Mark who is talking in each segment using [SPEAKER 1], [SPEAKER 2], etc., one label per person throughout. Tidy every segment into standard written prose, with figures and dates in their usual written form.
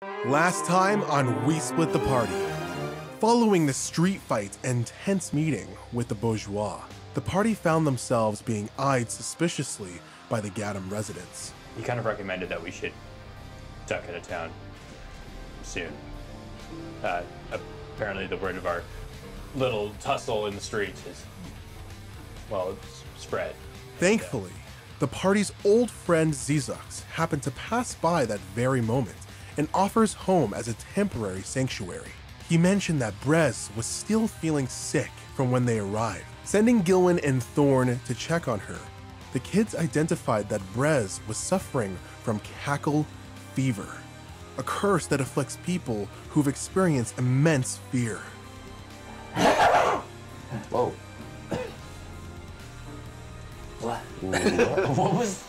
[SPEAKER 1] Last time on We Split the Party. Following the street fight and tense meeting with the bourgeois, the party found themselves being eyed suspiciously by the Gadam residents.
[SPEAKER 2] He kind of recommended that we should duck out of town soon. Apparently the word of our little tussle in the streets is, well, it's spread.
[SPEAKER 1] Thankfully, the party's old friend Zizux happened to pass by that very moment and offers home as a temporary sanctuary. He mentioned that Brez was still feeling sick from when they arrived. Sending Gilwin and Thorn to check on her, the kids identified that Brez was suffering from cackle fever, a curse that afflicts people who've experienced immense fear.
[SPEAKER 3] Whoa. What was?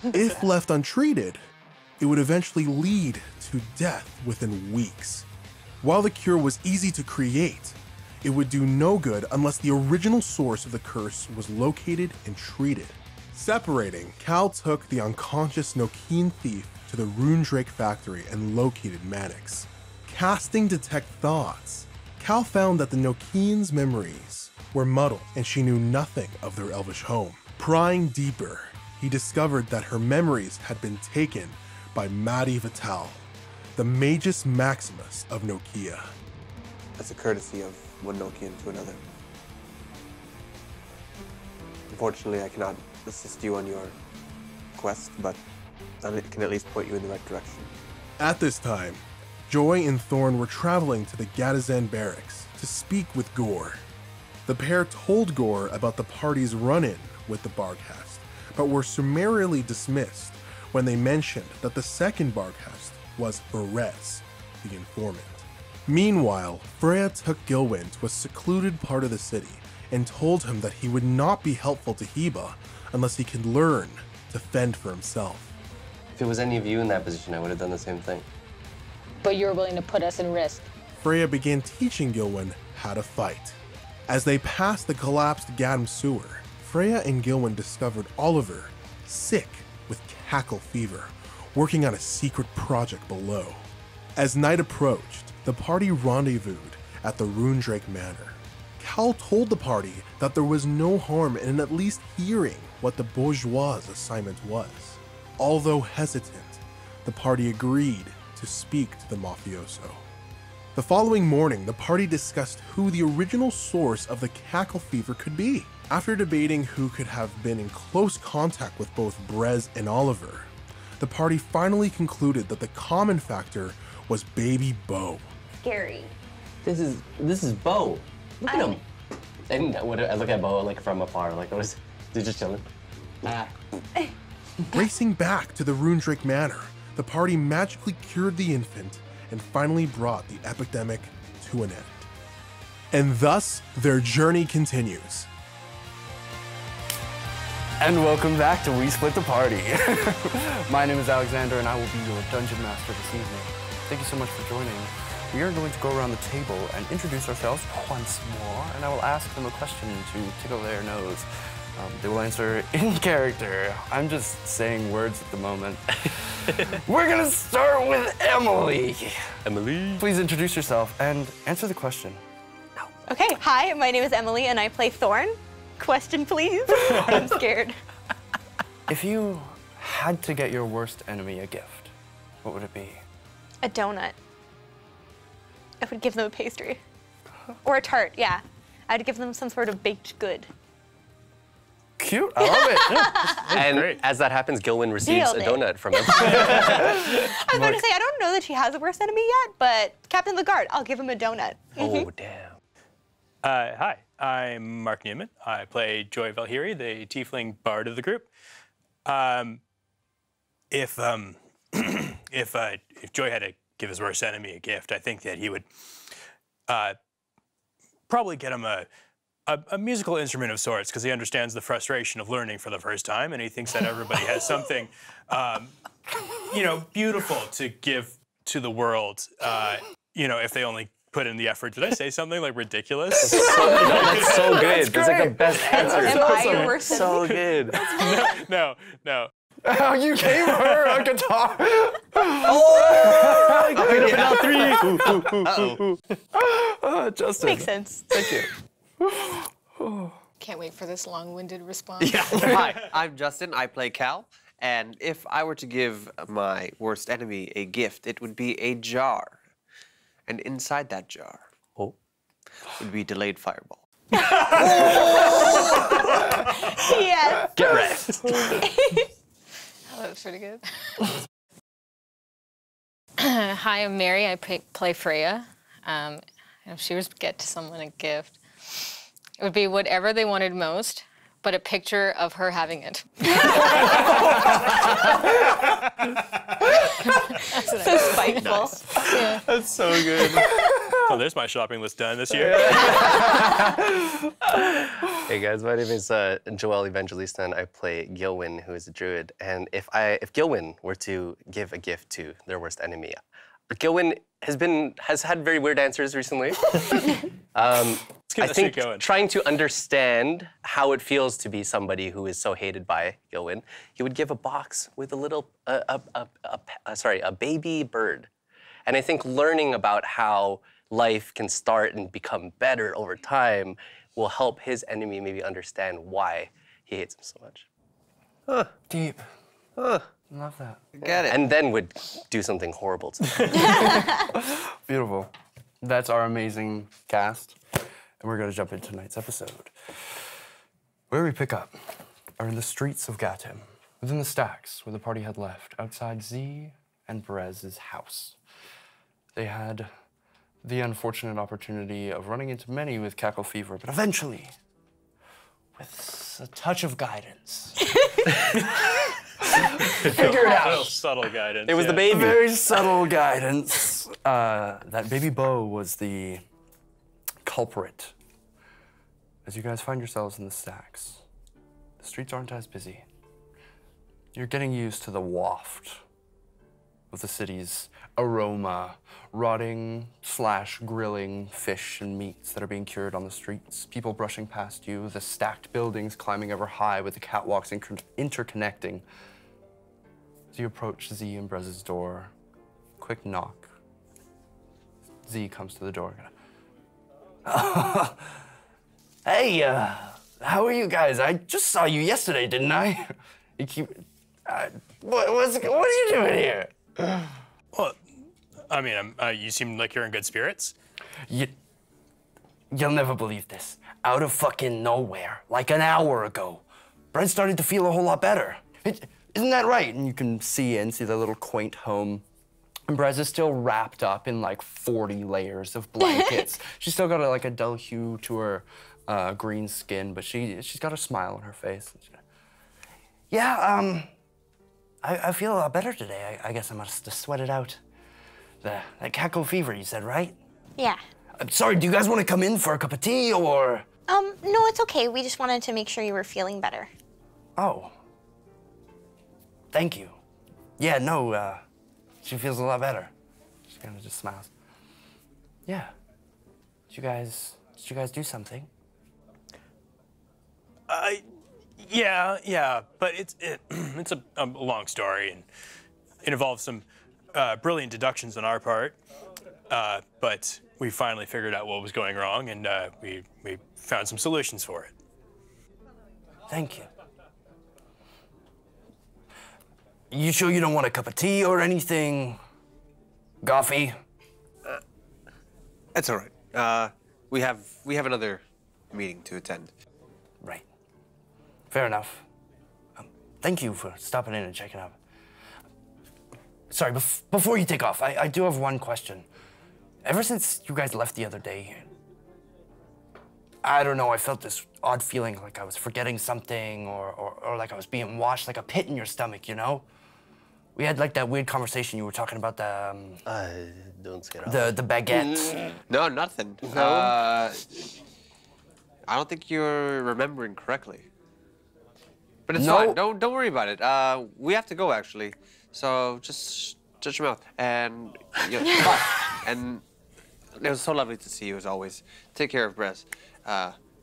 [SPEAKER 1] If left untreated, it would eventually lead to death within weeks. While the cure was easy to create, it would do no good unless the original source of the curse was located and treated. Separating, Cal took the unconscious Nokian thief to the Runedrake factory and located Mannix. Casting Detect Thoughts, Cal found that the Nokian's memories were muddled and she knew nothing of their elvish home. Prying deeper, he discovered that her memories had been taken by Madi Vital, the Magus Maximus of Nokia.
[SPEAKER 4] That's a courtesy of one Nokian to another. Unfortunately, I cannot assist you on your quest, but I can at least point you in the right direction.
[SPEAKER 1] At this time, Joy and Thorn were traveling to the Gadazan barracks to speak with Gore. The pair told Gore about the party's run-in with the Barghast, but were summarily dismissed when they mentioned that the second Barghast was Perez, the informant. Meanwhile, Freya took Gilwin to a secluded part of the city and told him that he would not be helpful to Heba unless he could learn to fend for himself.
[SPEAKER 3] If it was any of you in that position, I would have done the same thing.
[SPEAKER 5] But you're willing to put us in risk.
[SPEAKER 1] Freya began teaching Gilwin how to fight. As they passed the collapsed Gadam sewer, Freya and Gilwin discovered Oliver, sick with cackle fever, working on a secret project below. As night approached, the party rendezvoused at the Runedrake Manor. Cal told the party that there was no harm in at least hearing what the bourgeois' assignment was. Although hesitant, the party agreed to speak to the mafioso. The following morning, the party discussed who the original source of the cackle fever could be. After debating who could have been in close contact with both Brez and Oliver, the party finally concluded that the common factor was Baby Bo.
[SPEAKER 6] Scary.
[SPEAKER 3] This is Bo. Look at him. And I look at Bo like from afar, like they're just chilling. Ah.
[SPEAKER 1] Racing back to the Runedrake Manor, the party magically cured the infant and finally brought the epidemic to an end. And thus, their journey continues.
[SPEAKER 7] And welcome back to We Split the Party. My name is Alexander and I will be your Dungeon Master this evening. Thank you so much for joining. We are going to go around the table and introduce ourselves once more, and I will ask them a question to tickle their nose. They will answer in character. I'm just saying words at the moment. We're gonna start with Emily.
[SPEAKER 3] Emily.
[SPEAKER 7] Please introduce yourself and answer the question.
[SPEAKER 6] Okay, hi, my name is Emily and I play Thorn. Question, please. I'm scared.
[SPEAKER 7] If you had to get your worst enemy a gift, what would it be?
[SPEAKER 6] A donut. I would give them a pastry. Or a tart, yeah. I'd give them some sort of baked good.
[SPEAKER 7] Cute, I love it.
[SPEAKER 3] And
[SPEAKER 2] great.
[SPEAKER 3] as that happens, Gilwin receives
[SPEAKER 6] Nailed
[SPEAKER 3] a
[SPEAKER 6] it.
[SPEAKER 3] donut from him.
[SPEAKER 6] I was about to say, I don't know that she has a worst enemy yet, but Captain Lagarde, I'll give him a donut.
[SPEAKER 3] Oh, damn.
[SPEAKER 2] Hi, I'm Mark Neuman. I play Joy Valhyri, the tiefling bard of the group. If Joy had to give his worst enemy a gift, I think that he would probably get him a musical instrument of sorts, because he understands the frustration of learning for the first time, and he thinks that everybody has something, beautiful to give to the world, if they only put in the effort. Did I say something like ridiculous?
[SPEAKER 3] That's so good. That's like the best answer.
[SPEAKER 6] Am I your worst
[SPEAKER 3] So good.
[SPEAKER 2] No.
[SPEAKER 7] Oh, you gave her a guitar. Justin.
[SPEAKER 6] Makes sense.
[SPEAKER 7] Thank you.
[SPEAKER 5] Can't wait for this long-winded response.
[SPEAKER 4] Yeah. Hi, I'm Justin. I play Cal. And if I were to give my worst enemy a gift, it would be a jar. And inside that jar would be delayed fireball.
[SPEAKER 6] Yes.
[SPEAKER 2] Get wrecked.
[SPEAKER 5] That was pretty good. Hi, I'm Mary. I play Freya. If she was to get to someone a gift, it would be whatever they wanted most, but a picture of her having it.
[SPEAKER 6] So spiteful.
[SPEAKER 5] Yeah.
[SPEAKER 7] That's so good.
[SPEAKER 2] Oh, there's my shopping list done this year.
[SPEAKER 3] Hey guys, my name is Joel Evangelista, and I play Gilwyn, who is a druid. And if Gilwyn were to give a gift to their worst enemy, Gilwyn has had very weird answers recently. I think trying to understand how it feels to be somebody who is so hated by Gilwyn, he would give a box with a little, a baby bird. And I think learning about how life can start and become better over time will help his enemy maybe understand why he hates him so much.
[SPEAKER 7] Deep. Love that.
[SPEAKER 4] Get it.
[SPEAKER 3] And then would do something horrible to him.
[SPEAKER 7] Beautiful. That's our amazing cast. And we're going to jump into tonight's episode. Where we pick up are in the streets of Gatem, within the stacks where the party had left, outside Z and Perez's house. They had the unfortunate opportunity of running into many with cackle fever, but eventually, with a touch of guidance, figure it out.
[SPEAKER 2] Subtle guidance.
[SPEAKER 3] It was the baby.
[SPEAKER 7] Very subtle guidance. That baby Bo was the culprit. As you guys find yourselves in the stacks, the streets aren't as busy. You're getting used to the waft of the city's aroma, rotting / grilling fish and meats that are being cured on the streets, people brushing past you, the stacked buildings climbing ever high with the catwalks interconnecting. As you approach Z and Brez's door, quick knock. Z comes to the door. Hey, how are you guys? I just saw you yesterday, didn't I? You keep. What are you doing here?
[SPEAKER 2] Well, I mean, you seem like you're in good spirits.
[SPEAKER 7] You'll never believe this. Out of fucking nowhere, like an hour ago, Brent started to feel a whole lot better. Isn't that right? And you can see the little quaint home. And Brez is still wrapped up in like 40 layers of blankets. She's still got a dull hue to her green skin, but she's got a smile on her face. Yeah, I feel a lot better today. I guess I must have sweated out that cackle fever you said, right?
[SPEAKER 6] Yeah.
[SPEAKER 7] I'm sorry, do you guys want to come in for a cup of tea, or?
[SPEAKER 6] No, it's okay. We just wanted to make sure you were feeling better.
[SPEAKER 7] Oh. Thank you. Yeah, no, she feels a lot better. She kind of just smiles. Yeah. Did you guys do something?
[SPEAKER 2] Yeah, but it's a long story, and it involves some brilliant deductions on our part. But we finally figured out what was going wrong, and we found some solutions for it.
[SPEAKER 7] Thank you. You sure you don't want a cup of tea or anything, Goffy?
[SPEAKER 4] That's all right. We have another meeting to attend.
[SPEAKER 7] Right. Fair enough. Thank you for stopping in and checking up. Sorry, before you take off, I do have one question. Ever since you guys left the other day, I don't know, I felt this odd feeling like I was forgetting something or like I was being watched, like a pit in your stomach, you know? We had like that weird conversation you were talking about the...
[SPEAKER 3] don't scare off.
[SPEAKER 7] The baguette.
[SPEAKER 4] No, nothing.
[SPEAKER 3] No?
[SPEAKER 4] I don't think you're remembering correctly. But it's fine. Don't worry about it. We have to go, actually. So just shut your mouth. And bye. And it was so lovely to see you, as always. Take care of Brez.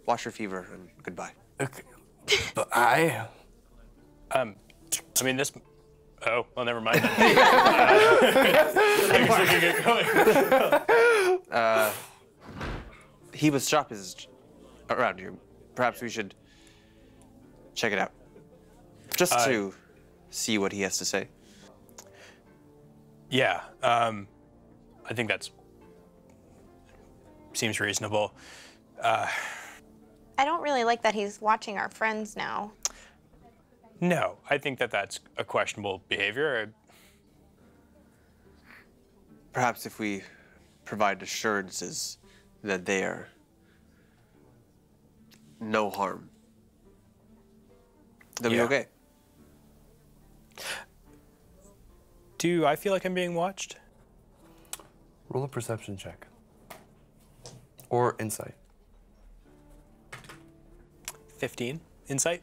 [SPEAKER 4] Wash your fever, and goodbye.
[SPEAKER 7] Okay. But
[SPEAKER 2] I mean, this. Oh, well, never mind. I guess we can get going.
[SPEAKER 4] Heba's shop is around here. Perhaps we should check it out. Just to see what he has to say.
[SPEAKER 2] Yeah, I think that's seems reasonable.
[SPEAKER 6] I don't really like that he's watching our friends now.
[SPEAKER 2] No, I think that that's a questionable behavior.
[SPEAKER 4] Perhaps if we provide assurances that they are no harm, they'll be okay.
[SPEAKER 2] Do I feel like I'm being watched?
[SPEAKER 7] Roll a perception check. Or insight.
[SPEAKER 2] 15 insight.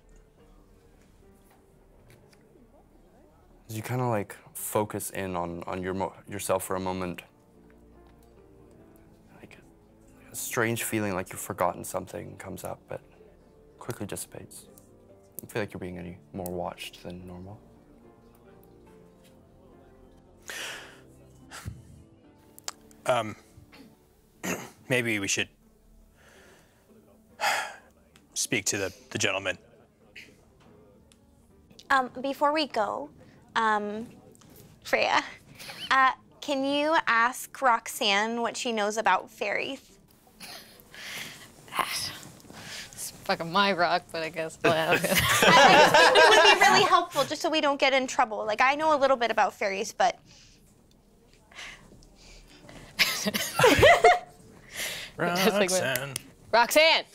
[SPEAKER 7] As you kind of like focus in on yourself for a moment, like a strange feeling like you've forgotten something comes up, but quickly dissipates. You feel like you're being any more watched than normal.
[SPEAKER 2] Maybe we should speak to the gentleman.
[SPEAKER 6] Before we go, Freya, can you ask Roxanne what she knows about fairies?
[SPEAKER 5] It's fucking my rock, but I guess. Well,
[SPEAKER 6] I just think it would be really helpful, just so we don't get in trouble. Like, I know a little bit about fairies, but.
[SPEAKER 2] Roxanne.
[SPEAKER 5] Roxanne!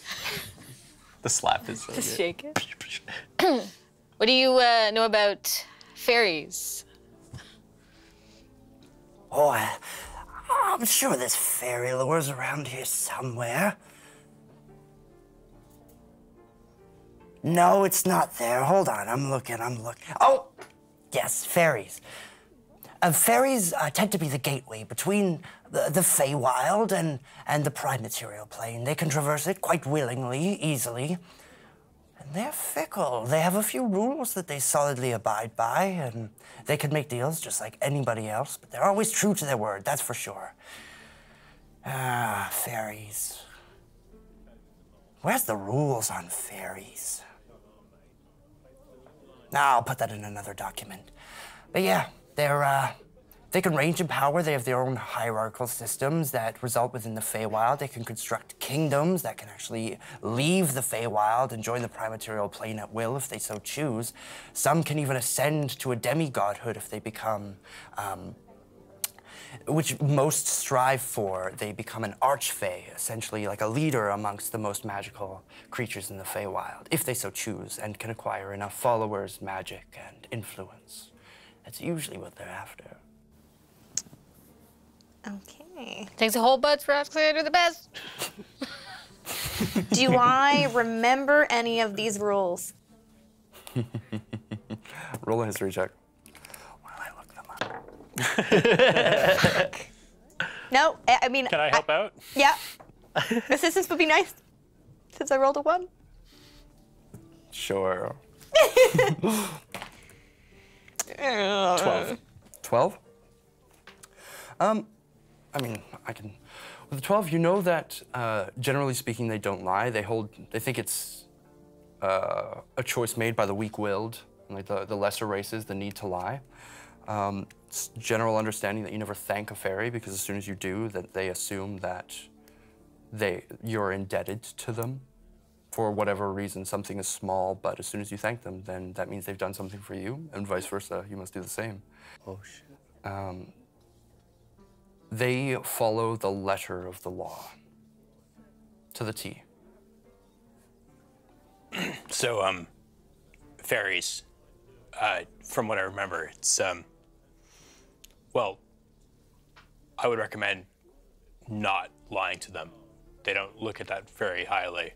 [SPEAKER 3] The slap is so
[SPEAKER 5] Just
[SPEAKER 3] good.
[SPEAKER 5] shake it. What do you know about fairies?
[SPEAKER 8] Oh, I'm sure there's fairy lures around here somewhere. No, it's not there. Hold on, I'm looking. Oh, yes, fairies. Fairies tend to be the gateway between the Feywild and the prime material plane. They can traverse it quite willingly, easily. And they're fickle. They have a few rules that they solidly abide by, and they can make deals just like anybody else, but they're always true to their word, that's for sure. Ah, fairies. Where's the rules on fairies? Nah, I'll put that in another document. But yeah, they can range in power. They have their own hierarchical systems that result within the Feywild. They can construct kingdoms that can actually leave the Feywild and join the prime material plane at will if they so choose. Some can even ascend to a demigodhood if they become, which most strive for. They become an archfey, essentially like a leader amongst the most magical creatures in the Feywild, if they so choose, and can acquire enough followers, magic, and influence. That's usually what they're after.
[SPEAKER 6] Okay.
[SPEAKER 5] Takes a whole bunch for Roxanne to the best.
[SPEAKER 6] Do I remember any of these rules?
[SPEAKER 7] Roll a history check.
[SPEAKER 8] While I look them up.
[SPEAKER 6] No, I mean.
[SPEAKER 2] Can I help out?
[SPEAKER 6] Yeah. Assistance would be nice, since I rolled a 1.
[SPEAKER 7] Sure.
[SPEAKER 2] 12.
[SPEAKER 7] 12? I mean, I can. With the 12, you know that, generally speaking, they don't lie. They think it's a choice made by the weak-willed, like the lesser races, the need to lie. It's general understanding that you never thank a fairy, because as soon as you do, that they assume that you're indebted to them for whatever reason. Something is small, but as soon as you thank them, then that means they've done something for you, and vice versa. You must do the same.
[SPEAKER 3] Oh, shit.
[SPEAKER 7] They follow the letter of the law to the T.
[SPEAKER 2] So, fairies, from what I remember, it's, well, I would recommend not lying to them. They don't look at that very highly.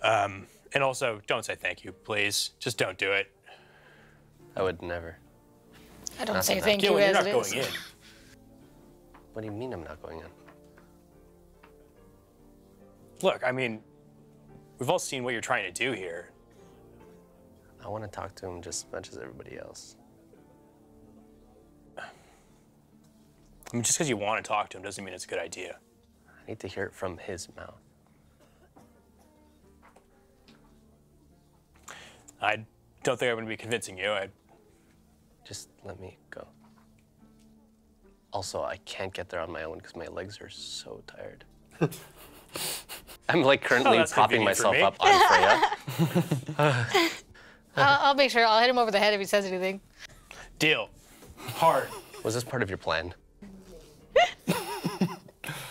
[SPEAKER 2] And also, don't say thank you, please. Just don't do it.
[SPEAKER 3] I would never.
[SPEAKER 5] I don't
[SPEAKER 3] Not
[SPEAKER 5] say
[SPEAKER 3] enough.
[SPEAKER 5] thank you
[SPEAKER 2] Gillen, you're
[SPEAKER 5] as
[SPEAKER 2] not
[SPEAKER 5] it is.
[SPEAKER 2] going in.
[SPEAKER 3] What do you mean I'm not going in?
[SPEAKER 2] Look, I mean, we've all seen what you're trying to do here.
[SPEAKER 3] I want to talk to him just as much as everybody else.
[SPEAKER 2] I mean, just because you want to talk to him doesn't mean it's a good idea.
[SPEAKER 3] I need to hear it from his mouth.
[SPEAKER 2] I don't think I'm going to be convincing you.
[SPEAKER 3] Just let me go. Also, I can't get there on my own because my legs are so tired. I'm like currently propping myself up on Freya.
[SPEAKER 5] I'll make sure. I'll hit him over the head if he says anything.
[SPEAKER 2] Deal. Hard.
[SPEAKER 3] Was this part of your plan?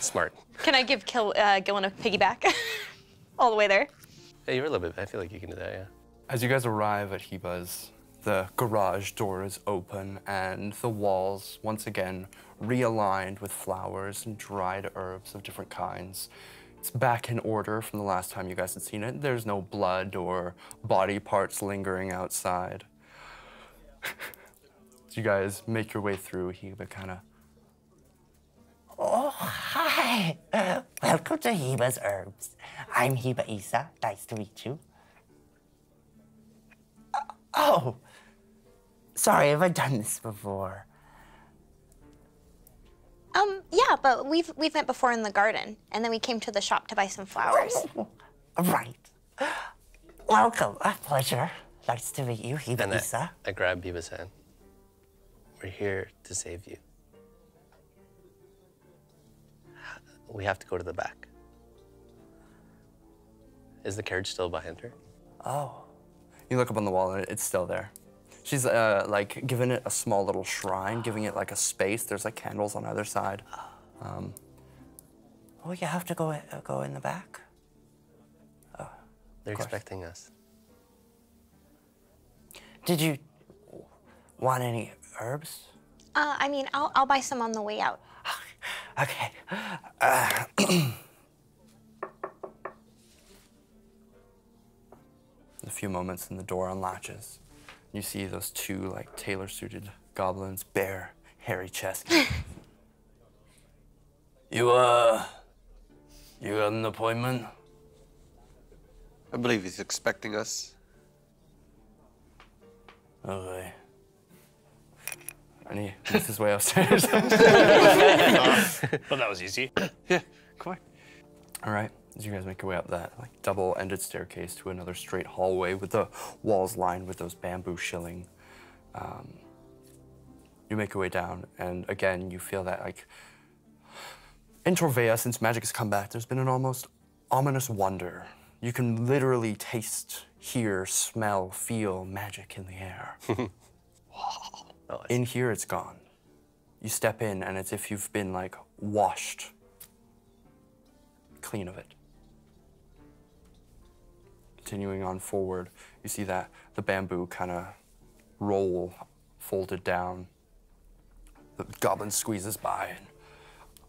[SPEAKER 3] Smart.
[SPEAKER 6] Can I give Gillen a piggyback all the way there?
[SPEAKER 3] Hey, you're a little bit. I feel like you can do that, yeah.
[SPEAKER 7] As you guys arrive at Hiba's, the garage door is open and the walls, once again, realigned with flowers and dried herbs of different kinds. It's back in order from the last time you guys had seen it. There's no blood or body parts lingering outside. As you guys make your way through, Hiba kind of...
[SPEAKER 8] Oh, hi. Welcome to Hiba's Herbs. I'm Hiba Isa. Nice to meet you. Oh, sorry, have I done this before?
[SPEAKER 6] Yeah, but we've met before in the garden, and then we came to the shop to buy some flowers.
[SPEAKER 8] Right. Welcome. A pleasure. Nice to meet you,
[SPEAKER 3] And
[SPEAKER 8] Hiba Isa.
[SPEAKER 3] I grab Biba's hand. We're here to save you. We have to go to the back. Is the carriage still behind her?
[SPEAKER 8] Oh.
[SPEAKER 7] You look up on the wall and it's still there. She's like giving it a small little shrine, giving it like a space. There's like candles on either side.
[SPEAKER 8] Oh, you have to go in the back?
[SPEAKER 3] They're expecting us.
[SPEAKER 8] Did you want any herbs?
[SPEAKER 6] I mean, I'll buy some on the way out.
[SPEAKER 8] Okay.
[SPEAKER 7] In a few moments, and the door unlatches. You see those two like tailor-suited goblins, bare, hairy chest. You got an appointment?
[SPEAKER 4] I believe he's expecting us.
[SPEAKER 7] Okay. And he makes his way upstairs.
[SPEAKER 2] Well, that was easy.
[SPEAKER 4] Yeah, come on.
[SPEAKER 7] All right, as you guys make your way up that like double-ended staircase to another straight hallway with the walls lined with those bamboo shilling, you make your way down, and again you feel that like in Torvea, since magic has come back, there's been an almost ominous wonder. You can literally taste, hear, smell, feel magic in the air. In here, it's gone. You step in, and it's if you've been like washed clean of it. Continuing on forward, you see that the bamboo kind of roll folded down. The goblin squeezes by and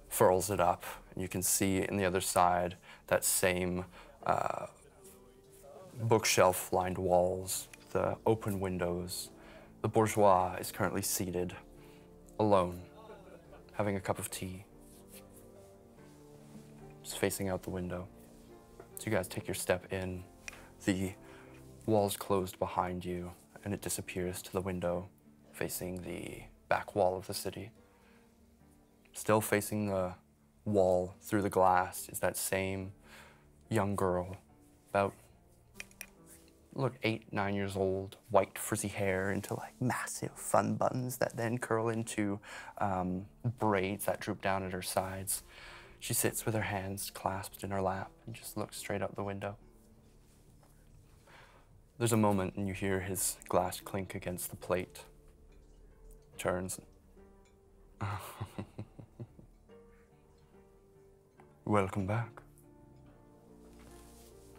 [SPEAKER 7] furls it up, and you can see on the other side that same bookshelf-lined walls, the open windows. The bourgeois is currently seated, alone, having a cup of tea, just facing out the window. So you guys take your step in, the wall's closed behind you, and it disappears to the window facing the back wall of the city. Still facing the wall through the glass is that same young girl, about, look, 8, 9 years old, white frizzy hair into like massive fun buns that then curl into braids that droop down at her sides. She sits with her hands clasped in her lap and just looks straight out the window. There's a moment and you hear his glass clink against the plate. Turns. Welcome back.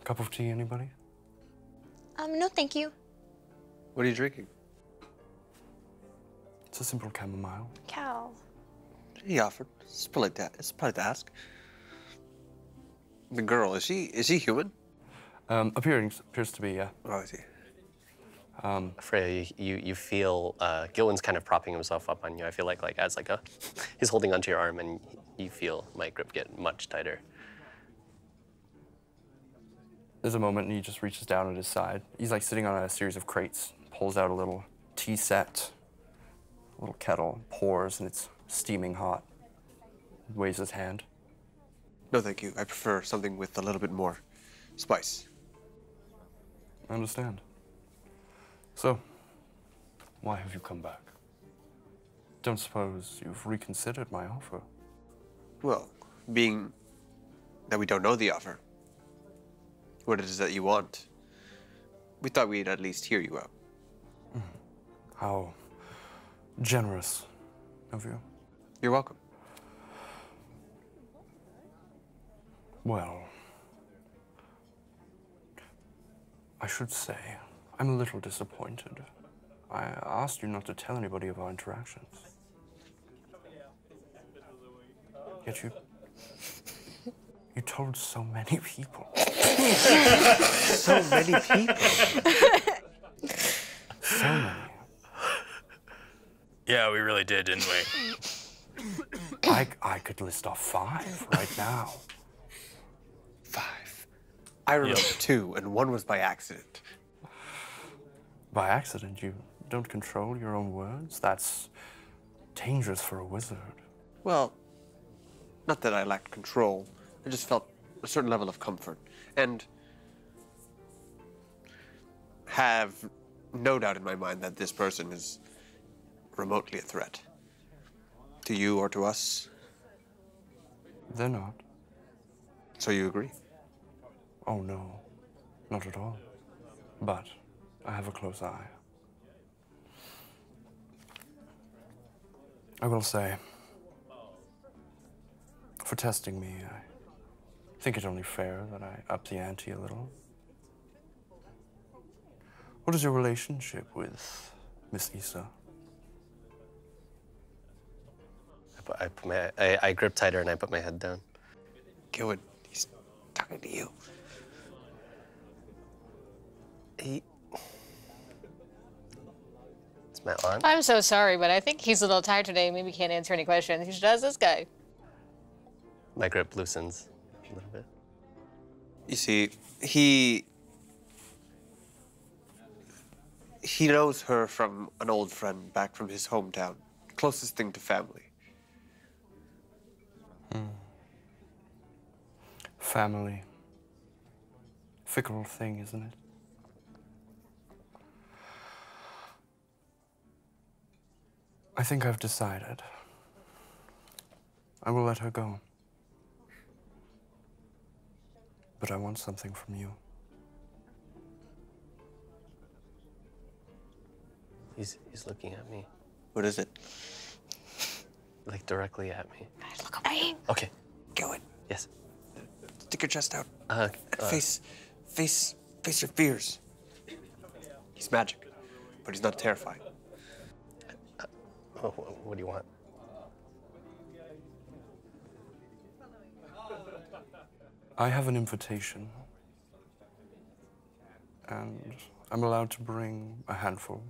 [SPEAKER 7] Cup of tea, anybody?
[SPEAKER 6] No, thank you.
[SPEAKER 4] What are you drinking?
[SPEAKER 7] It's a simple chamomile.
[SPEAKER 6] Cow.
[SPEAKER 4] He offered. It's polite to ask. The girl, is he human?
[SPEAKER 7] Appears to be, yeah.
[SPEAKER 4] Oh, I see.
[SPEAKER 3] Freya, you feel Gillen's kind of propping himself up on you. I feel like as like he's holding onto your arm, and you feel my grip get much tighter.
[SPEAKER 7] There's a moment and he just reaches down at his side. He's like sitting on a series of crates, pulls out a little tea set, a little kettle, pours, and it's steaming hot. Waves his hand.
[SPEAKER 4] No, thank you. I prefer something with a little bit more spice.
[SPEAKER 7] I understand. So, why have you come back? Don't suppose you've reconsidered my offer?
[SPEAKER 4] Well, being that we don't know the offer, what it is that you want, we thought we'd at least hear you out.
[SPEAKER 7] How generous of you.
[SPEAKER 4] You're welcome.
[SPEAKER 7] Well, I should say, I'm a little disappointed. I asked you not to tell anybody of our interactions. Yet you told so many people.
[SPEAKER 4] So many people.
[SPEAKER 7] So many.
[SPEAKER 2] Yeah, we really did, didn't we?
[SPEAKER 7] I could list off 5 right now.
[SPEAKER 4] 5. I remember 2, and 1 was by accident.
[SPEAKER 7] By accident, you don't control your own words? That's dangerous for a wizard.
[SPEAKER 4] Well, not that I lacked control. I just felt a certain level of comfort. And have no doubt in my mind that this person is remotely a threat. To you or to us.
[SPEAKER 7] They're not.
[SPEAKER 4] So you agree?
[SPEAKER 7] Oh, no. Not at all. But I have a close eye. I will say, for testing me, I think it only fair that I up the ante a little. What is your relationship with Miss Issa?
[SPEAKER 3] I grip tighter and I put my head down.
[SPEAKER 4] Gilwin, he's talking to you.
[SPEAKER 3] It's my aunt.
[SPEAKER 5] I'm so sorry, but I think he's a little tired today. Maybe can't answer any questions. He should ask this guy.
[SPEAKER 3] My grip loosens a little bit.
[SPEAKER 4] You see, he knows her from an old friend back from his hometown. Closest thing to family.
[SPEAKER 7] Family. Fickle thing, isn't it? I think I've decided. I will let her go. But I want something from you.
[SPEAKER 3] He's looking at me.
[SPEAKER 4] What is it?
[SPEAKER 3] Like directly at me.
[SPEAKER 5] Guys, look away.
[SPEAKER 3] Okay.
[SPEAKER 4] Gilwin,
[SPEAKER 3] Yes.
[SPEAKER 4] stick your chest out.
[SPEAKER 3] Uh,
[SPEAKER 4] Face your fears. He's magic, but he's not terrifying.
[SPEAKER 3] Oh, what do you want?
[SPEAKER 7] I have an invitation. And I'm allowed to bring a handful.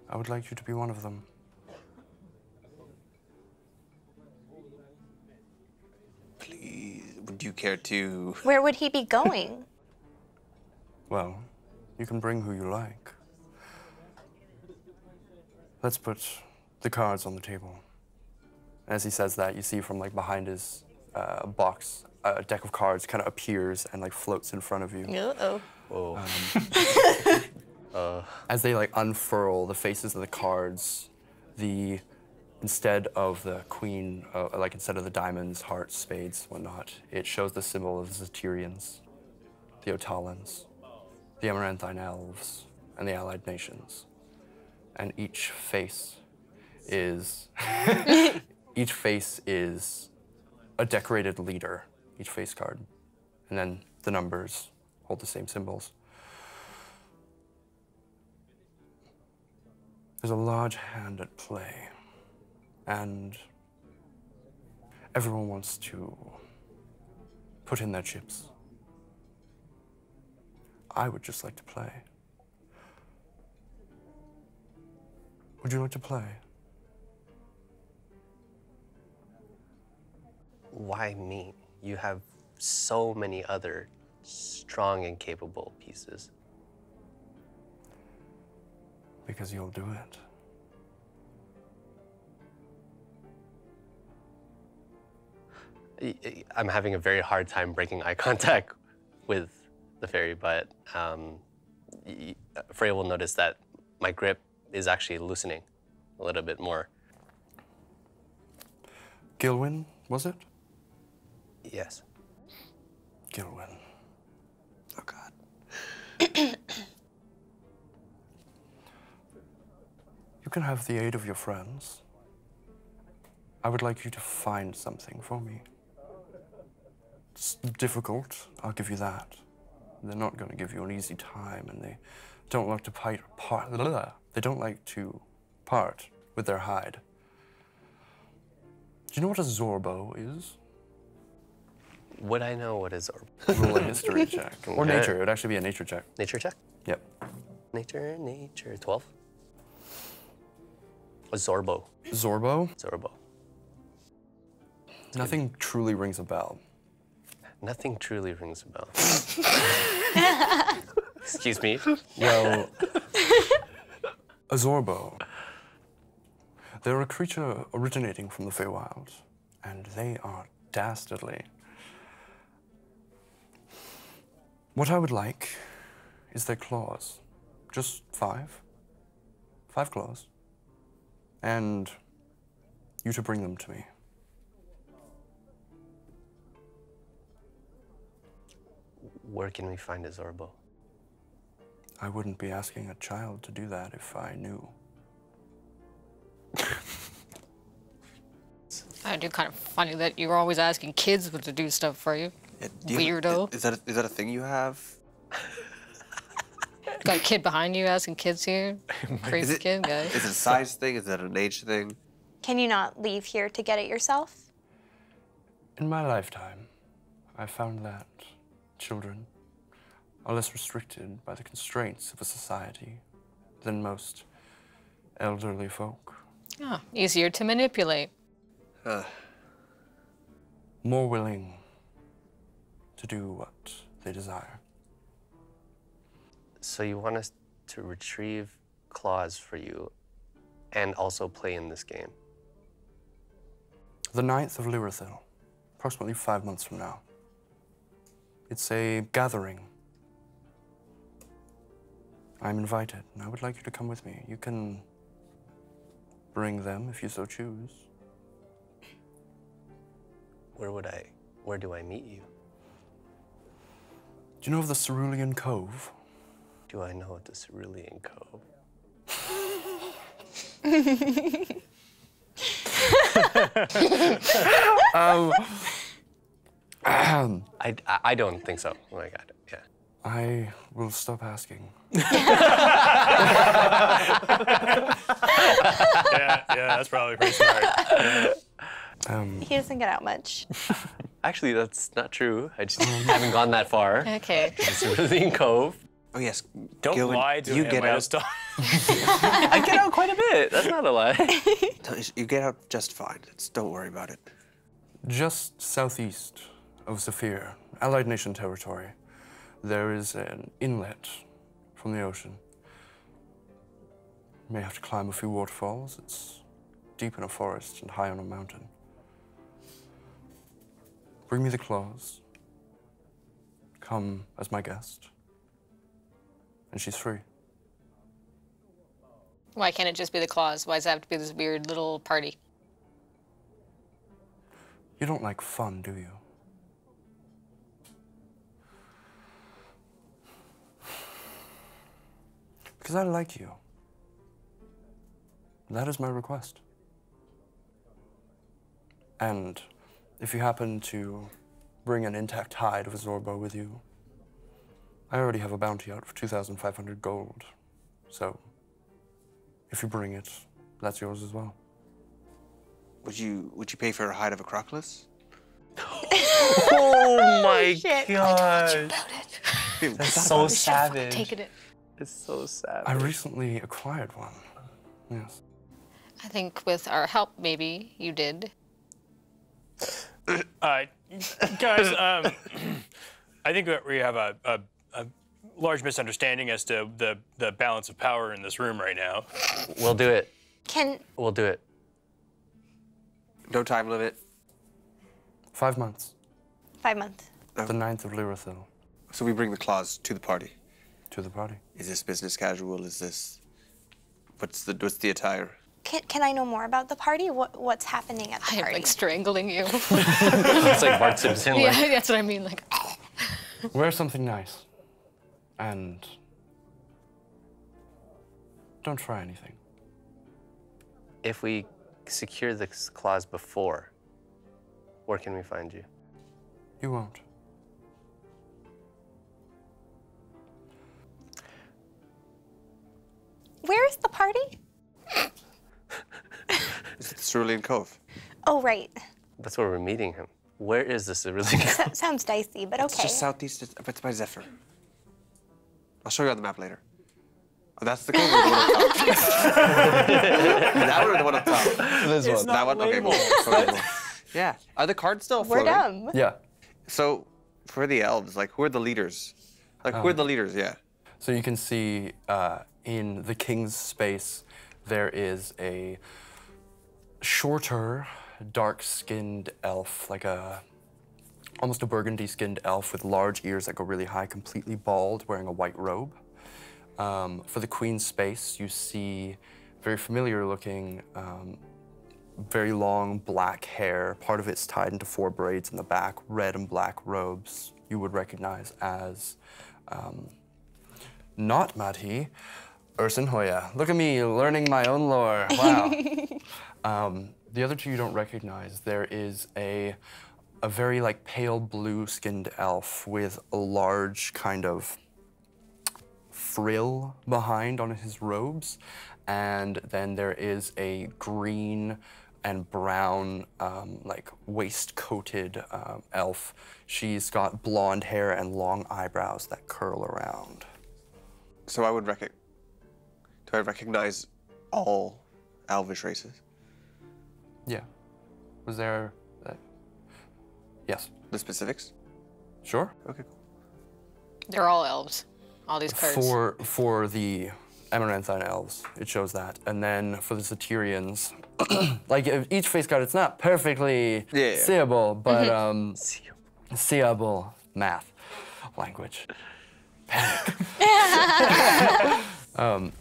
[SPEAKER 7] I would like you to be one of them.
[SPEAKER 4] Please, would you care to?
[SPEAKER 6] Where would he be going?
[SPEAKER 7] Well, you can bring who you like. Let's put the cards on the table. As he says that, you see from like behind his box, a deck of cards kind of appears and like floats in front of you.
[SPEAKER 6] Uh-oh.
[SPEAKER 3] Whoa.
[SPEAKER 7] As they like unfurl the faces of the cards, instead of the queen, like instead of the diamonds, hearts, spades, whatnot, it shows the symbol of the Zeterians, the Otalans, the Amaranthine Elves, and the Allied Nations. And each face is a decorated leader, each face card. And then the numbers hold the same symbols. There's a large hand at play, and everyone wants to put in their chips. I would just like to play. Would you like to play?
[SPEAKER 3] Why me? You have so many other strong and capable pieces.
[SPEAKER 7] Because you'll do
[SPEAKER 3] it. I'm having a very hard time breaking eye contact with the fairy, but Freya will notice that my grip is actually loosening a little bit more.
[SPEAKER 7] Gilwyn, was it?
[SPEAKER 3] Yes.
[SPEAKER 7] Gilwyn.
[SPEAKER 4] Oh, God.
[SPEAKER 7] You can have the aid of your friends. I would like you to find something for me. It's difficult, I'll give you that. They're not going to give you an easy time, and they don't like to They don't like to part with their hide. Do you know what a Zorbo is?
[SPEAKER 3] Would I know what is Zorbo?
[SPEAKER 7] Roll a history check. Or
[SPEAKER 3] Okay.
[SPEAKER 7] nature, it would actually be a nature check.
[SPEAKER 3] Nature check?
[SPEAKER 7] Yep.
[SPEAKER 3] Nature, 12. A Zorbo.
[SPEAKER 7] Zorbo?
[SPEAKER 3] Zorbo.
[SPEAKER 7] Nothing truly rings a bell.
[SPEAKER 3] Nothing truly rings a bell. Excuse me.
[SPEAKER 7] Well, a Zorbo. They're a creature originating from the Feywild, and they are dastardly. What I would like is their claws. Just 5. 5 claws. And you to bring them to me.
[SPEAKER 3] Where can we find a Zorbo?
[SPEAKER 7] I wouldn't be asking a child to do that if I knew.
[SPEAKER 5] I do kind of funny that you're always asking kids to do stuff for you. Weirdo.
[SPEAKER 4] Is that a thing you have?
[SPEAKER 5] Got a kid behind you asking kids here. Crazy kid guy.
[SPEAKER 4] Is it a size thing? Is it an age thing?
[SPEAKER 6] Can you not leave here to get it yourself?
[SPEAKER 7] In my lifetime, I found that children are less restricted by the constraints of a society than most elderly folk.
[SPEAKER 5] Oh, easier to manipulate.
[SPEAKER 7] More willing to do what they desire.
[SPEAKER 3] So you want us to retrieve claws for you and also play in this game?
[SPEAKER 7] The 9th of Lyrithil, approximately 5 months from now. It's a gathering. I'm invited, and I would like you to come with me. You can bring them if you so choose.
[SPEAKER 3] Where do I meet you?
[SPEAKER 7] Do you know of the Cerulean Cove?
[SPEAKER 3] Do I know the Cerulean Cove? I don't think so. Oh my God, yeah.
[SPEAKER 7] I will stop asking.
[SPEAKER 2] Yeah, that's probably pretty smart.
[SPEAKER 6] He doesn't get out much.
[SPEAKER 3] Actually, that's not true. I just haven't gone that far.
[SPEAKER 5] Okay.
[SPEAKER 3] The Cerulean Cove.
[SPEAKER 4] Oh yes.
[SPEAKER 2] Don't
[SPEAKER 4] Gilwyn,
[SPEAKER 2] lie to
[SPEAKER 4] you
[SPEAKER 2] him.
[SPEAKER 4] get
[SPEAKER 2] I
[SPEAKER 4] out.
[SPEAKER 2] just don't-
[SPEAKER 3] I get out quite a bit. That's not a lie.
[SPEAKER 4] No, you get out just fine. Don't worry about it.
[SPEAKER 7] Just southeast of Zephyr, Allied Nation territory, there is an inlet from the ocean. You may have to climb a few waterfalls. It's deep in a forest and high on a mountain. Bring me the claws. Come as my guest. And she's free.
[SPEAKER 5] Why can't it just be the claws? Why does it have to be this weird little party?
[SPEAKER 7] You don't like fun, do you? Because I like you. That is my request. And if you happen to bring an intact hide of a Zorbo with you, I already have a bounty out for 2,500 gold. So, if you bring it, that's yours as well.
[SPEAKER 4] Would you pay for a hide of a crocodilus?
[SPEAKER 3] Oh my
[SPEAKER 6] shit.
[SPEAKER 3] God. That's so savage.
[SPEAKER 5] Taking it.
[SPEAKER 3] It's so savage.
[SPEAKER 7] I recently acquired one. Yes.
[SPEAKER 5] I think with our help, maybe you did.
[SPEAKER 2] Guys, I think that we have a large misunderstanding as to the balance of power in this room right now.
[SPEAKER 3] We'll do it. We'll do it.
[SPEAKER 4] No time limit.
[SPEAKER 7] 5 months.
[SPEAKER 6] 5 months.
[SPEAKER 7] The 9th of Lyrathil.
[SPEAKER 4] So we bring the claws to the party.
[SPEAKER 7] To the party.
[SPEAKER 4] Is this business casual? Is this... What's the attire?
[SPEAKER 6] Can I know more about the party? What's happening at the party?
[SPEAKER 5] I'm like strangling you.
[SPEAKER 3] It's like Bart Simpson.
[SPEAKER 5] Yeah,
[SPEAKER 3] Like,
[SPEAKER 5] that's what I mean. Like,
[SPEAKER 7] Wear something nice. And don't try anything.
[SPEAKER 3] if we secure the clause before, where can we find you?
[SPEAKER 7] You won't.
[SPEAKER 6] Where is the party?
[SPEAKER 4] Is it the Cerulean Cove?
[SPEAKER 6] Oh, right.
[SPEAKER 3] That's where we're meeting him. Where is the Cerulean Cove?
[SPEAKER 6] Sounds dicey, but okay.
[SPEAKER 4] It's just southeast. It's by Zephyr. I'll show you on the map later. Oh, that's the cove. Or the one up top? That one or the one up top?
[SPEAKER 3] This one.
[SPEAKER 4] That one. Okay. Cool. Yeah. Are the cards still
[SPEAKER 6] We're
[SPEAKER 4] floating?
[SPEAKER 6] dumb.
[SPEAKER 7] Yeah.
[SPEAKER 4] So, for the elves, like, who are the leaders? Like, who are the leaders? Yeah.
[SPEAKER 7] So you can see in the king's space, there is a shorter, dark-skinned elf, like almost a burgundy-skinned elf with large ears that go really high, completely bald, wearing a white robe. For the queen's space, you see very familiar-looking, very long black hair. Part of it's tied into 4 braids in the back, red and black robes you would recognize as not Madhi, Ursin Hoya. Look at me learning my own lore. Wow. The other 2 you don't recognize. There is a very like pale blue-skinned elf with a large kind of frill behind on his robes, and then there is a green and brown like waistcoated elf. She's got blonde hair and long eyebrows that curl around.
[SPEAKER 4] So I would do I recognize all elvish races?
[SPEAKER 7] Yeah. Was there? Yes.
[SPEAKER 4] The specifics?
[SPEAKER 7] Sure.
[SPEAKER 4] Okay, cool.
[SPEAKER 5] they're all elves. All these cards.
[SPEAKER 7] For the Amaranthine elves, it shows that, and then for the Satyrians, like each face card, it's not perfectly seeable, but seeable math language. Panic.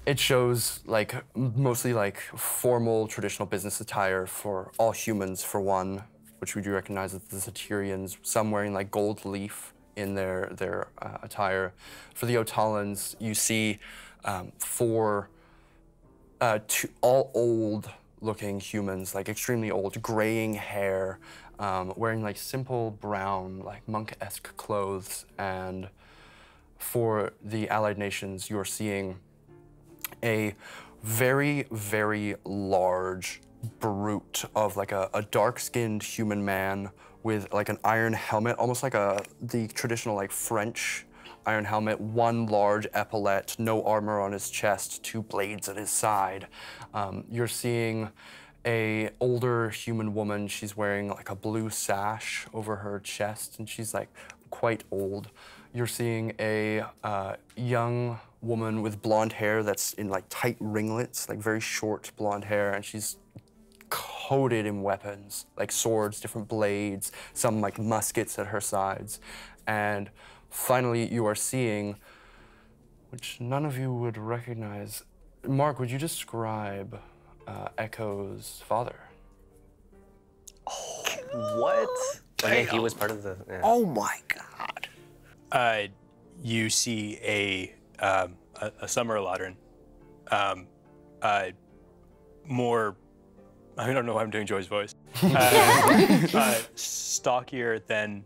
[SPEAKER 7] It shows like mostly like formal traditional business attire for all humans for one, which we do recognize as the Satyrians, some wearing like gold leaf in their attire. For the Otalans, you see 4 all old-looking humans, like extremely old, graying hair, wearing like simple brown, like monk-esque clothes. And for the allied nations, you're seeing a very, very large brute of like a dark-skinned human man with like an iron helmet, almost like the traditional like French iron helmet, 1 large epaulette, no armor on his chest, 2 blades at his side. You're seeing a older human woman. She's wearing like a blue sash over her chest, and she's like quite old. You're seeing a young woman with blonde hair that's in like tight ringlets, like very short blonde hair, and she's coated in weapons, like swords, different blades, some like muskets at her sides. And finally, you are seeing, which none of you would recognize. Mark, would you describe Echo's father?
[SPEAKER 3] Oh, what? Okay, he was part of the. Yeah.
[SPEAKER 4] Oh my God.
[SPEAKER 2] You see a summer Eladrin, more. I don't know why I'm doing Joy's voice. Stockier than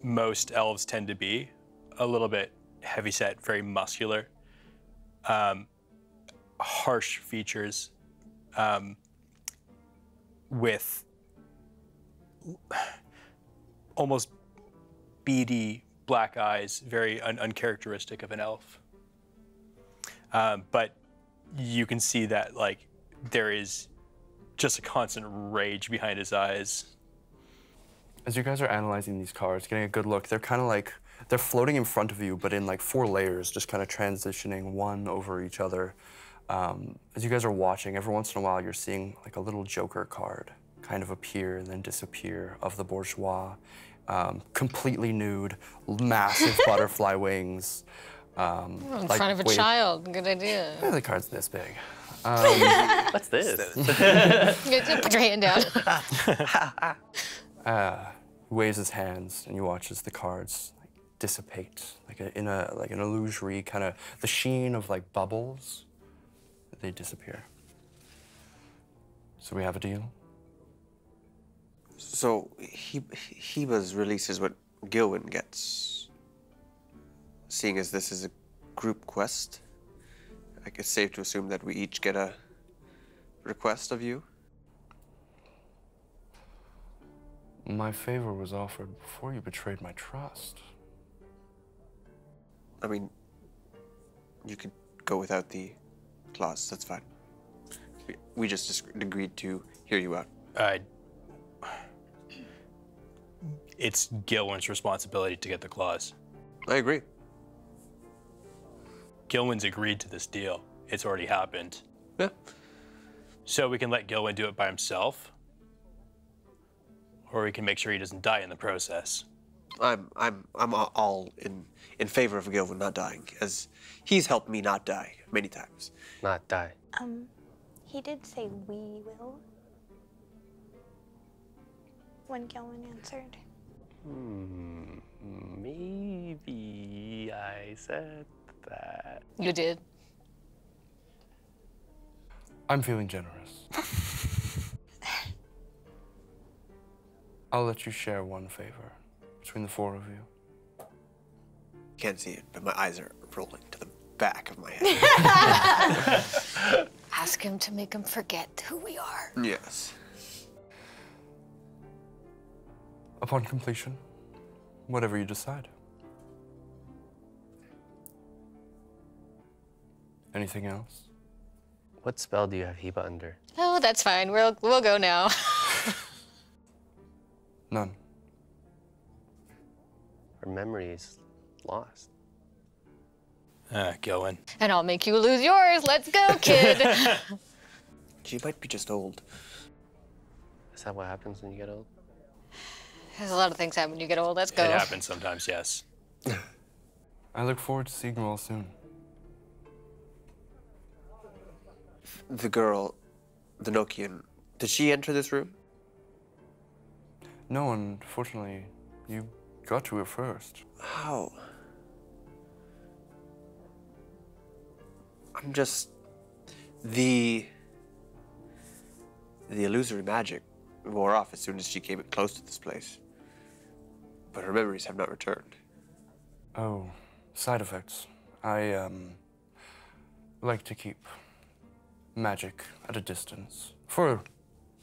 [SPEAKER 2] most elves tend to be, a little bit heavyset, very muscular, harsh features, with almost beady black eyes, very uncharacteristic of an elf. But you can see that like there is just a constant rage behind his eyes.
[SPEAKER 7] As you guys are analyzing these cards, getting a good look, they're kind of like, they're floating in front of you, but in like 4 layers, just kind of transitioning one over each other. As you guys are watching, every once in a while, you're seeing like a little Joker card kind of appear and then disappear of the bourgeois. Completely nude, massive butterfly wings.
[SPEAKER 5] In front of a child, good idea.
[SPEAKER 7] Yeah, the card's this big.
[SPEAKER 3] What's this?
[SPEAKER 5] Put your hand down.
[SPEAKER 7] He waves his hands, and you watch as the cards like, dissipate, like in an illusory kind of the sheen of like bubbles. They disappear. So we have a deal.
[SPEAKER 4] So Heba's release is what Gilwin gets. Seeing as this is a group quest, I guess it's safe to assume that we each get a request of you.
[SPEAKER 7] My favor was offered before you betrayed my trust.
[SPEAKER 4] I mean, you could go without the clause, that's fine. We just agreed to hear you out.
[SPEAKER 2] It's Gilwin's responsibility to get the clause.
[SPEAKER 4] I agree.
[SPEAKER 2] Gilwin's agreed to this deal. It's already happened.
[SPEAKER 4] Yeah.
[SPEAKER 2] So we can let Gilwin do it by himself, or we can make sure he doesn't die in the process.
[SPEAKER 4] I'm all in favor of Gilwin not dying, as he's helped me not die many times.
[SPEAKER 3] Not die.
[SPEAKER 6] He did say we will when Gilwin answered.
[SPEAKER 3] Maybe I said that.
[SPEAKER 5] You did.
[SPEAKER 7] I'm feeling generous. I'll let you share one favor between the 4 of you.
[SPEAKER 4] Can't see it, but my eyes are rolling to the back of my head.
[SPEAKER 5] Ask him to make him forget who we are.
[SPEAKER 4] Yes.
[SPEAKER 7] Upon completion, whatever you decide. Anything else?
[SPEAKER 3] What spell do you have Heba under?
[SPEAKER 5] Oh, that's fine. We'll go now.
[SPEAKER 7] None.
[SPEAKER 3] Her memory is lost.
[SPEAKER 2] Gilwin.
[SPEAKER 5] And I'll make you lose yours. Let's go, kid.
[SPEAKER 4] She might be just old.
[SPEAKER 3] Is that what happens when you get old?
[SPEAKER 5] There's a lot of things happen when you get old. Let's go.
[SPEAKER 2] It happens sometimes, yes.
[SPEAKER 7] I look forward to seeing you all soon.
[SPEAKER 4] The girl, the Nokian, did she enter this room?
[SPEAKER 7] No, unfortunately, you got to her first.
[SPEAKER 4] How? I'm just... The illusory magic wore off as soon as she came close to this place. But her memories have not returned.
[SPEAKER 7] Oh, side effects. I, like to keep magic at a distance.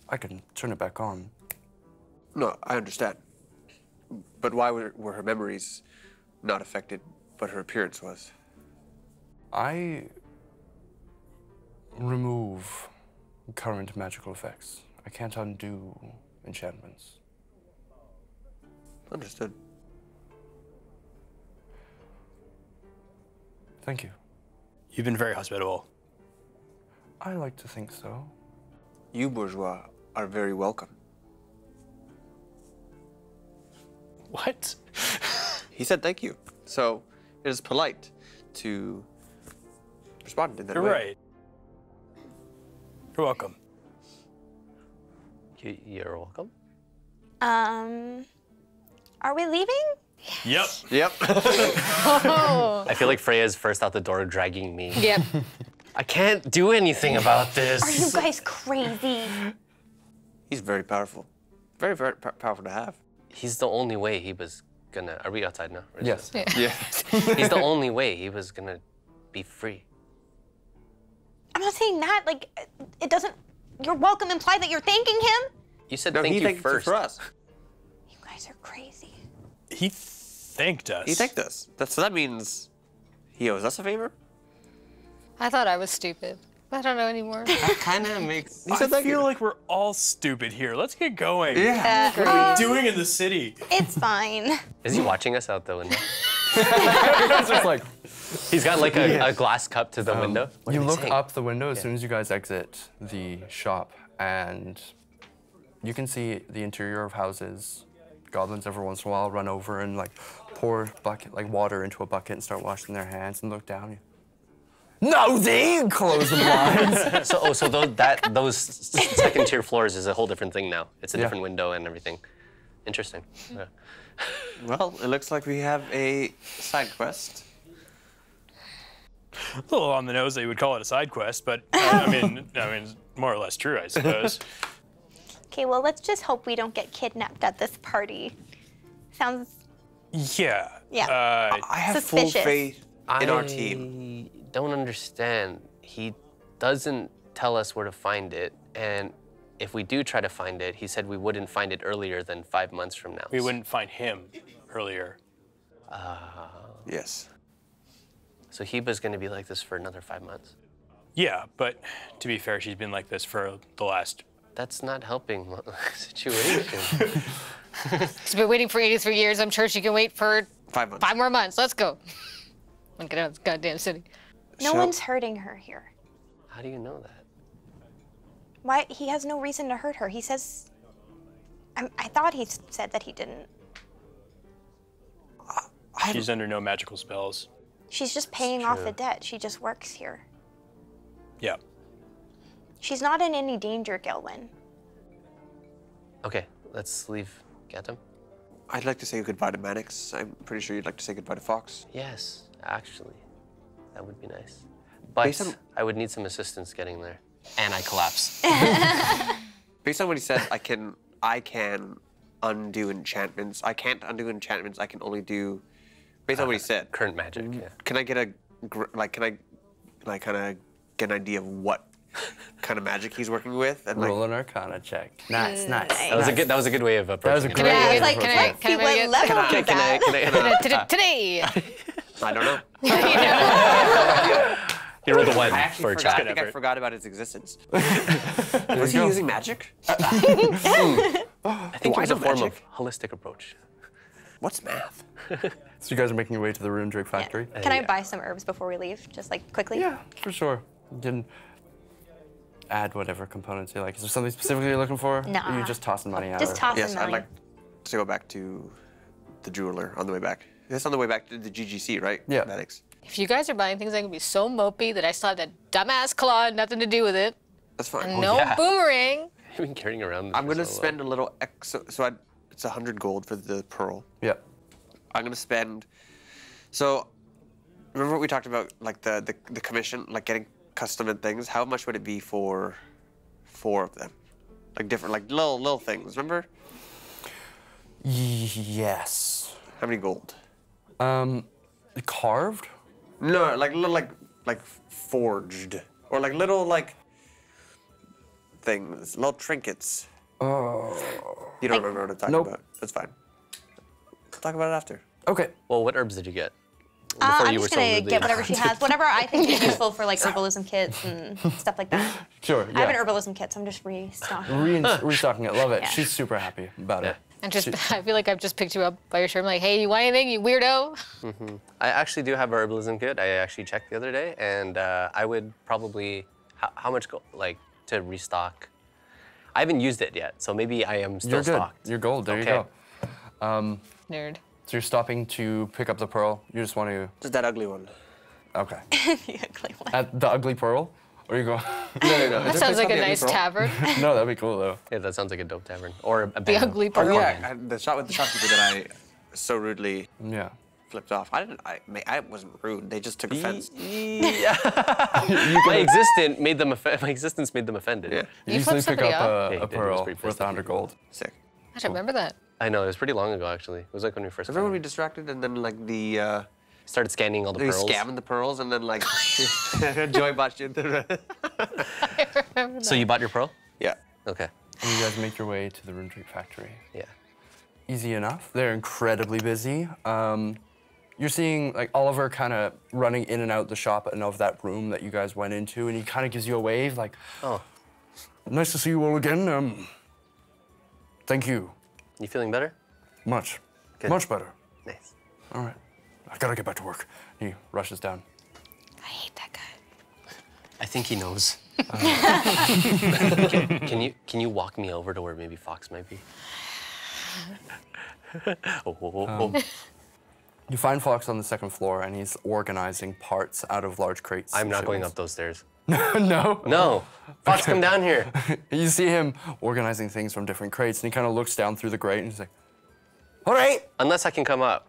[SPEAKER 7] I can turn it back on.
[SPEAKER 4] No, I understand. But why were her memories not affected, but her appearance was?
[SPEAKER 7] I remove current magical effects. I can't undo enchantments.
[SPEAKER 4] Understood.
[SPEAKER 7] Thank you.
[SPEAKER 2] You've been very hospitable.
[SPEAKER 7] I like to think so.
[SPEAKER 4] You bourgeois are very welcome.
[SPEAKER 2] What?
[SPEAKER 4] He said thank you. So it is polite to respond in that
[SPEAKER 2] You're
[SPEAKER 4] way.
[SPEAKER 2] right. You're welcome.
[SPEAKER 3] You're welcome.
[SPEAKER 6] Are we leaving?
[SPEAKER 2] Yep.
[SPEAKER 4] Yep.
[SPEAKER 3] I feel like Freya's first out the door dragging me.
[SPEAKER 5] Yep.
[SPEAKER 3] I can't do anything about this.
[SPEAKER 6] Are you guys crazy?
[SPEAKER 4] He's very powerful. Very, very powerful to have.
[SPEAKER 3] He's the only way he was gonna... Are we outside now? Or is
[SPEAKER 7] Yes.
[SPEAKER 5] Yeah.
[SPEAKER 4] Yeah.
[SPEAKER 3] He's the only way he was gonna be free.
[SPEAKER 6] I'm not saying that. Like, it doesn't. Your welcome imply that you're thanking him.
[SPEAKER 3] You said
[SPEAKER 4] No,
[SPEAKER 3] thank
[SPEAKER 4] he
[SPEAKER 3] you
[SPEAKER 4] thanked
[SPEAKER 3] first.
[SPEAKER 4] for us.
[SPEAKER 6] You guys are crazy.
[SPEAKER 2] He thanked us.
[SPEAKER 4] He thanked us. So that means he owes us a favor?
[SPEAKER 5] I thought I was stupid. I don't know anymore.
[SPEAKER 3] That kind of makes.
[SPEAKER 2] I feel like we're all stupid here. Let's get going.
[SPEAKER 4] Yeah.
[SPEAKER 2] What are we doing in the city?
[SPEAKER 6] It's fine.
[SPEAKER 3] Is he watching us out the window?
[SPEAKER 7] It's just like,
[SPEAKER 3] He's got like a glass cup to the window. What
[SPEAKER 7] you
[SPEAKER 3] are they
[SPEAKER 7] look
[SPEAKER 3] saying?
[SPEAKER 7] up the window as soon as you guys exit the shop, and you can see the interior of houses. Goblins every once in a while run over and like pour water into a bucket and start washing their hands and look down. Nosy! Close the blinds.
[SPEAKER 3] So those second tier floors is a whole different thing now. It's a different window and everything. Interesting. Yeah.
[SPEAKER 4] Well, it looks like we have a side quest.
[SPEAKER 2] A little on the nose that you would call it a side quest, but I mean, more or less true, I suppose.
[SPEAKER 6] Okay, well, let's just hope we don't get kidnapped at this party. Sounds.
[SPEAKER 2] Yeah.
[SPEAKER 6] Yeah.
[SPEAKER 4] I have
[SPEAKER 6] Suspicious.
[SPEAKER 4] full faith in our team.
[SPEAKER 3] I don't understand. He doesn't tell us where to find it, and if we do try to find it, he said we wouldn't find it earlier than 5 months from now.
[SPEAKER 2] We wouldn't find him earlier.
[SPEAKER 4] Yes.
[SPEAKER 3] So Heba's gonna be like this for another 5 months.
[SPEAKER 2] Yeah, but to be fair, she's been like this for the last.
[SPEAKER 3] That's not helping the situation.
[SPEAKER 5] She's been waiting for 83 years. I'm sure she can wait for
[SPEAKER 4] 5 months.
[SPEAKER 5] 5 more months. Let's go. Let's get out of this goddamn city.
[SPEAKER 6] No one's hurting her here.
[SPEAKER 3] How do you know that?
[SPEAKER 6] Why? He has no reason to hurt her. He says. I thought he said that he didn't.
[SPEAKER 2] She's under no magical spells.
[SPEAKER 6] She's just paying off the debt. She just works here.
[SPEAKER 2] Yeah.
[SPEAKER 6] She's not in any danger, Gilwin.
[SPEAKER 3] Okay, let's leave Gatham.
[SPEAKER 4] I'd like to say goodbye to Mannix. I'm pretty sure you'd like to say goodbye to Fox.
[SPEAKER 3] Yes, actually, that would be nice. But I would need some assistance getting there. And I collapse.
[SPEAKER 4] Based on what he said, I can undo enchantments. I can't undo enchantments. I can only do, based on what he said.
[SPEAKER 3] Current magic. Yeah.
[SPEAKER 4] Can I get kind of get an idea of what kind of magic he's working with? And
[SPEAKER 7] Roll an Arcana check. Nice.
[SPEAKER 3] That was a good way of approaching it.
[SPEAKER 7] great way of
[SPEAKER 6] Like,
[SPEAKER 7] approaching it.
[SPEAKER 6] let's see what level he's at.
[SPEAKER 5] Today.
[SPEAKER 4] I don't know.
[SPEAKER 3] He rolled a 1
[SPEAKER 4] I actually
[SPEAKER 3] for a
[SPEAKER 4] forgot. I
[SPEAKER 3] check.
[SPEAKER 4] think I forgot about its existence. Was he using magic?
[SPEAKER 3] I think it was a form of holistic approach.
[SPEAKER 4] What's math?
[SPEAKER 7] So you guys are making your way to the Rune Drake factory?
[SPEAKER 6] Can I buy some herbs before we leave? Just like quickly?
[SPEAKER 7] Yeah, for sure. You can add whatever components you like. Is there something specifically you're looking for?
[SPEAKER 6] Nah.
[SPEAKER 7] Or are you just tossing money out?
[SPEAKER 6] Just tossing
[SPEAKER 4] Yes,
[SPEAKER 6] money.
[SPEAKER 4] I'd like to go back to the jeweler on the way back. That's on the way back to the GGC, right?
[SPEAKER 7] Yeah.
[SPEAKER 4] Mannix.
[SPEAKER 5] If you guys are buying things, I can be so mopey that I still have that dumbass claw, nothing to do with it.
[SPEAKER 4] That's fine.
[SPEAKER 5] And no boomerang.
[SPEAKER 3] You've been carrying around.
[SPEAKER 4] I'm gonna
[SPEAKER 3] so long.
[SPEAKER 4] spend a little it's 100 gold for the pearl.
[SPEAKER 7] Yeah.
[SPEAKER 4] I'm gonna spend. So, remember what we talked about, like the commission, like getting custom and things. How much would it be for 4 of them? Like different, like little things. Remember?
[SPEAKER 7] Yes.
[SPEAKER 4] How many gold?
[SPEAKER 7] Carved?
[SPEAKER 4] No, like little, like forged, or like little like things, little trinkets.
[SPEAKER 7] Oh.
[SPEAKER 4] You don't remember what I'm talking
[SPEAKER 7] Nope.
[SPEAKER 4] about. That's fine. We'll talk about it after.
[SPEAKER 7] Okay.
[SPEAKER 3] Well, what herbs did you get?
[SPEAKER 6] I'm
[SPEAKER 3] you
[SPEAKER 6] just
[SPEAKER 3] were so
[SPEAKER 6] gonna
[SPEAKER 3] rudely
[SPEAKER 6] get whatever she
[SPEAKER 3] interrupted.
[SPEAKER 6] has, whatever I think is useful for like herbalism kits and stuff like that.
[SPEAKER 7] Sure,
[SPEAKER 6] I have
[SPEAKER 7] yeah.
[SPEAKER 6] an herbalism kit, so I'm just restocking.
[SPEAKER 7] Restocking it. Love it.
[SPEAKER 6] Yeah.
[SPEAKER 7] She's super happy about it.
[SPEAKER 5] And just, I feel like I've just picked you up by your shirt. I'm like, hey, you want anything, you weirdo?
[SPEAKER 3] I actually do have a herbalism kit. I actually checked the other day, and I would probably how much to restock. I haven't used it yet, so maybe I am still
[SPEAKER 7] You're good.
[SPEAKER 3] stocked.
[SPEAKER 7] You're gold. There
[SPEAKER 3] Okay.
[SPEAKER 7] you go.
[SPEAKER 5] Nerd.
[SPEAKER 7] So you're stopping to pick up the pearl. You just want to.
[SPEAKER 4] Just that ugly one.
[SPEAKER 7] Okay.
[SPEAKER 6] The ugly one.
[SPEAKER 7] At the ugly pearl? Or you go?
[SPEAKER 4] No.
[SPEAKER 5] That sounds like a nice tavern.
[SPEAKER 7] No, that'd be cool though.
[SPEAKER 3] Yeah, that sounds like a dope tavern or a
[SPEAKER 5] The
[SPEAKER 3] band.
[SPEAKER 5] ugly
[SPEAKER 4] Oh
[SPEAKER 5] pearl.
[SPEAKER 4] yeah, the shot with the shopkeeper that I so rudely
[SPEAKER 7] Yeah.
[SPEAKER 4] flipped off. I wasn't rude. They just took offense.
[SPEAKER 3] My existence made them offended.
[SPEAKER 4] Yeah.
[SPEAKER 7] You
[SPEAKER 5] You
[SPEAKER 7] usually
[SPEAKER 5] flipped
[SPEAKER 7] pick
[SPEAKER 5] somebody
[SPEAKER 7] up
[SPEAKER 3] Yeah, you
[SPEAKER 7] a
[SPEAKER 3] did. It was
[SPEAKER 7] pearl
[SPEAKER 3] pretty
[SPEAKER 7] worth 100 gold.
[SPEAKER 4] Sick.
[SPEAKER 5] I should remember that.
[SPEAKER 3] I know, it was pretty long ago actually. It was like when we first
[SPEAKER 4] Remember when we distracted and then like the
[SPEAKER 3] started scanning all the
[SPEAKER 4] we
[SPEAKER 3] pearls.
[SPEAKER 4] scamming the pearls and then like Joy bought you the
[SPEAKER 5] I remember that.
[SPEAKER 3] So you bought your pearl?
[SPEAKER 4] yeah.
[SPEAKER 3] Okay.
[SPEAKER 7] And you guys make your way to the Rune Drake factory.
[SPEAKER 3] Yeah.
[SPEAKER 7] Easy enough. They're incredibly busy. you're seeing like Oliver kind of running in and out the shop and of that room that you guys went into, and he kind of gives you a wave, like,
[SPEAKER 3] Oh,
[SPEAKER 7] nice to see you all again. Thank you.
[SPEAKER 3] you feeling better?
[SPEAKER 7] Much.
[SPEAKER 3] Good.
[SPEAKER 7] Much better.
[SPEAKER 3] Nice.
[SPEAKER 7] All right. I gotta get back to work. He rushes down.
[SPEAKER 5] I hate that guy.
[SPEAKER 3] I think he knows. Can you walk me over to where maybe Fox might be? Oh.
[SPEAKER 7] You find Fox on the second floor, and he's organizing parts out of large crates.
[SPEAKER 3] I'm
[SPEAKER 7] and
[SPEAKER 3] not going
[SPEAKER 7] shelves.
[SPEAKER 3] up those stairs.
[SPEAKER 7] No.
[SPEAKER 3] No. Fox, come down here.
[SPEAKER 7] You see him organizing things from different crates, and he kind of looks down through the grate, and he's like, all right.
[SPEAKER 3] Unless I can come up.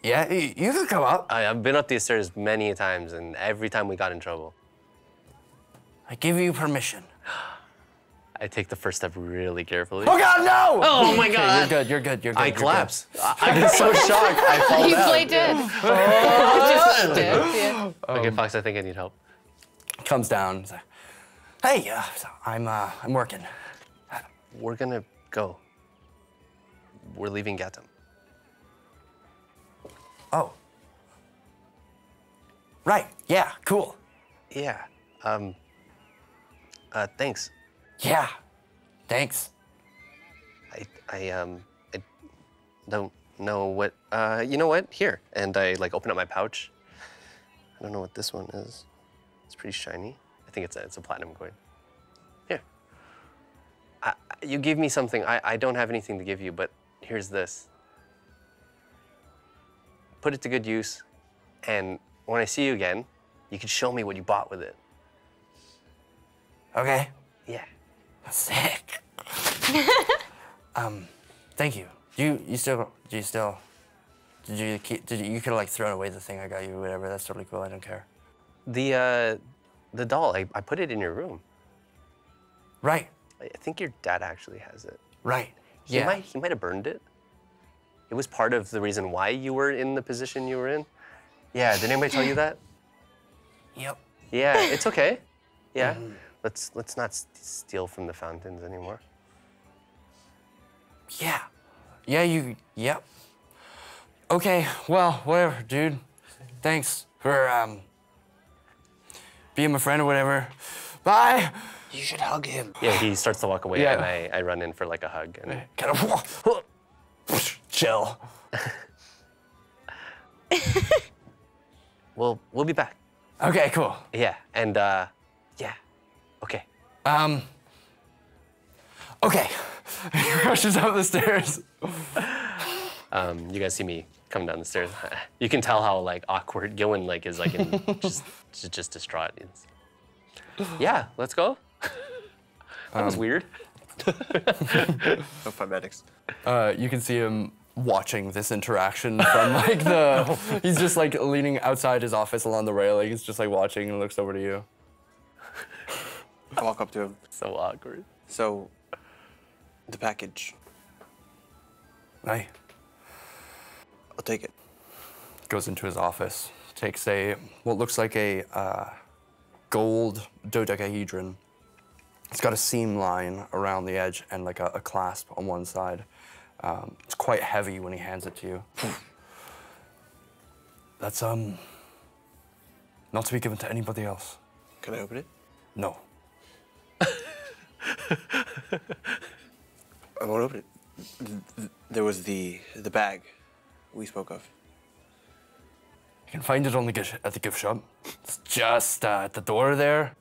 [SPEAKER 7] Yeah, you can come up.
[SPEAKER 3] I've been up these stairs many times, and every time we got in trouble.
[SPEAKER 8] I give you permission.
[SPEAKER 3] I take the first step really carefully.
[SPEAKER 7] Oh God, no!
[SPEAKER 3] Oh my
[SPEAKER 7] Okay,
[SPEAKER 3] God!
[SPEAKER 7] you're good.
[SPEAKER 3] I collapse. I've been so shocked. I fall
[SPEAKER 5] You
[SPEAKER 3] down.
[SPEAKER 5] play dead. Just dead, yeah.
[SPEAKER 3] Okay, Fox, I think I need help.
[SPEAKER 7] Comes down. He's like,
[SPEAKER 8] Hey, I'm working.
[SPEAKER 3] We're gonna go. We're leaving Gatum.
[SPEAKER 8] Oh. Right. Yeah. Cool.
[SPEAKER 3] Yeah. Thanks.
[SPEAKER 8] Yeah. Thanks.
[SPEAKER 3] I don't know what. You know what? Here, and I like open up my pouch. I don't know what this one is. It's pretty shiny. I think it's a platinum coin. Here. You gave me something. I don't have anything to give you, but here's this. Put it to good use, and when I see you again, you can show me what you bought with it.
[SPEAKER 8] Okay.
[SPEAKER 3] Yeah.
[SPEAKER 8] Sick. Thank you. You could have like thrown away the thing I got you or whatever. That's totally cool. I don't care.
[SPEAKER 3] The doll, I put it in your room.
[SPEAKER 8] Right.
[SPEAKER 3] I think your dad actually has it.
[SPEAKER 8] Right.
[SPEAKER 3] He
[SPEAKER 8] Yeah.
[SPEAKER 3] might have burned it. It was part of the reason why you were in the position you were in. Yeah, did anybody tell you that?
[SPEAKER 8] Yep.
[SPEAKER 3] Yeah, it's okay. Yeah, let's not steal from the fountains anymore.
[SPEAKER 8] Yeah.
[SPEAKER 7] yeah, yep. Okay, well, whatever, dude. Thanks for being my friend or whatever. Bye.
[SPEAKER 8] You should hug him.
[SPEAKER 3] Yeah, he starts to walk away,
[SPEAKER 7] Yeah.
[SPEAKER 3] and I run in for like a hug. And
[SPEAKER 7] Kind of chill.
[SPEAKER 3] we'll be back.
[SPEAKER 7] Okay, cool.
[SPEAKER 3] Yeah, and yeah, okay.
[SPEAKER 7] Okay. He rushes up the stairs.
[SPEAKER 3] You guys see me come down the stairs. You can tell how like awkward Gillen like is like in just distraught. It's, yeah, let's go. That was weird.
[SPEAKER 4] No paramedics.
[SPEAKER 7] You can see him watching this interaction from like he's just like leaning outside his office along the railing. He's just like watching and looks over to you.
[SPEAKER 4] I walk up to him.
[SPEAKER 3] So awkward.
[SPEAKER 4] So, the package,
[SPEAKER 7] Hey.
[SPEAKER 4] I'll take it.
[SPEAKER 7] Goes into his office, takes what looks like a gold dodecahedron. It's got a seam line around the edge and like a clasp on one side. It's quite heavy when he hands it to you. That's not to be given to anybody else.
[SPEAKER 4] Can I open it?
[SPEAKER 7] No.
[SPEAKER 4] I won't open it. There was the bag we spoke of.
[SPEAKER 7] You can find it on at the gift shop. It's just at the door there.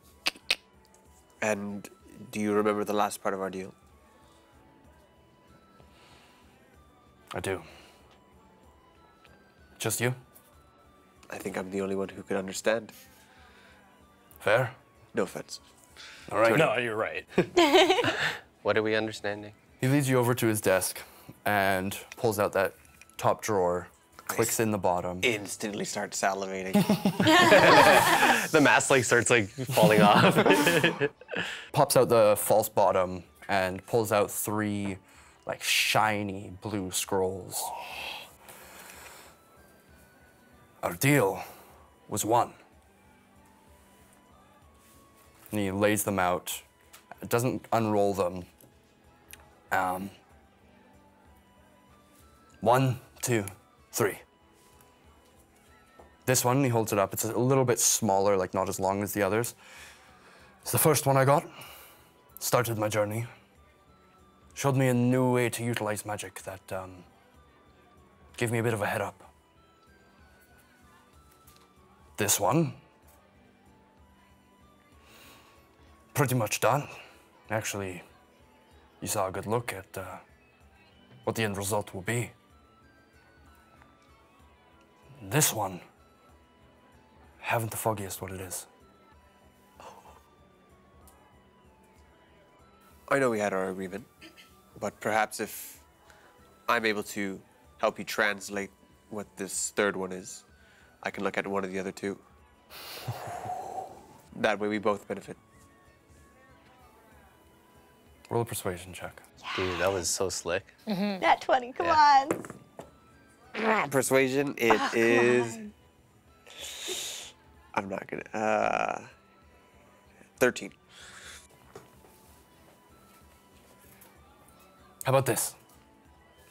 [SPEAKER 4] And do you remember the last part of our deal?
[SPEAKER 7] I do. Just you?
[SPEAKER 4] I think I'm the only one who could understand.
[SPEAKER 7] Fair?
[SPEAKER 4] No offense.
[SPEAKER 7] All right.
[SPEAKER 2] No, you're right.
[SPEAKER 3] What are we understanding?
[SPEAKER 7] He leads you over to his desk and pulls out that top drawer, clicks in the bottom.
[SPEAKER 4] Instantly start salivating.
[SPEAKER 3] The mask like starts like falling off.
[SPEAKER 7] Pops out the false bottom and pulls out 3 like shiny blue scrolls. Our deal was 1. And he lays them out. Doesn't unroll them. 1, 2, 3. This one, he holds it up. It's a little bit smaller, like not as long as the others. It's the first one I got. Started my journey. Showed me a new way to utilize magic that gave me a bit of a head up. This one, pretty much done. Actually, you saw a good look at what the end result will be. This one, haven't the foggiest what it is.
[SPEAKER 4] I know we had our agreement, but perhaps if I'm able to help you translate what this third one is, I can look at one of the other two. That way we both benefit.
[SPEAKER 7] Roll a persuasion check.
[SPEAKER 3] Dude, that was so slick.
[SPEAKER 6] Nat 20, come
[SPEAKER 3] Yeah.
[SPEAKER 6] on.
[SPEAKER 4] Persuasion, it is. I'm not gonna. 13.
[SPEAKER 7] How about this?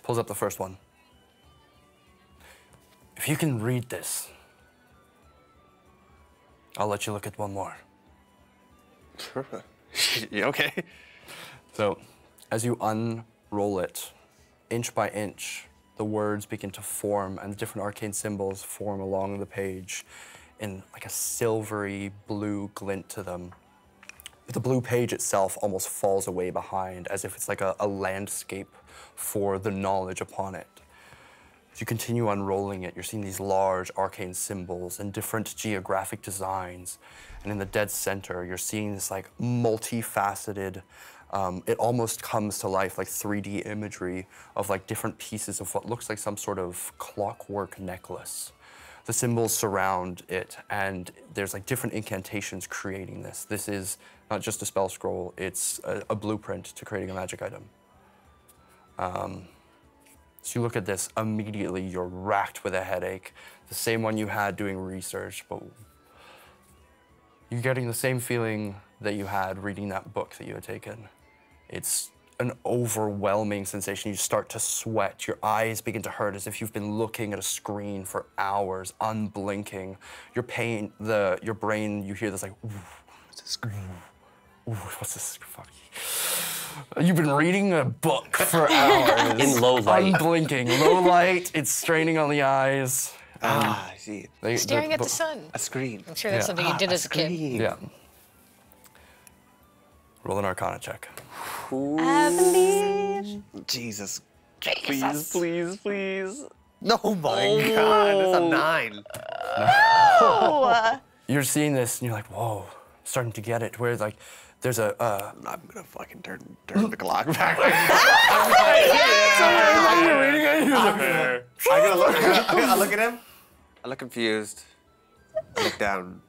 [SPEAKER 7] Pulls up the first one. If you can read this, I'll let you look at one more.
[SPEAKER 4] Yeah, okay.
[SPEAKER 7] So, as you unroll it, inch by inch, the words begin to form and the different arcane symbols form along the page in like a silvery blue glint to them. But the blue page itself almost falls away behind as if it's like a landscape for the knowledge upon it. As you continue unrolling it, you're seeing these large arcane symbols and different geographic designs. And in the dead center, you're seeing this like multifaceted, it almost comes to life like 3D imagery of like different pieces of what looks like some sort of clockwork necklace. The symbols surround it, and there's like different incantations creating this. This is not just a spell scroll, it's a blueprint to creating a magic item. So you look at this, immediately you're racked with a headache, the same one you had doing research, but you're getting the same feeling that you had reading that book that you had taken. It's an overwhelming sensation. You start to sweat, your eyes begin to hurt as if you've been looking at a screen for hours, unblinking. Your brain, you hear this like, ooh, what's this? Ooh, what's this? Fuck. You've been reading a book for hours.
[SPEAKER 3] In low light.
[SPEAKER 7] Unblinking, low light, it's straining on the eyes.
[SPEAKER 4] I see it.
[SPEAKER 5] Staring at the sun.
[SPEAKER 4] A screen.
[SPEAKER 5] I'm sure that's something you did as a kid.
[SPEAKER 7] Yeah. Roll an Arcana check.
[SPEAKER 6] I believe.
[SPEAKER 4] Jesus. Please, please, please. No, my God, it's a 9.
[SPEAKER 6] Oh.
[SPEAKER 7] You're seeing this and you're like, whoa, starting to get it. Where like, there's a.
[SPEAKER 4] I'm gonna fucking turn the clock back.
[SPEAKER 7] You're reading it.
[SPEAKER 4] I look at him. I look confused. I look down.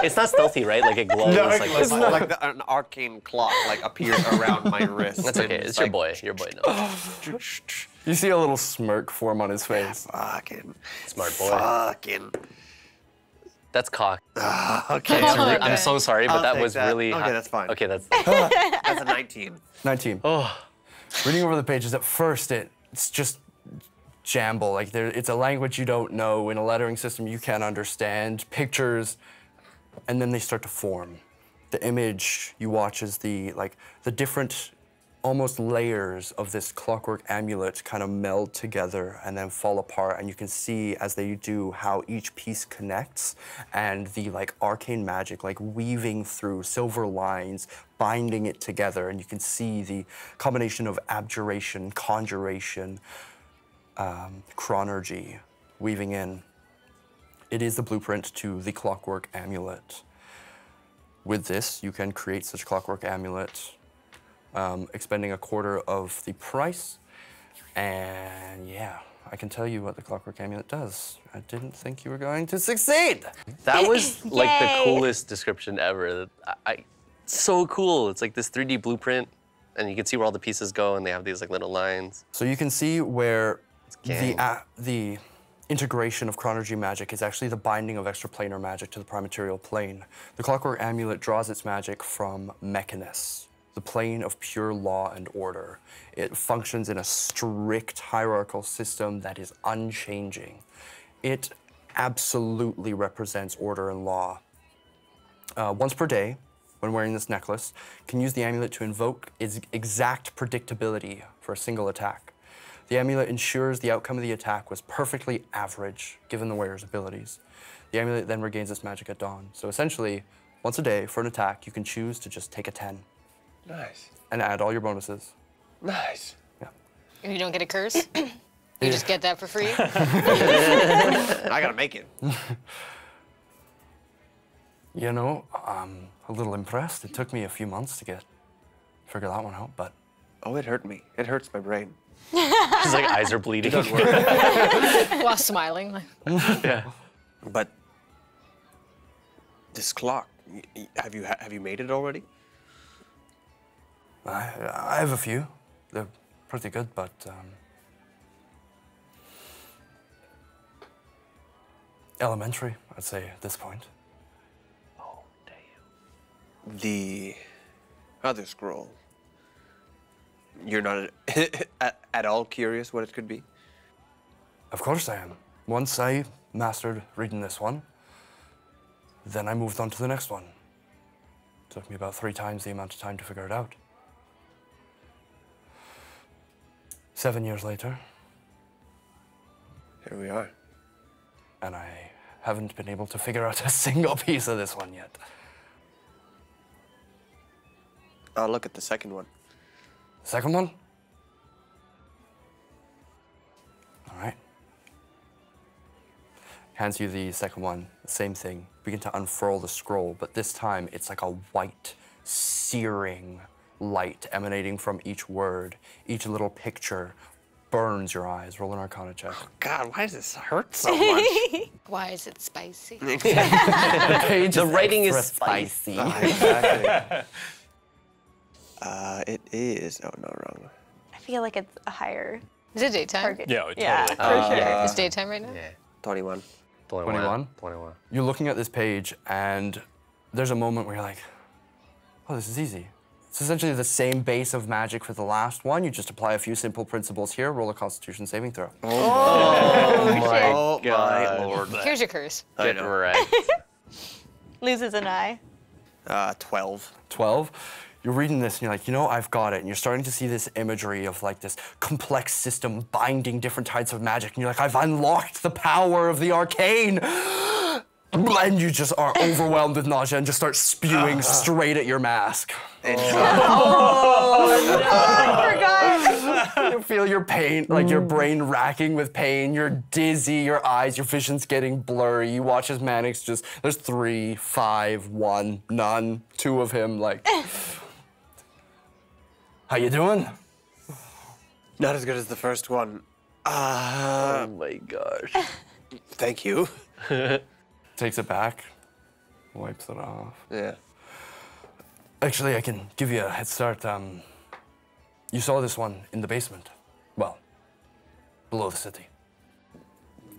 [SPEAKER 3] It's not stealthy, right? Like it glows.
[SPEAKER 4] No,
[SPEAKER 3] it's like
[SPEAKER 4] an arcane clock like appears around my wrist.
[SPEAKER 3] That's okay. It's your boy. Your boy knows.
[SPEAKER 7] You see a little smirk form on his face.
[SPEAKER 4] Fucking
[SPEAKER 3] Smart boy.
[SPEAKER 4] Fucking.
[SPEAKER 3] That's cock.
[SPEAKER 4] Okay.
[SPEAKER 3] I'm so sorry, but
[SPEAKER 4] I'll
[SPEAKER 3] that
[SPEAKER 4] take
[SPEAKER 3] was
[SPEAKER 4] that.
[SPEAKER 3] really.
[SPEAKER 4] Okay, that's fine.
[SPEAKER 3] Okay, that's.
[SPEAKER 4] That's a 19.
[SPEAKER 7] 19.
[SPEAKER 3] Oh.
[SPEAKER 7] Reading over the pages, at first it's just jamble. Like it's a language you don't know in a lettering system you can't understand. Pictures, and then they start to form. The image you watch as the different, almost layers of this clockwork amulet kind of meld together and then fall apart, and you can see as they do how each piece connects and the like arcane magic like weaving through silver lines, binding it together, and you can see the combination of abjuration, conjuration, chronergy weaving in. It is the blueprint to the Clockwork Amulet. With this, you can create such Clockwork Amulet, expending a quarter of the price. And yeah, I can tell you what the Clockwork Amulet does. I didn't think you were going to succeed.
[SPEAKER 3] That was like the
[SPEAKER 6] Yay.
[SPEAKER 3] coolest description ever. So cool. It's like this 3D blueprint, and you can see where all the pieces go, and they have these like little lines.
[SPEAKER 7] So you can see where
[SPEAKER 3] gang.
[SPEAKER 7] the integration of chronergy magic is actually the binding of extraplanar magic to the prime material plane. The Clockwork Amulet draws its magic from Mechanus, the plane of pure law and order. It functions in a strict hierarchical system that is unchanging. It absolutely represents order and law. Once per day, when wearing this necklace, can use the amulet to invoke its exact predictability for a single attack. The amulet ensures the outcome of the attack was perfectly average, given the wearer's abilities. The amulet then regains its magic at dawn. So essentially, once a day for an attack, you can choose to just take a 10.
[SPEAKER 4] Nice.
[SPEAKER 7] And add all your bonuses.
[SPEAKER 4] Nice.
[SPEAKER 7] Yeah.
[SPEAKER 5] And you don't get a curse? You just get that for free?
[SPEAKER 4] I gotta make it.
[SPEAKER 7] You know, I'm a little impressed. It took me a few months to figure that one out, but...
[SPEAKER 4] Oh, it hurt me. It hurts my brain.
[SPEAKER 3] His like eyes are bleeding.
[SPEAKER 5] While smiling. Like.
[SPEAKER 3] Yeah.
[SPEAKER 4] But this clock, have you made it already?
[SPEAKER 7] I have a few. They're pretty good, but elementary, I'd say at this point.
[SPEAKER 4] Oh, damn. The other scroll. You're not at all curious what it could be?
[SPEAKER 7] Of course I am. Once I mastered reading this one, then I moved on to the next one. Took me about 3 times the amount of time to figure it out. 7 years later.
[SPEAKER 4] Here we are.
[SPEAKER 7] And I haven't been able to figure out a single piece of this one yet.
[SPEAKER 4] I'll look at the second one.
[SPEAKER 7] Second one? All right. Hands you the second one, same thing. Begin to unfurl the scroll, but this time it's like a white, searing light emanating from each word. Each little picture burns your eyes. Roll an Arcana check.
[SPEAKER 4] Oh, God, why does this hurt so much?
[SPEAKER 5] Why is it spicy?
[SPEAKER 3] The writing is spicy.
[SPEAKER 4] Exactly. It is. Oh, no, wrong.
[SPEAKER 6] I feel like it's a higher
[SPEAKER 5] Is it daytime?
[SPEAKER 6] target.
[SPEAKER 2] Yeah, totally.
[SPEAKER 6] Yeah, for sure.
[SPEAKER 5] It's daytime right now?
[SPEAKER 3] Yeah.
[SPEAKER 4] 21.
[SPEAKER 7] 21?
[SPEAKER 3] 21.
[SPEAKER 7] You're looking at this page, and there's a moment where you're like, oh, this is easy. It's essentially the same base of magic for the last one. You just apply a few simple principles here, roll a Constitution saving throw.
[SPEAKER 4] Oh, my Lord.
[SPEAKER 5] Here's your curse.
[SPEAKER 3] Get right.
[SPEAKER 6] Loses an eye.
[SPEAKER 4] 12.
[SPEAKER 7] 12. You're reading this and you're like, you know, I've got it. And you're starting to see this imagery of like this complex system binding different types of magic. And you're like, I've unlocked the power of the arcane. And you just are overwhelmed with nausea and just start spewing straight at your mask.
[SPEAKER 6] I forgot.
[SPEAKER 7] You feel your pain, like your brain racking with pain. You're dizzy, your eyes, your vision's getting blurry. You watch as Mannix just, there's 3, 5, 1, none, 2 of him, like... How you doing?
[SPEAKER 4] Not as good as the first one.
[SPEAKER 3] Oh my gosh.
[SPEAKER 4] Thank you.
[SPEAKER 7] Takes it back, wipes it off.
[SPEAKER 4] Yeah.
[SPEAKER 7] Actually, I can give you a head start. You saw this one in the basement. Well, below the city.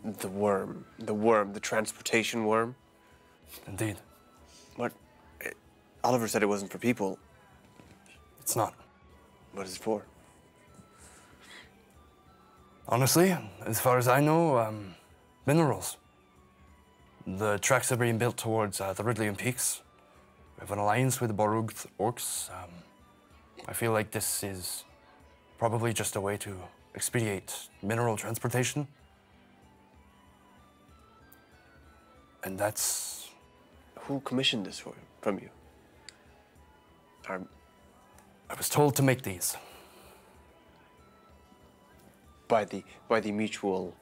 [SPEAKER 4] The worm, the transportation worm.
[SPEAKER 7] Indeed.
[SPEAKER 4] What? Oliver said it wasn't for people.
[SPEAKER 7] It's not.
[SPEAKER 4] What is it for?
[SPEAKER 7] Honestly, as far as I know, minerals. The tracks are being built towards the Ridleyan Peaks. We have an alliance with the Borug Orcs. I feel like this is probably just a way to expedite mineral transportation. And that's...
[SPEAKER 4] Who commissioned this from you?
[SPEAKER 7] I was told to make these.
[SPEAKER 4] By the mutual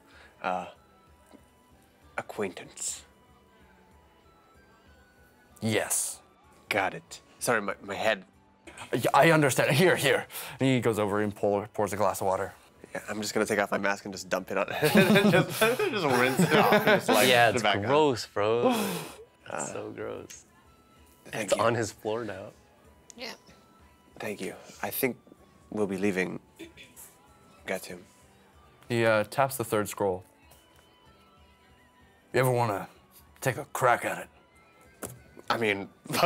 [SPEAKER 4] acquaintance.
[SPEAKER 7] Yes.
[SPEAKER 4] Got it. Sorry, my head.
[SPEAKER 7] I understand. Here. And he goes over and pours a glass of water.
[SPEAKER 4] Yeah, I'm just gonna take off my mask and just dump it on just rinse it off. And just, like,
[SPEAKER 3] Yeah,
[SPEAKER 4] put
[SPEAKER 3] it's
[SPEAKER 4] it back
[SPEAKER 3] gross, bro. It's so gross.
[SPEAKER 4] Thank
[SPEAKER 3] It's
[SPEAKER 4] you.
[SPEAKER 3] on his floor now.
[SPEAKER 5] Yeah.
[SPEAKER 4] Thank you. I think we'll be leaving. Got him.
[SPEAKER 7] He taps the third scroll. You ever want to take a crack at it?
[SPEAKER 4] I mean,
[SPEAKER 2] I'd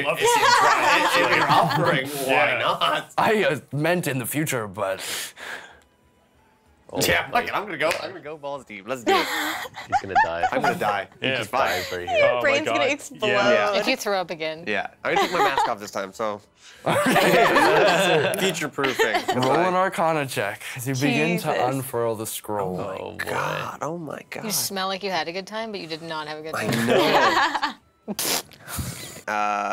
[SPEAKER 2] love to see him try.
[SPEAKER 4] if you're offering, why not?
[SPEAKER 7] I meant in the future, but
[SPEAKER 4] Yeah, fuck it. I'm gonna go balls deep. Let's do it.
[SPEAKER 3] He's gonna die.
[SPEAKER 4] I'm gonna die.
[SPEAKER 2] Yeah,
[SPEAKER 4] It's fine.
[SPEAKER 3] Dies right
[SPEAKER 5] Your
[SPEAKER 3] here.
[SPEAKER 2] my
[SPEAKER 5] brain's
[SPEAKER 2] God.
[SPEAKER 5] gonna explode.
[SPEAKER 2] Yeah.
[SPEAKER 5] If you throw up again.
[SPEAKER 4] Yeah, I'm gonna take my mask off this time. So future proofing.
[SPEAKER 7] roll an Arcana check as you begin to
[SPEAKER 6] Jesus.
[SPEAKER 7] unfurl the scroll.
[SPEAKER 3] Oh boy.
[SPEAKER 4] God, oh my God.
[SPEAKER 5] You smell like you had a good time, but you did not have a good time.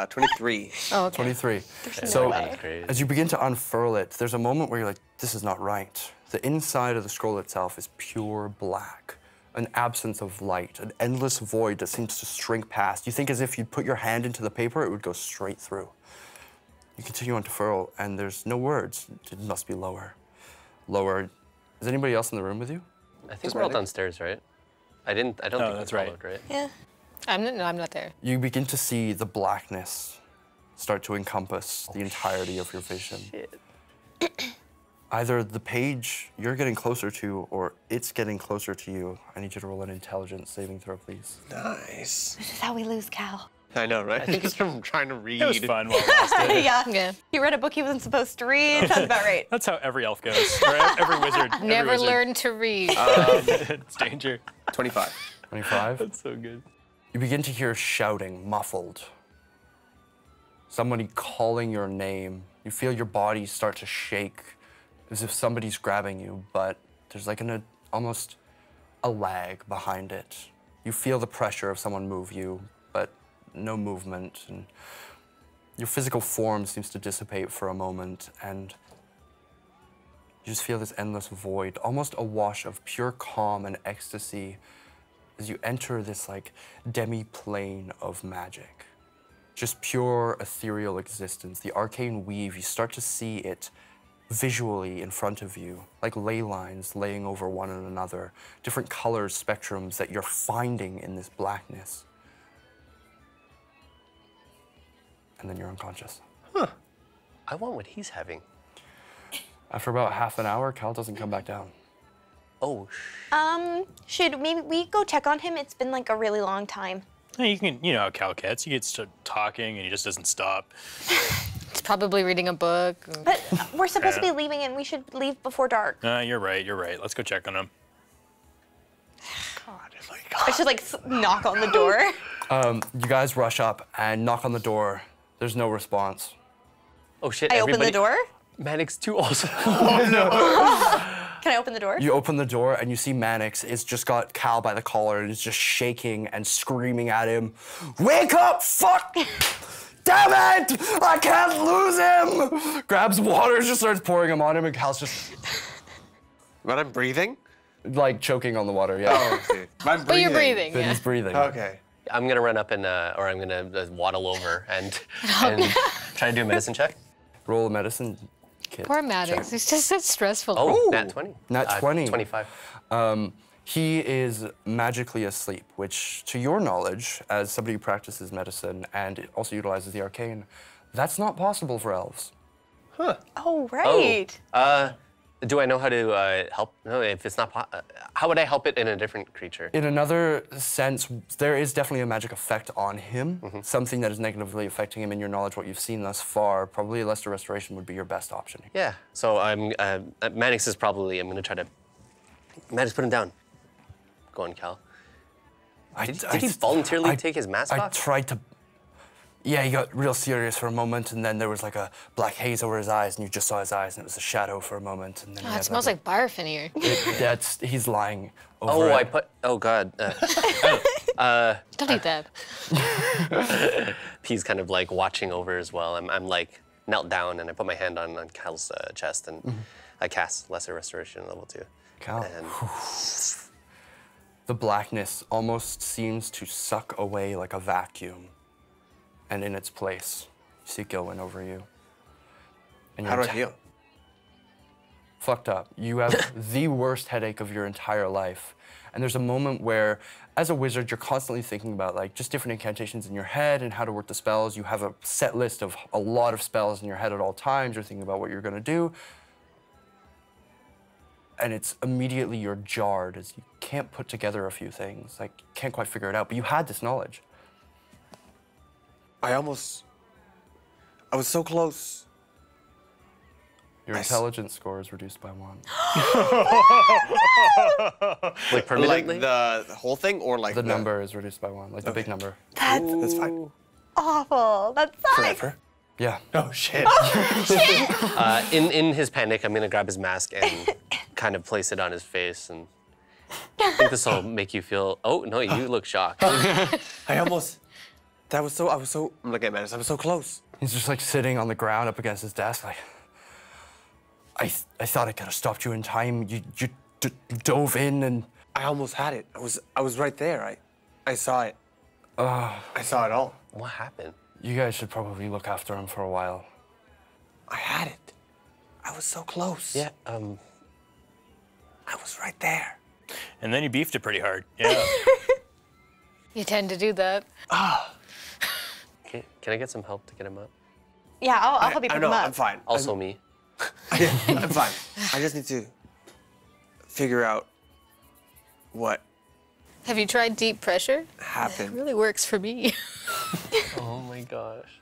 [SPEAKER 4] 23.
[SPEAKER 5] Oh, okay.
[SPEAKER 7] 23. So
[SPEAKER 3] That's great.
[SPEAKER 7] as you begin to unfurl it, there's a moment where you're like, this is not right. The inside of the scroll itself is pure black, an absence of light, an endless void that seems to shrink past. You think as if you'd put your hand into the paper, it would go straight through. You continue on to furl, and there's no words. It must be lower. Lower. Is anybody else in the room with you?
[SPEAKER 3] I think we're all downstairs, right? I don't think
[SPEAKER 2] that's
[SPEAKER 3] we
[SPEAKER 2] right.
[SPEAKER 3] followed, right?
[SPEAKER 6] Yeah.
[SPEAKER 5] I'm not there.
[SPEAKER 7] You begin to see the blackness start to encompass the entirety of your vision. Either the page you're getting closer to or it's getting closer to you. I need you to roll an intelligence saving throw, please.
[SPEAKER 4] Nice.
[SPEAKER 6] This is how we lose Cal.
[SPEAKER 4] I know, right? I think it's from trying to read.
[SPEAKER 2] It was fun while I lost it.
[SPEAKER 6] Yeah.
[SPEAKER 5] Yeah.
[SPEAKER 6] He read a book he wasn't supposed to read. Sounds about right.
[SPEAKER 2] That's how every elf goes. Or every wizard.
[SPEAKER 5] Never
[SPEAKER 2] every wizard.
[SPEAKER 5] learned to read.
[SPEAKER 2] It's danger.
[SPEAKER 4] 25.
[SPEAKER 7] 25.
[SPEAKER 2] That's so good.
[SPEAKER 7] You begin to hear shouting, muffled. Somebody calling your name. You feel your body start to shake as if somebody's grabbing you, but there's like almost a lag behind it. You feel the pressure of someone move you, but no movement. And your physical form seems to dissipate for a moment, and you just feel this endless void, almost a wash of pure calm and ecstasy as you enter this like demi-plane of magic. Just pure ethereal existence. The arcane weave, you start to see it visually in front of you, like ley lines laying over one another, different colors, spectrums that you're finding in this blackness. And then you're unconscious.
[SPEAKER 3] I want what he's having.
[SPEAKER 7] After about half an hour, Cal doesn't come back down.
[SPEAKER 3] Oh,
[SPEAKER 6] Should maybe we go check on him? It's been like a really long time.
[SPEAKER 2] Yeah, you can, you know how Cal gets. He gets to talking and he just doesn't stop.
[SPEAKER 5] It's probably reading a book.
[SPEAKER 6] But we're supposed to be leaving and we should leave before dark.
[SPEAKER 2] You're right. Let's go check on him.
[SPEAKER 4] God, oh my
[SPEAKER 6] I
[SPEAKER 4] God.
[SPEAKER 6] should like knock on the door.
[SPEAKER 7] You guys rush up and knock on the door. There's no response.
[SPEAKER 3] oh shit!
[SPEAKER 6] I open the door.
[SPEAKER 3] Mannix too also.
[SPEAKER 6] Can I open the door?
[SPEAKER 7] You open the door and you see Mannix. It's just got Cal by the collar and is just shaking and screaming at him. Wake up, fuck! Damn it! I can't lose him! Grabs water, just starts pouring him on him, and Cal's just
[SPEAKER 4] But I'm breathing?
[SPEAKER 7] like choking on the water, yeah.
[SPEAKER 4] Oh, okay. I'm breathing.
[SPEAKER 5] But you're breathing.
[SPEAKER 7] But
[SPEAKER 5] Yeah.
[SPEAKER 7] he's breathing.
[SPEAKER 4] Okay.
[SPEAKER 3] I'm gonna run up and, or I'm gonna waddle over and try to do a medicine check.
[SPEAKER 7] Roll a medicine kit.
[SPEAKER 5] Poor Maddox. It's just so stressful.
[SPEAKER 3] Oh, nat 20.
[SPEAKER 7] Nat 20.
[SPEAKER 3] 25.
[SPEAKER 7] He is magically asleep, which, to your knowledge, as somebody who practices medicine and also utilizes the arcane, that's not possible for elves.
[SPEAKER 6] Oh, right.
[SPEAKER 3] Do I know how to help? No, if it's not, how would I help it in a different creature?
[SPEAKER 7] In another sense, there is definitely a magic effect on him, something that is negatively affecting him. In your knowledge, what you've seen thus far, probably a Lesser Restoration would be your best option.
[SPEAKER 3] Yeah. So I'm. Mannix is probably. I'm gonna try to. Mannix, put him down. Go on, Cal. Did he voluntarily take his mask
[SPEAKER 7] I
[SPEAKER 3] off?
[SPEAKER 7] tried to. Yeah, he got real serious for a moment, and then there was like a black haze over his eyes, and you just saw his eyes, and it was a shadow for a moment, and then.
[SPEAKER 5] Oh, it smells like barf in here.
[SPEAKER 7] He's lying over.
[SPEAKER 3] Oh,
[SPEAKER 7] it.
[SPEAKER 3] I put. Oh God.
[SPEAKER 5] Don't eat that.
[SPEAKER 3] He's kind of like watching over as well. I'm like knelt down, and I put my hand on Cal's chest, and I cast Lesser Restoration level 2.
[SPEAKER 7] Cal.
[SPEAKER 3] And
[SPEAKER 7] The blackness almost seems to suck away like a vacuum. And in its place, you see Gilwin over you. And
[SPEAKER 4] How do
[SPEAKER 7] you're
[SPEAKER 4] I feel?
[SPEAKER 7] fucked up. You have the worst headache of your entire life. And there's a moment where, as a wizard, you're constantly thinking about like just different incantations in your head and how to work the spells. You have a set list of a lot of spells in your head at all times. You're thinking about what you're gonna do. And it's immediately you're jarred as you can't put together a few things. Like, you can't quite figure it out, but you had this knowledge.
[SPEAKER 4] I was so close.
[SPEAKER 7] Your intelligence score is reduced by 1.
[SPEAKER 3] Like permanently?
[SPEAKER 4] Like the whole thing, or like
[SPEAKER 7] The number is reduced by 1, like the big number.
[SPEAKER 4] That's fine.
[SPEAKER 6] Awful. That sucks.
[SPEAKER 4] Forever.
[SPEAKER 7] Yeah.
[SPEAKER 4] Oh shit.
[SPEAKER 3] In his panic, I'm gonna grab his mask and kind of place it on his face, and I think this will make you feel. Oh no, you look shocked.
[SPEAKER 4] I was so. I'm looking at Manus. I was so close.
[SPEAKER 7] He's just like sitting on the ground up against his desk, like. I thought I could have stopped you in time. You dove in and.
[SPEAKER 4] I almost had it. I was right there. I saw it. I saw it all.
[SPEAKER 3] What happened?
[SPEAKER 7] You guys should probably look after him for a while.
[SPEAKER 4] I had it. I was so close.
[SPEAKER 3] Yeah.
[SPEAKER 4] I was right there.
[SPEAKER 2] And then you beefed it pretty hard. Yeah.
[SPEAKER 5] You tend to do that.
[SPEAKER 3] Can I get some help to get him up?
[SPEAKER 6] Yeah, I'll help you pick him up.
[SPEAKER 4] I'm fine.
[SPEAKER 3] Also me.
[SPEAKER 4] I'm fine. I just need to figure out what
[SPEAKER 5] Have you tried deep pressure? It
[SPEAKER 4] happened.
[SPEAKER 5] really works for me.
[SPEAKER 3] Oh my gosh.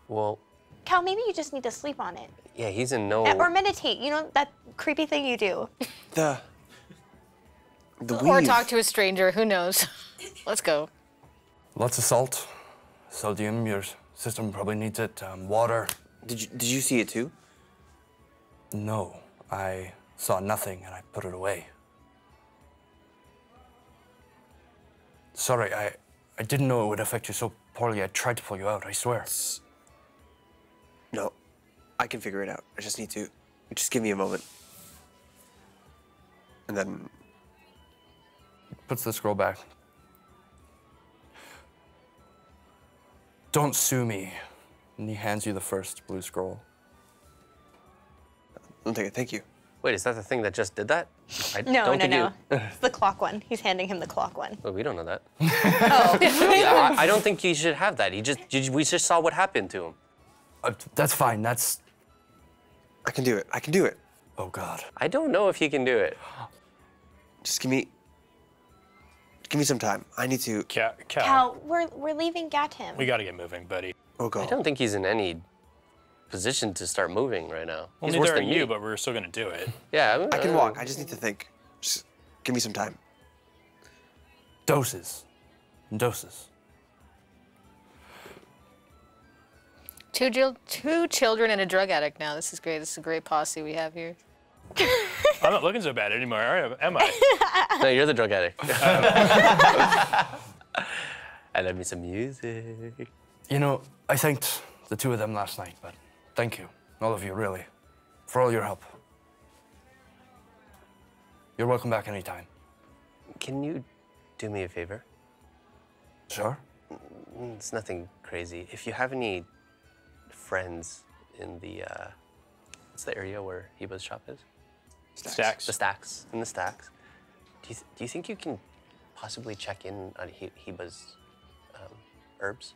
[SPEAKER 3] Well,
[SPEAKER 6] Cal, maybe you just need to sleep on it.
[SPEAKER 3] yeah, he's in no.
[SPEAKER 6] Or meditate. You know, that creepy thing you do.
[SPEAKER 4] The
[SPEAKER 5] Or
[SPEAKER 4] weave.
[SPEAKER 5] talk to a stranger, who knows? Let's go.
[SPEAKER 7] Lots of salt, sodium. Your system probably needs it. Water.
[SPEAKER 4] Did you see it too?
[SPEAKER 7] No, I saw nothing and I put it away. Sorry, I didn't know it would affect you so poorly. I tried to pull you out, I swear.
[SPEAKER 4] No, I can figure it out. I just need to. Just give me a moment. And then
[SPEAKER 7] Puts the scroll back. Don't sue me. And he hands you the first blue scroll.
[SPEAKER 4] I'll take it. Thank you.
[SPEAKER 3] Wait, is that the thing that just did that?
[SPEAKER 6] No.
[SPEAKER 3] You...
[SPEAKER 6] It's the clock one. He's handing him the clock one.
[SPEAKER 3] Oh, we don't know that.
[SPEAKER 6] Oh.
[SPEAKER 3] Yeah, I don't think he should have that. We just saw what happened to him.
[SPEAKER 7] That's fine. That's.
[SPEAKER 4] I can do it. I can do it.
[SPEAKER 7] Oh God.
[SPEAKER 3] I don't know if he can do it.
[SPEAKER 4] Just give me some time. I need to.
[SPEAKER 2] Cal,
[SPEAKER 6] Cal, we're leaving Gatim.
[SPEAKER 2] we got to get moving, buddy.
[SPEAKER 4] Oh, go.
[SPEAKER 3] I don't think he's in any position to start moving right now.
[SPEAKER 2] Well,
[SPEAKER 3] He's worse
[SPEAKER 2] neither are
[SPEAKER 3] than
[SPEAKER 2] you,
[SPEAKER 3] me.
[SPEAKER 2] but we're still gonna do it.
[SPEAKER 3] Yeah,
[SPEAKER 4] I can walk. I just need to think. Just give me some time.
[SPEAKER 7] Doses. Doses.
[SPEAKER 5] Two children and a drug addict now. This is great. This is a great posse we have here.
[SPEAKER 2] I'm not looking so bad anymore, am I?
[SPEAKER 3] No, you're the drug addict. I love me some music.
[SPEAKER 7] You know, I thanked the two of them last night, but thank you, all of you, really, for all your help. You're welcome back anytime.
[SPEAKER 3] Can you do me a favor?
[SPEAKER 7] Sure.
[SPEAKER 3] It's nothing crazy. If you have any friends in the, what's the area where Heba's shop is?
[SPEAKER 2] Stacks.
[SPEAKER 3] The stacks. In the stacks. Do you think you can possibly check in on Heba's herbs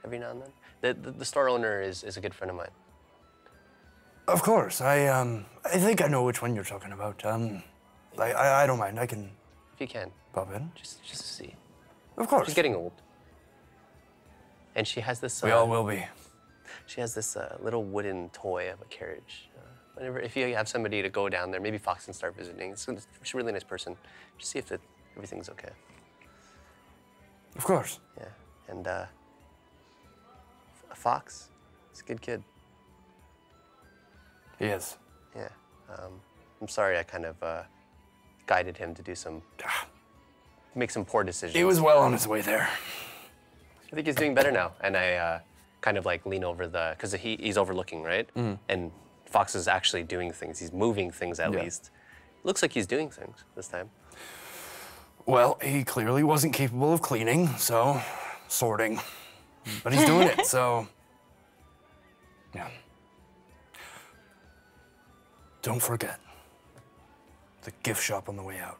[SPEAKER 3] every now and then? The store owner is a good friend of mine.
[SPEAKER 7] Of course. I think I know which one you're talking about. I don't mind. I can
[SPEAKER 3] If you can,
[SPEAKER 7] pop in.
[SPEAKER 3] just to see.
[SPEAKER 7] Of course.
[SPEAKER 3] She's getting old. And she has this.
[SPEAKER 7] We all will be.
[SPEAKER 3] She has this little wooden toy of a carriage. If you have somebody to go down there, maybe Fox can start visiting. She's a really nice person. Just see if everything's okay.
[SPEAKER 7] Of course.
[SPEAKER 3] Yeah, and Fox, he's a good kid.
[SPEAKER 7] He is.
[SPEAKER 3] Yeah. I'm sorry I kind of guided him to do make some poor decisions.
[SPEAKER 7] He was well on his way there.
[SPEAKER 3] I think he's doing better now. And I kind of like lean over because he's overlooking, right? And Fox is actually doing things. He's moving things at least. Looks like he's doing things this time.
[SPEAKER 7] Well, he clearly wasn't capable of cleaning, so sorting. But he's doing it, so yeah. Don't forget the gift shop on the way out.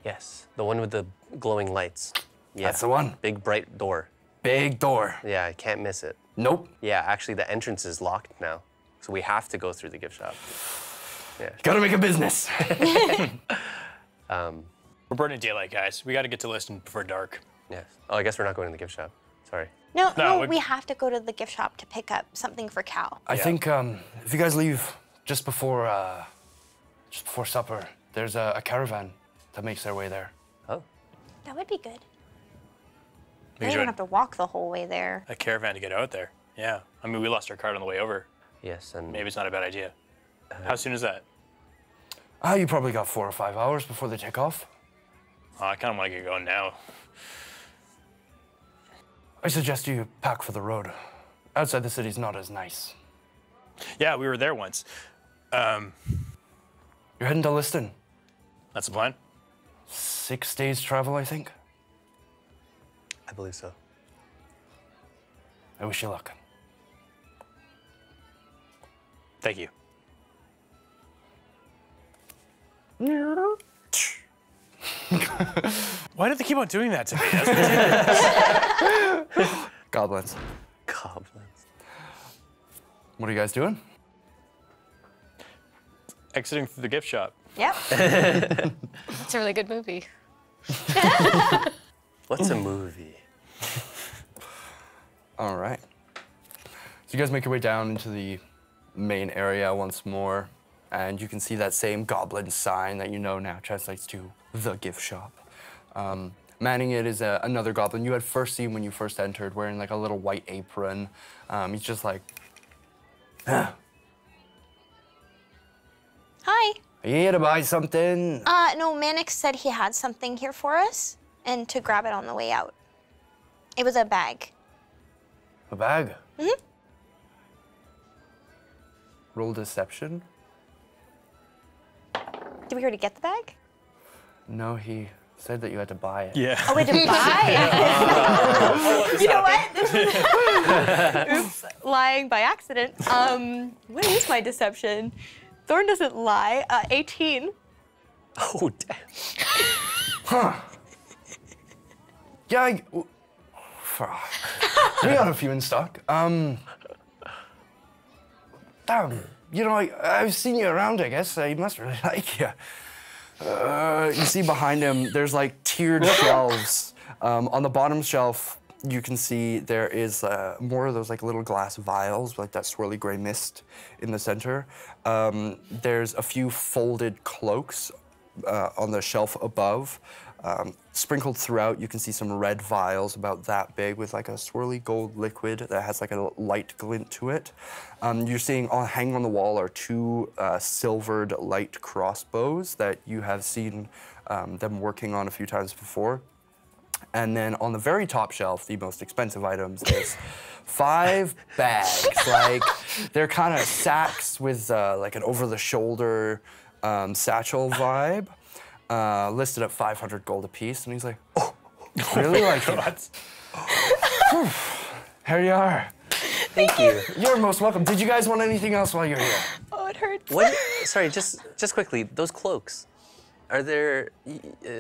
[SPEAKER 3] Yes, the one with the glowing lights. Yeah.
[SPEAKER 7] That's the one.
[SPEAKER 3] Big bright door.
[SPEAKER 7] Big door.
[SPEAKER 3] Yeah, I can't miss it.
[SPEAKER 7] Nope.
[SPEAKER 3] Yeah, actually the entrance is locked now. So we have to go through the gift shop. Yeah.
[SPEAKER 7] Gotta make a business.
[SPEAKER 2] We're burning daylight, guys. We got to get to Liston before dark.
[SPEAKER 3] Yes. Oh, I guess we're not going to the gift shop. Sorry.
[SPEAKER 6] No, we have to go to the gift shop to pick up something for Cal.
[SPEAKER 7] I think if you guys leave just before supper, there's a caravan that makes their way there.
[SPEAKER 3] Oh.
[SPEAKER 6] That would be good.
[SPEAKER 2] We
[SPEAKER 6] We
[SPEAKER 2] could
[SPEAKER 6] don't
[SPEAKER 2] join
[SPEAKER 6] have to walk the whole way there.
[SPEAKER 2] a caravan to get out there. Yeah. I mean, we lost our cart on the way over.
[SPEAKER 3] Yes, and
[SPEAKER 2] Maybe it's not a bad idea. How soon is that?
[SPEAKER 7] You probably got 4 or 5 hours before they take off.
[SPEAKER 2] Oh, I kind of want to get going now.
[SPEAKER 7] I suggest you pack for the road. Outside the city's not as nice.
[SPEAKER 2] Yeah, we were there once.
[SPEAKER 7] You're heading to Liston.
[SPEAKER 2] That's the plan.
[SPEAKER 7] 6 days travel, I think.
[SPEAKER 3] I believe so.
[SPEAKER 7] I wish you luck.
[SPEAKER 2] Thank you. Why do they keep on doing that to me? That's ridiculous.
[SPEAKER 7] Goblins.
[SPEAKER 3] Goblins.
[SPEAKER 7] What are you guys doing?
[SPEAKER 2] Exiting through the gift shop.
[SPEAKER 6] Yep.
[SPEAKER 5] It's a really good movie.
[SPEAKER 3] What's a movie?
[SPEAKER 7] All right. So you guys make your way down into the main area once more, and you can see that same goblin sign that you know now translates to the gift shop. Manning it is another goblin you had first seen when you first entered, wearing like a little white apron. He's just like,
[SPEAKER 6] Hi.
[SPEAKER 7] are you here to buy something?
[SPEAKER 6] No, Mannix said he had something here for us and to grab it on the way out. It was a bag.
[SPEAKER 7] A bag?
[SPEAKER 6] Mm-hmm.
[SPEAKER 7] Roll deception?
[SPEAKER 6] Did we already get the bag?
[SPEAKER 7] No, he said that you had to buy it.
[SPEAKER 2] Yeah.
[SPEAKER 6] Oh, we didn't buy it. You know what? Oops, lying by accident. What is my deception? Thorn doesn't lie. 18.
[SPEAKER 3] Oh, damn.
[SPEAKER 7] Huh. Yeah, fuck. We got a few in stock. Damn, you know, I've seen you around, I guess. He must really like you. You see behind him, there's like tiered shelves. On the bottom shelf, you can see there is more of those like little glass vials, like that swirly gray mist in the center. There's a few folded cloaks on the shelf above. Sprinkled throughout, you can see some red vials about that big with like a swirly gold liquid that has like a light glint to it. You're seeing hanging on the wall are 2 silvered light crossbows that you have seen them working on a few times before. And then on the very top shelf, the most expensive items, there's 5 bags. Like, they're kind of sacks with like an over-the-shoulder satchel vibe. Listed at 500 gold apiece, and he's like, oh, really like it. Here you are.
[SPEAKER 3] Thank you.
[SPEAKER 7] You're most welcome. Did you guys want anything else while you're here?
[SPEAKER 6] Oh, it hurts.
[SPEAKER 3] What? Sorry, just quickly. Those cloaks. Are there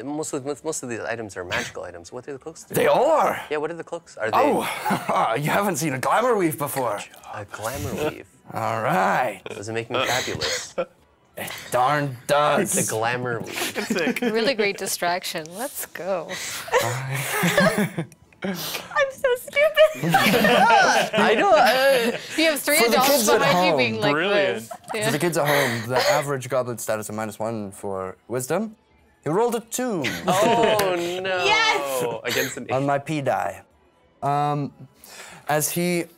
[SPEAKER 3] most of these items are magical items? What are the cloaks do?
[SPEAKER 7] They all are.
[SPEAKER 3] Yeah. What are the cloaks? Are they?
[SPEAKER 7] Oh, you haven't seen a glamour weave before.
[SPEAKER 3] A glamour weave.
[SPEAKER 7] All right.
[SPEAKER 3] Does it make me fabulous?
[SPEAKER 7] It darn does.
[SPEAKER 3] The glamour weave.
[SPEAKER 5] Really great distraction. Let's go.
[SPEAKER 6] I'm so stupid.
[SPEAKER 3] I know.
[SPEAKER 5] You have 3
[SPEAKER 7] For the
[SPEAKER 5] adults
[SPEAKER 7] kids at
[SPEAKER 5] behind you
[SPEAKER 7] home,
[SPEAKER 5] being like
[SPEAKER 2] brilliant.
[SPEAKER 5] this.
[SPEAKER 7] For
[SPEAKER 5] Yeah.
[SPEAKER 7] the kids at home, the average goblin status is -1 for wisdom. He rolled a 2
[SPEAKER 3] Oh no.
[SPEAKER 6] Yes!
[SPEAKER 3] Against an
[SPEAKER 7] on my P die. As he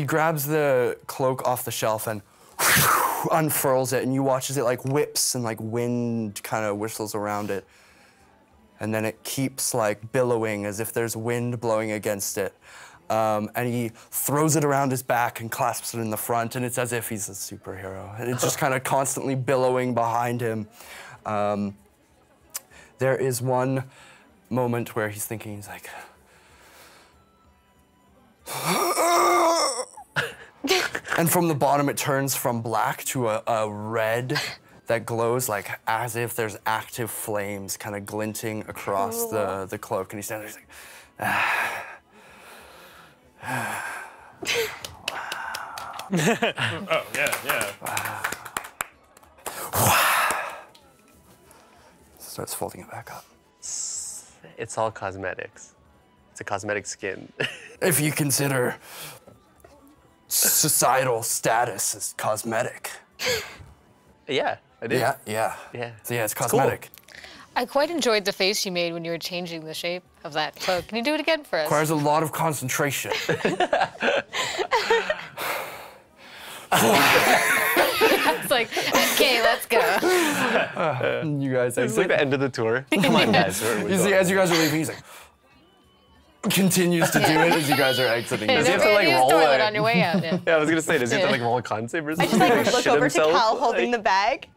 [SPEAKER 7] grabs the cloak off the shelf and unfurls it, and you watch as it like whips and like wind kind of whistles around it. And then it keeps like billowing as if there's wind blowing against it. And he throws it around his back and clasps it in the front, and it's as if he's a superhero. And it's just kind of constantly billowing behind him. There is one moment where he's thinking, he's like, and from the bottom it turns from black to a red that glows like as if there's active flames kind of glinting across the cloak. And he's standing there, he's like,
[SPEAKER 2] Oh, yeah.
[SPEAKER 7] starts folding it back up.
[SPEAKER 3] It's all cosmetics. It's a cosmetic skin.
[SPEAKER 7] If you consider societal status as cosmetic.
[SPEAKER 3] Yeah, I do.
[SPEAKER 7] Yeah. So yeah, it's cosmetic.
[SPEAKER 5] I quite enjoyed the face you made when you were changing the shape of that cloak. Can you do it again for us?
[SPEAKER 7] Requires a lot of concentration.
[SPEAKER 5] It's like, okay, let's go.
[SPEAKER 7] You guys,
[SPEAKER 3] It's like the end of the tour. Come on, guys.
[SPEAKER 7] You see, as you guys are leaving, he's like, continues to do it as you guys are exiting.
[SPEAKER 5] Does he have to like roll it on your way out? Yeah.
[SPEAKER 3] Yeah, I was gonna say, does he have to like roll a con save or
[SPEAKER 6] I
[SPEAKER 3] something?
[SPEAKER 6] just like look
[SPEAKER 3] Shit
[SPEAKER 6] over
[SPEAKER 3] himself?
[SPEAKER 6] to Cal holding the bag.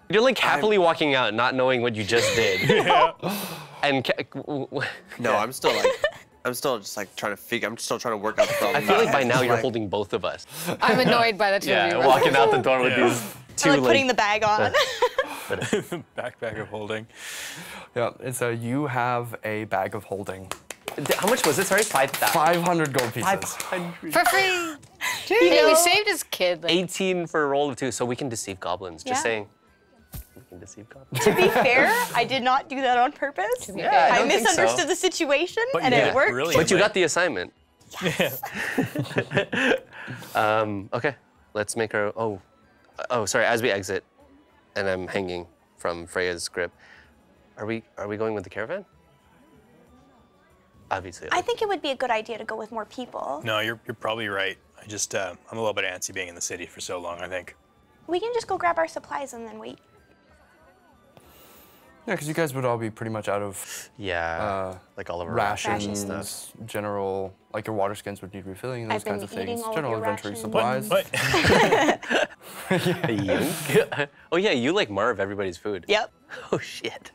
[SPEAKER 3] You're like happily walking out, not knowing what you just did. And
[SPEAKER 4] No, I'm still just like trying to figure. I'm still trying to work out the problem.
[SPEAKER 3] I feel like by now you're holding both of us.
[SPEAKER 5] I'm annoyed by the two of you.
[SPEAKER 3] Walking out the door with these two
[SPEAKER 6] I'm like putting the bag on.
[SPEAKER 2] Backpack of holding.
[SPEAKER 7] Yeah, and so you have a bag of holding.
[SPEAKER 3] How much was it? Sorry, 5,000.
[SPEAKER 7] 500 gold pieces.
[SPEAKER 3] 500.
[SPEAKER 5] For free. Hey, we saved his kid. Like,
[SPEAKER 3] 18 for a roll of 2, so we can deceive goblins. Just
[SPEAKER 6] Yeah.
[SPEAKER 3] saying. We can deceive goblins.
[SPEAKER 6] To be fair, I did not do that on purpose.
[SPEAKER 3] Yeah,
[SPEAKER 6] I
[SPEAKER 3] don't think so.
[SPEAKER 6] misunderstood the situation
[SPEAKER 2] But
[SPEAKER 6] and
[SPEAKER 2] yeah,
[SPEAKER 6] it worked.
[SPEAKER 2] really.
[SPEAKER 3] But you got the assignment. Okay, let's make our. Oh, sorry. As we exit, and I'm hanging from Freya's grip. Are we going with the caravan? Obviously.
[SPEAKER 9] I think it would be a good idea to go with more people.
[SPEAKER 2] No, you're probably right. I just I'm a little bit antsy being in the city for so long, I think.
[SPEAKER 9] We can just go grab our supplies and then wait.
[SPEAKER 7] Yeah, because you guys would all be pretty much out of
[SPEAKER 3] like all of our
[SPEAKER 7] rations
[SPEAKER 3] and stuff.
[SPEAKER 7] General, like your water skins would need refilling and those
[SPEAKER 9] I've been
[SPEAKER 7] kinds of things.
[SPEAKER 9] eating all of
[SPEAKER 7] General
[SPEAKER 9] your
[SPEAKER 7] inventory
[SPEAKER 9] rations.
[SPEAKER 7] supplies.
[SPEAKER 3] Oh yeah, you like Marv everybody's food.
[SPEAKER 6] Yep.
[SPEAKER 3] Oh shit.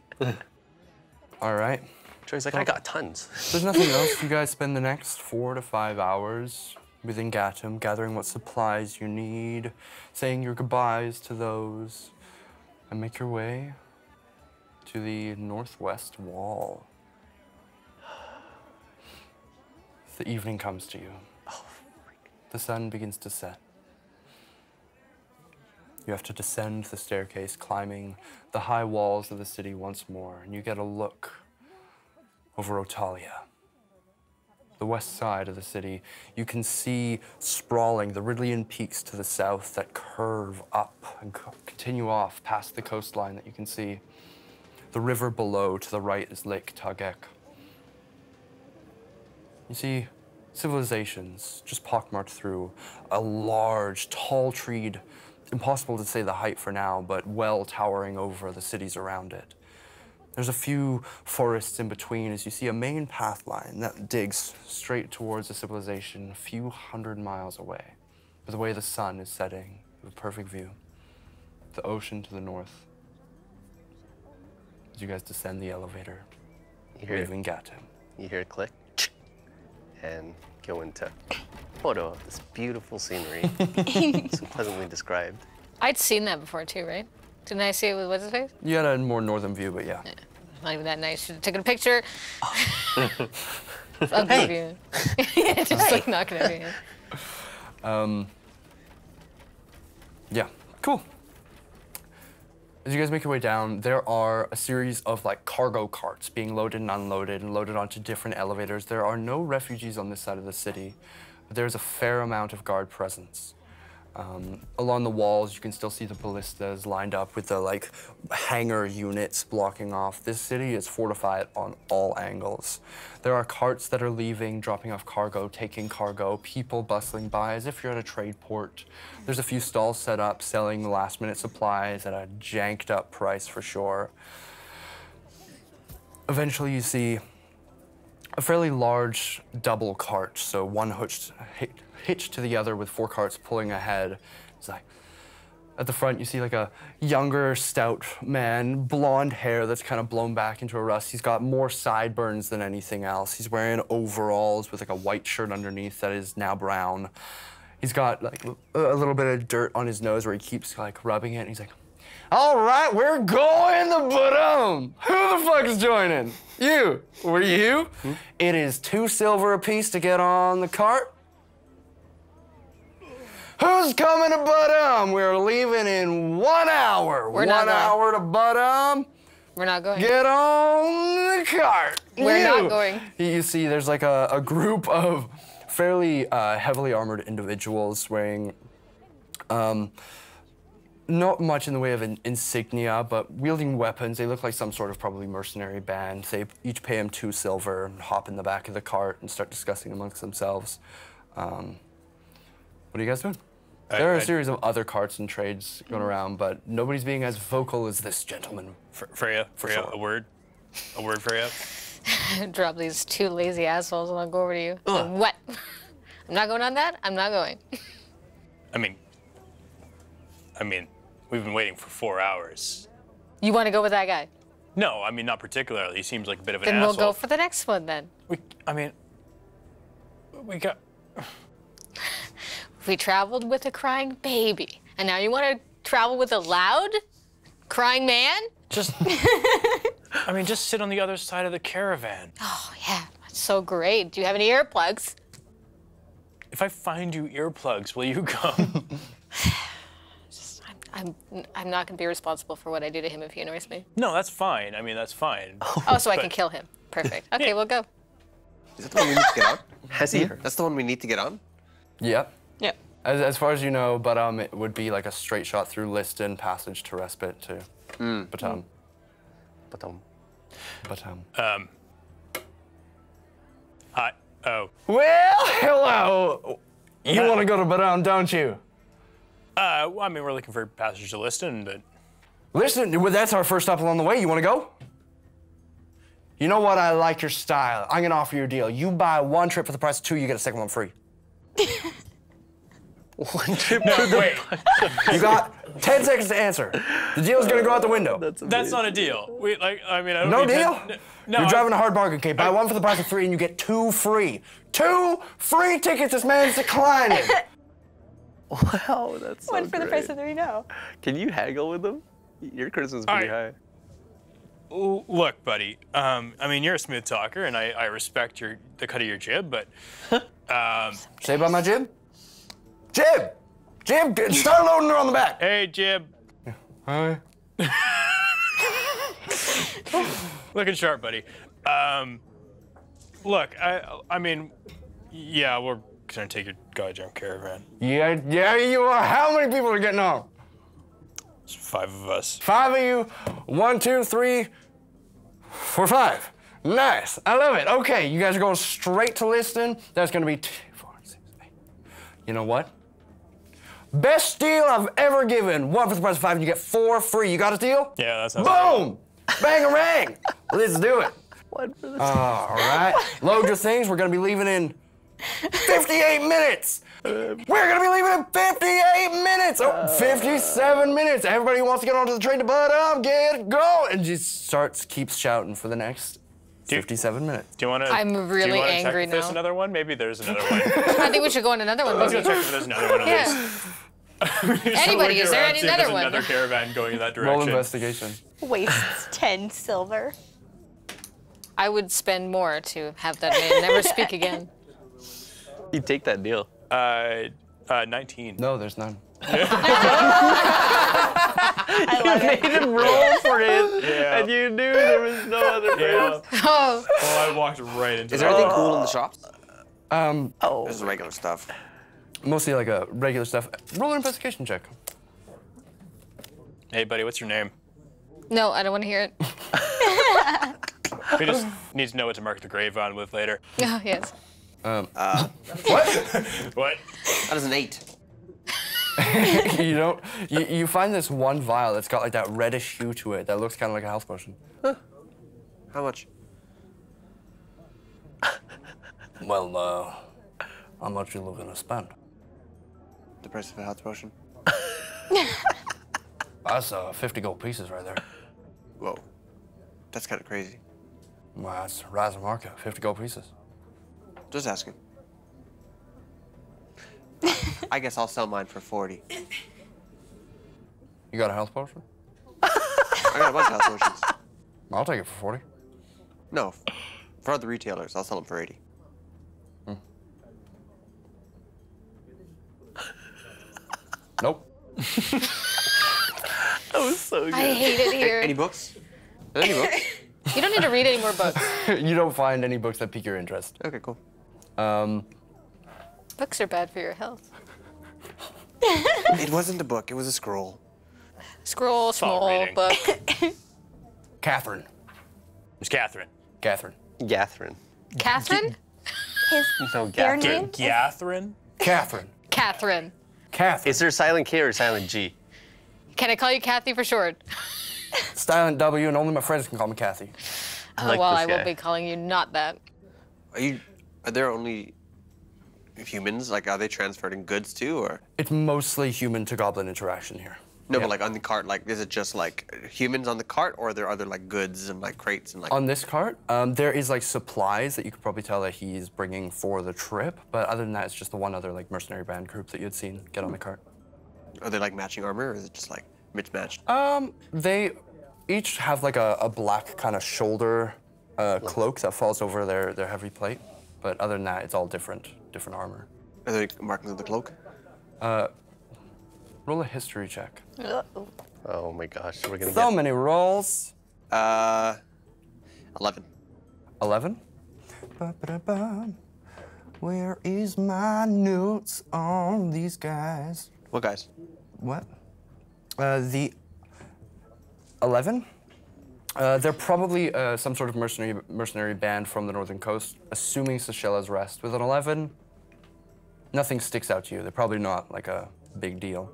[SPEAKER 7] All right.
[SPEAKER 3] Troy's like, I got tons.
[SPEAKER 7] There's nothing else. You guys spend the next 4 to 5 hours within Gatum, gathering what supplies you need, saying your goodbyes to those, and make your way to the northwest wall. The evening comes to you. The sun begins to set. You have to descend the staircase, climbing the high walls of the city once more, and you get a look over Otalia. The west side of the city, you can see sprawling the Ridleyan peaks to the south that curve up and continue off past the coastline that you can see. The river below to the right is Lake Tagek. You see civilizations just pockmarked through a large, tall-treed, impossible to say the height for now, but well towering over the cities around it. There's a few forests in between as you see a main path line that digs straight towards a civilization a few hundred miles away. But the way the sun is setting, you have a perfect view. The ocean to the north. As you guys descend the elevator, leaving Gatum.
[SPEAKER 3] You hear a click, and go into photo of this beautiful scenery, so pleasantly described.
[SPEAKER 5] I'd seen that before too, right? Didn't I see it with what's his face?
[SPEAKER 7] You had a more northern view, but yeah.
[SPEAKER 5] Not even that nice. Should have taken a picture. Ugly view. Yeah, just like not gonna be it.
[SPEAKER 7] Yeah, cool. As you guys make your way down, there are a series of like cargo carts being loaded and loaded onto different elevators. There are no refugees on this side of the city, but there's a fair amount of guard presence. Along the walls, you can still see the ballistas lined up with the like hangar units blocking off. This city is fortified on all angles. There are carts that are leaving, dropping off cargo, taking cargo, people bustling by as if you're at a trade port. There's a few stalls set up selling last-minute supplies at a janked up price for sure. Eventually you see a fairly large double cart, so one hitched to the other with 4 carts pulling ahead. It's like, at the front you see like a younger, stout man, blonde hair that's kind of blown back into a rust. He's got more sideburns than anything else. He's wearing overalls with like a white shirt underneath that is now brown. He's got like a little bit of dirt on his nose where he keeps like rubbing it, and he's like, all right, we're going to Budum. Who the fuck is joining? You. Were you? It is 2 silver apiece to get on the cart. Who's coming to Budum? We're leaving in 1 hour.
[SPEAKER 5] We're not
[SPEAKER 7] 1 hour to Budum.
[SPEAKER 5] We're not going.
[SPEAKER 7] Get on the cart.
[SPEAKER 5] We're not going.
[SPEAKER 7] You see, there's like a group of fairly heavily armored individuals wearing not much in the way of an insignia, but wielding weapons. They look like some sort of probably mercenary band. They each pay him 2 silver and hop in the back of the cart and start discussing amongst themselves. What are you guys doing? There are a series of other carts and trades going around, but nobody's being as vocal as this gentleman.
[SPEAKER 2] Freya,
[SPEAKER 7] sure.
[SPEAKER 2] a word, Freya.
[SPEAKER 5] Drop these 2 lazy assholes and I'll go over to you. What? I'm not going on that. I'm not going.
[SPEAKER 2] I mean, we've been waiting for 4 hours.
[SPEAKER 5] You want to go with that guy?
[SPEAKER 2] No, I mean not particularly. He seems like a bit of an
[SPEAKER 5] Then
[SPEAKER 2] asshole.
[SPEAKER 5] we'll go for the next one then.
[SPEAKER 2] We got.
[SPEAKER 5] We traveled with a crying baby, and now you want to travel with a loud, crying man?
[SPEAKER 2] Just sit on the other side of the caravan.
[SPEAKER 5] Oh, yeah, that's so great. Do you have any earplugs?
[SPEAKER 2] If I find you earplugs, will you come?
[SPEAKER 5] I'm not going to be responsible for what I do to him if he annoys me.
[SPEAKER 2] No, that's fine. I mean, that's fine.
[SPEAKER 5] Oh, so I can kill him. Perfect. Okay, we'll go.
[SPEAKER 4] Is that the one we need to get on?
[SPEAKER 3] Has he?
[SPEAKER 4] That's the one we need to get on?
[SPEAKER 7] Yep.
[SPEAKER 5] Yep.
[SPEAKER 7] As far as you know, but it would be like a straight shot through Liston, passage to Respite to Batum.
[SPEAKER 2] Hi. Oh.
[SPEAKER 7] Well, hello. You want to go to Batum, don't you?
[SPEAKER 2] Well, I mean, we're looking for passage to Liston, but.
[SPEAKER 7] Listen, well, that's our first stop along the way. You want to go? You know what? I like your style. I'm gonna offer you a deal. You buy 1 trip for the price of 2, you get a second one free.
[SPEAKER 3] 1 trip.
[SPEAKER 2] No, wait.
[SPEAKER 7] You got 10 seconds to answer. The deal's gonna go out the window.
[SPEAKER 2] That's not a deal. I don't
[SPEAKER 7] No
[SPEAKER 2] need
[SPEAKER 7] deal?
[SPEAKER 2] No,
[SPEAKER 7] You're driving a hard bargain, okay? Buy 1 for the price of 3 and you get 2 free. 2 free tickets, this man's declining.
[SPEAKER 3] Wow, that's so
[SPEAKER 6] 1 for the price
[SPEAKER 3] great.
[SPEAKER 6] of 3, no.
[SPEAKER 3] Can you haggle with them? Your charisma's pretty high.
[SPEAKER 2] Look, buddy. I mean, you're a smooth talker, and I respect the cut of your jib, but.
[SPEAKER 7] Say about my jib? Jib! Jib, start loading her on the back.
[SPEAKER 2] Hey, Jib.
[SPEAKER 7] Hi.
[SPEAKER 2] Looking sharp, buddy. Look, I mean, yeah, we're gonna take your goddamn caravan.
[SPEAKER 7] Yeah, you are. How many people are getting on?
[SPEAKER 2] There's 5 of us.
[SPEAKER 7] 5 of you. 1, 2, 3, 4, 5. Nice. I love it. Okay, you guys are going straight to Liston. That's going to be 2, 4, 6, 8. You know what? Best deal I've ever given. 1 for the price of 5, and you get 4 free. You got a deal?
[SPEAKER 2] Yeah, that sounds
[SPEAKER 7] Boom! Bang-a-rang! Let's do it.
[SPEAKER 3] 1 for the
[SPEAKER 7] All right. Load your things. We're going to be leaving in 58 minutes. We're going to be leaving in 58 minutes. Oh, 57 minutes. Everybody who wants to get onto the train to Batum, get go. And just keeps shouting for the next 57 minutes.
[SPEAKER 2] Do you want to?
[SPEAKER 5] I'm really angry
[SPEAKER 2] check if there's
[SPEAKER 5] now.
[SPEAKER 2] another one? Maybe there's another one.
[SPEAKER 5] I think we should go on another one.
[SPEAKER 2] Let's go check if there's another one of these.
[SPEAKER 5] Anybody, is there another one?
[SPEAKER 2] Another caravan going in that direction.
[SPEAKER 7] Roll investigation.
[SPEAKER 6] Wastes 10 silver.
[SPEAKER 5] I would spend more to have that man never speak again.
[SPEAKER 3] You take that deal.
[SPEAKER 2] 19.
[SPEAKER 7] No, there's none.
[SPEAKER 6] I love it.
[SPEAKER 3] Made him roll for it,
[SPEAKER 2] Yeah.
[SPEAKER 3] and you knew there was no other place.
[SPEAKER 5] Oh,
[SPEAKER 2] Well, I walked right into
[SPEAKER 4] Is there anything cool in the shops? This is regular stuff.
[SPEAKER 7] Mostly like a regular stuff. Roll an investigation check.
[SPEAKER 2] Hey, buddy, what's your name?
[SPEAKER 5] no, I don't want to hear it.
[SPEAKER 2] We just need to know what to mark the grave on with later.
[SPEAKER 5] Oh, yes.
[SPEAKER 7] What?
[SPEAKER 2] What?
[SPEAKER 4] That is an 8.
[SPEAKER 7] You don't. You find this one vial that's got like that reddish hue to it that looks kind of like a health potion.
[SPEAKER 4] How much?
[SPEAKER 7] Well, how much you looking to spend?
[SPEAKER 4] The price of a health potion?
[SPEAKER 7] That's 50 gold pieces right there.
[SPEAKER 4] Whoa. That's kind of crazy.
[SPEAKER 7] Well, that's rising market. 50 gold pieces.
[SPEAKER 4] Just asking. I guess I'll sell mine for 40.
[SPEAKER 7] You got a health potion?
[SPEAKER 4] I got a bunch of health potions.
[SPEAKER 7] I'll take it for 40.
[SPEAKER 4] No, for other retailers, I'll sell them for 80.
[SPEAKER 7] Nope.
[SPEAKER 3] That was so good.
[SPEAKER 5] I hate it here.
[SPEAKER 4] Any books? Any books?
[SPEAKER 5] You don't need to read any more books.
[SPEAKER 7] You don't find any books that pique your interest.
[SPEAKER 4] Okay, cool.
[SPEAKER 5] Books are bad for your health.
[SPEAKER 4] It wasn't a book, it was a scroll.
[SPEAKER 5] Scroll, small book.
[SPEAKER 7] Catherine.
[SPEAKER 2] It's Catherine.
[SPEAKER 7] Catherine.
[SPEAKER 3] Catherine.
[SPEAKER 5] Catherine?
[SPEAKER 9] His
[SPEAKER 3] No,
[SPEAKER 9] their
[SPEAKER 3] Catherine.
[SPEAKER 9] name?
[SPEAKER 2] Catherine?
[SPEAKER 7] Catherine.
[SPEAKER 5] Catherine.
[SPEAKER 7] Catherine.
[SPEAKER 3] Is there a silent K or a silent G?
[SPEAKER 5] Can I call you Kathy for short?
[SPEAKER 7] Silent W, and only my friends can call me Kathy.
[SPEAKER 3] like
[SPEAKER 5] well,
[SPEAKER 3] this
[SPEAKER 5] I will
[SPEAKER 3] guy.
[SPEAKER 5] be calling you not that.
[SPEAKER 4] Are there only humans? Like, are they transferring goods too, or?
[SPEAKER 7] It's mostly human to goblin interaction here.
[SPEAKER 4] No,
[SPEAKER 7] Yeah.
[SPEAKER 4] but like on the cart, like, is it just like humans on the cart, or are there other like goods and like crates and like?
[SPEAKER 7] On this cart, there is like supplies that you could probably tell that he's bringing for the trip, but other than that, it's just the one other like mercenary band group that you had seen get on the cart.
[SPEAKER 4] Are they like matching armor, or is it just like mismatched?
[SPEAKER 7] They each have like a black kind of shoulder cloak that falls over their heavy plate, but other than that, it's all different armor.
[SPEAKER 4] Are there markings of the cloak?
[SPEAKER 7] Roll a history check.
[SPEAKER 3] Oh my gosh, we're gonna
[SPEAKER 7] So
[SPEAKER 3] get.
[SPEAKER 7] many rolls.
[SPEAKER 4] 11.
[SPEAKER 7] 11. Ba-ba-da-bum. Where is my notes on these guys?
[SPEAKER 4] What guys?
[SPEAKER 7] What? The 11. They're probably some sort of mercenary band from the northern coast, assuming Seychelles Rest. With an 11, nothing sticks out to you. They're probably not like a big deal.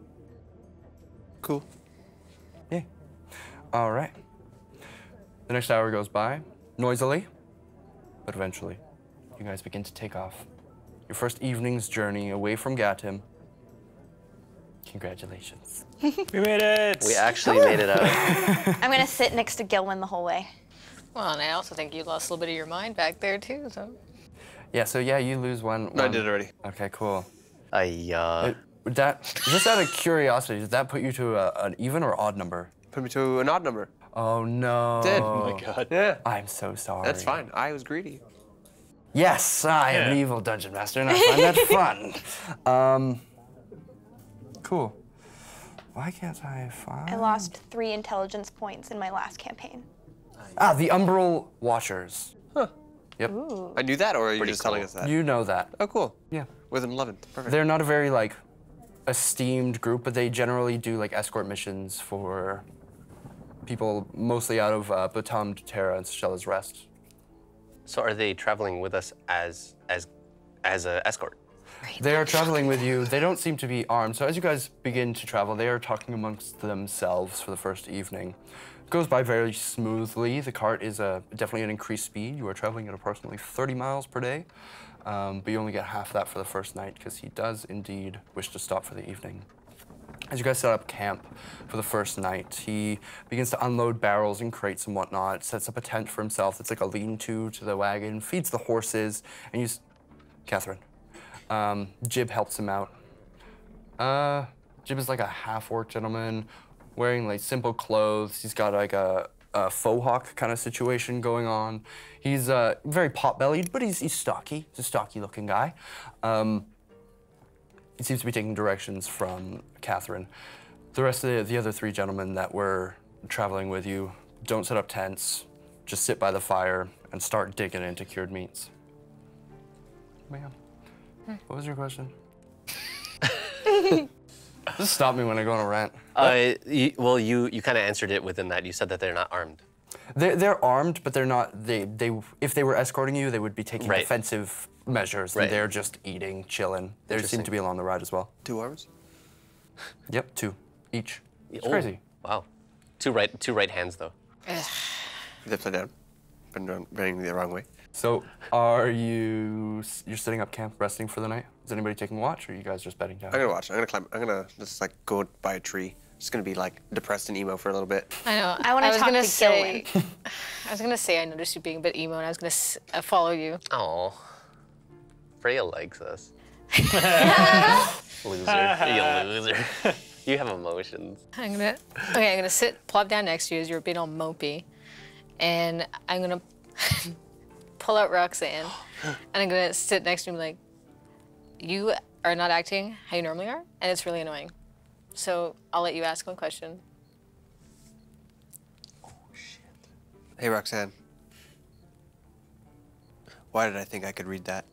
[SPEAKER 4] Cool.
[SPEAKER 7] Yeah. All right. The next hour goes by, noisily, but eventually, you guys begin to take off. Your first evening's journey away from Gatim. Congratulations.
[SPEAKER 2] We made it!
[SPEAKER 3] We actually made it out.
[SPEAKER 9] I'm gonna sit next to Gilwin the whole way.
[SPEAKER 5] Well, and I also think you lost a little bit of your mind back there too. So.
[SPEAKER 7] Yeah, so yeah, you lose one.
[SPEAKER 4] No, I did it already.
[SPEAKER 7] Okay, cool.
[SPEAKER 3] Just
[SPEAKER 7] out of curiosity, did that put you to an even or odd number?
[SPEAKER 4] Put me to an odd number.
[SPEAKER 7] Oh no.
[SPEAKER 4] Did.
[SPEAKER 2] Oh my god.
[SPEAKER 4] Yeah.
[SPEAKER 7] I'm so sorry.
[SPEAKER 4] That's fine. I was greedy.
[SPEAKER 7] Yes, I am an
[SPEAKER 2] Yeah.
[SPEAKER 7] evil dungeon master, and I find that fun. Cool. Why can't I find?
[SPEAKER 9] I lost 3 intelligence points in my last campaign.
[SPEAKER 7] Ah, the Umbral Watchers.
[SPEAKER 4] Huh.
[SPEAKER 7] Yep.
[SPEAKER 4] I knew that, or are you
[SPEAKER 3] Pretty
[SPEAKER 4] just telling
[SPEAKER 3] cool.
[SPEAKER 4] us that?
[SPEAKER 7] You know that.
[SPEAKER 4] Oh, cool.
[SPEAKER 7] Yeah.
[SPEAKER 4] With an 11th. Perfect.
[SPEAKER 7] They're not a very like esteemed group, but they generally do like escort missions for people mostly out of Batam, Terra, and Seychelles Rest.
[SPEAKER 3] So are they traveling with us as an escort?
[SPEAKER 7] They are traveling with you. They don't seem to be armed. So as you guys begin to travel, they are talking amongst themselves for the first evening. It goes by very smoothly. The cart is definitely an increased speed. You are traveling at approximately 30 miles per day, but you only get half that for the first night because he does indeed wish to stop for the evening. As you guys set up camp for the first night, he begins to unload barrels and crates and whatnot, sets up a tent for himself. It's like a lean-to to the wagon, feeds the horses, and you Catherine. Jib helps him out. Jib is like a half-orc gentleman wearing like simple clothes. He's got like a faux hawk kind of situation going on. He's very pot-bellied, but he's stocky. He's a stocky-looking guy. He seems to be taking directions from Catherine. The rest of the other 3 gentlemen that were traveling with you don't set up tents, just sit by the fire and start digging into cured meats. Ma'am, what was your question? Just stop me when I go on a rant.
[SPEAKER 3] You kind of answered it within that. You said that they're not armed.
[SPEAKER 7] They're armed, but they're not. If they were escorting you, they would be taking
[SPEAKER 3] Right.
[SPEAKER 7] defensive measures.
[SPEAKER 3] Right.
[SPEAKER 7] And they're just eating, chilling. They seem
[SPEAKER 3] Interesting.
[SPEAKER 7] to be along the ride as well.
[SPEAKER 4] 2 arms?
[SPEAKER 7] Yep, 2 each. It's
[SPEAKER 3] Oh,
[SPEAKER 7] crazy.
[SPEAKER 3] Wow. Two right hands though.
[SPEAKER 4] Is upside down? Bending the wrong way.
[SPEAKER 7] So, you're setting up camp, resting for the night? Is anybody taking watch, or are you guys just bedding down?
[SPEAKER 4] I'm gonna watch. I'm gonna climb. I'm gonna just like go by a tree. Just gonna be like depressed and emo for a little bit.
[SPEAKER 5] I know.
[SPEAKER 9] I wanna
[SPEAKER 5] was
[SPEAKER 9] talk
[SPEAKER 5] gonna
[SPEAKER 9] to
[SPEAKER 5] say. I was gonna say I noticed you being a bit emo, and I was gonna follow you.
[SPEAKER 3] Oh. Freya likes us. Loser. You loser. You have emotions.
[SPEAKER 5] I'm gonna sit, plop down next to you as you're being all mopey, and I'm gonna pull out Roxanne, and I'm gonna sit next to him like, you are not acting how you normally are, and it's really annoying. So I'll let you ask one question.
[SPEAKER 3] Oh shit.
[SPEAKER 4] Hey, Roxanne. Why did I think I could read that?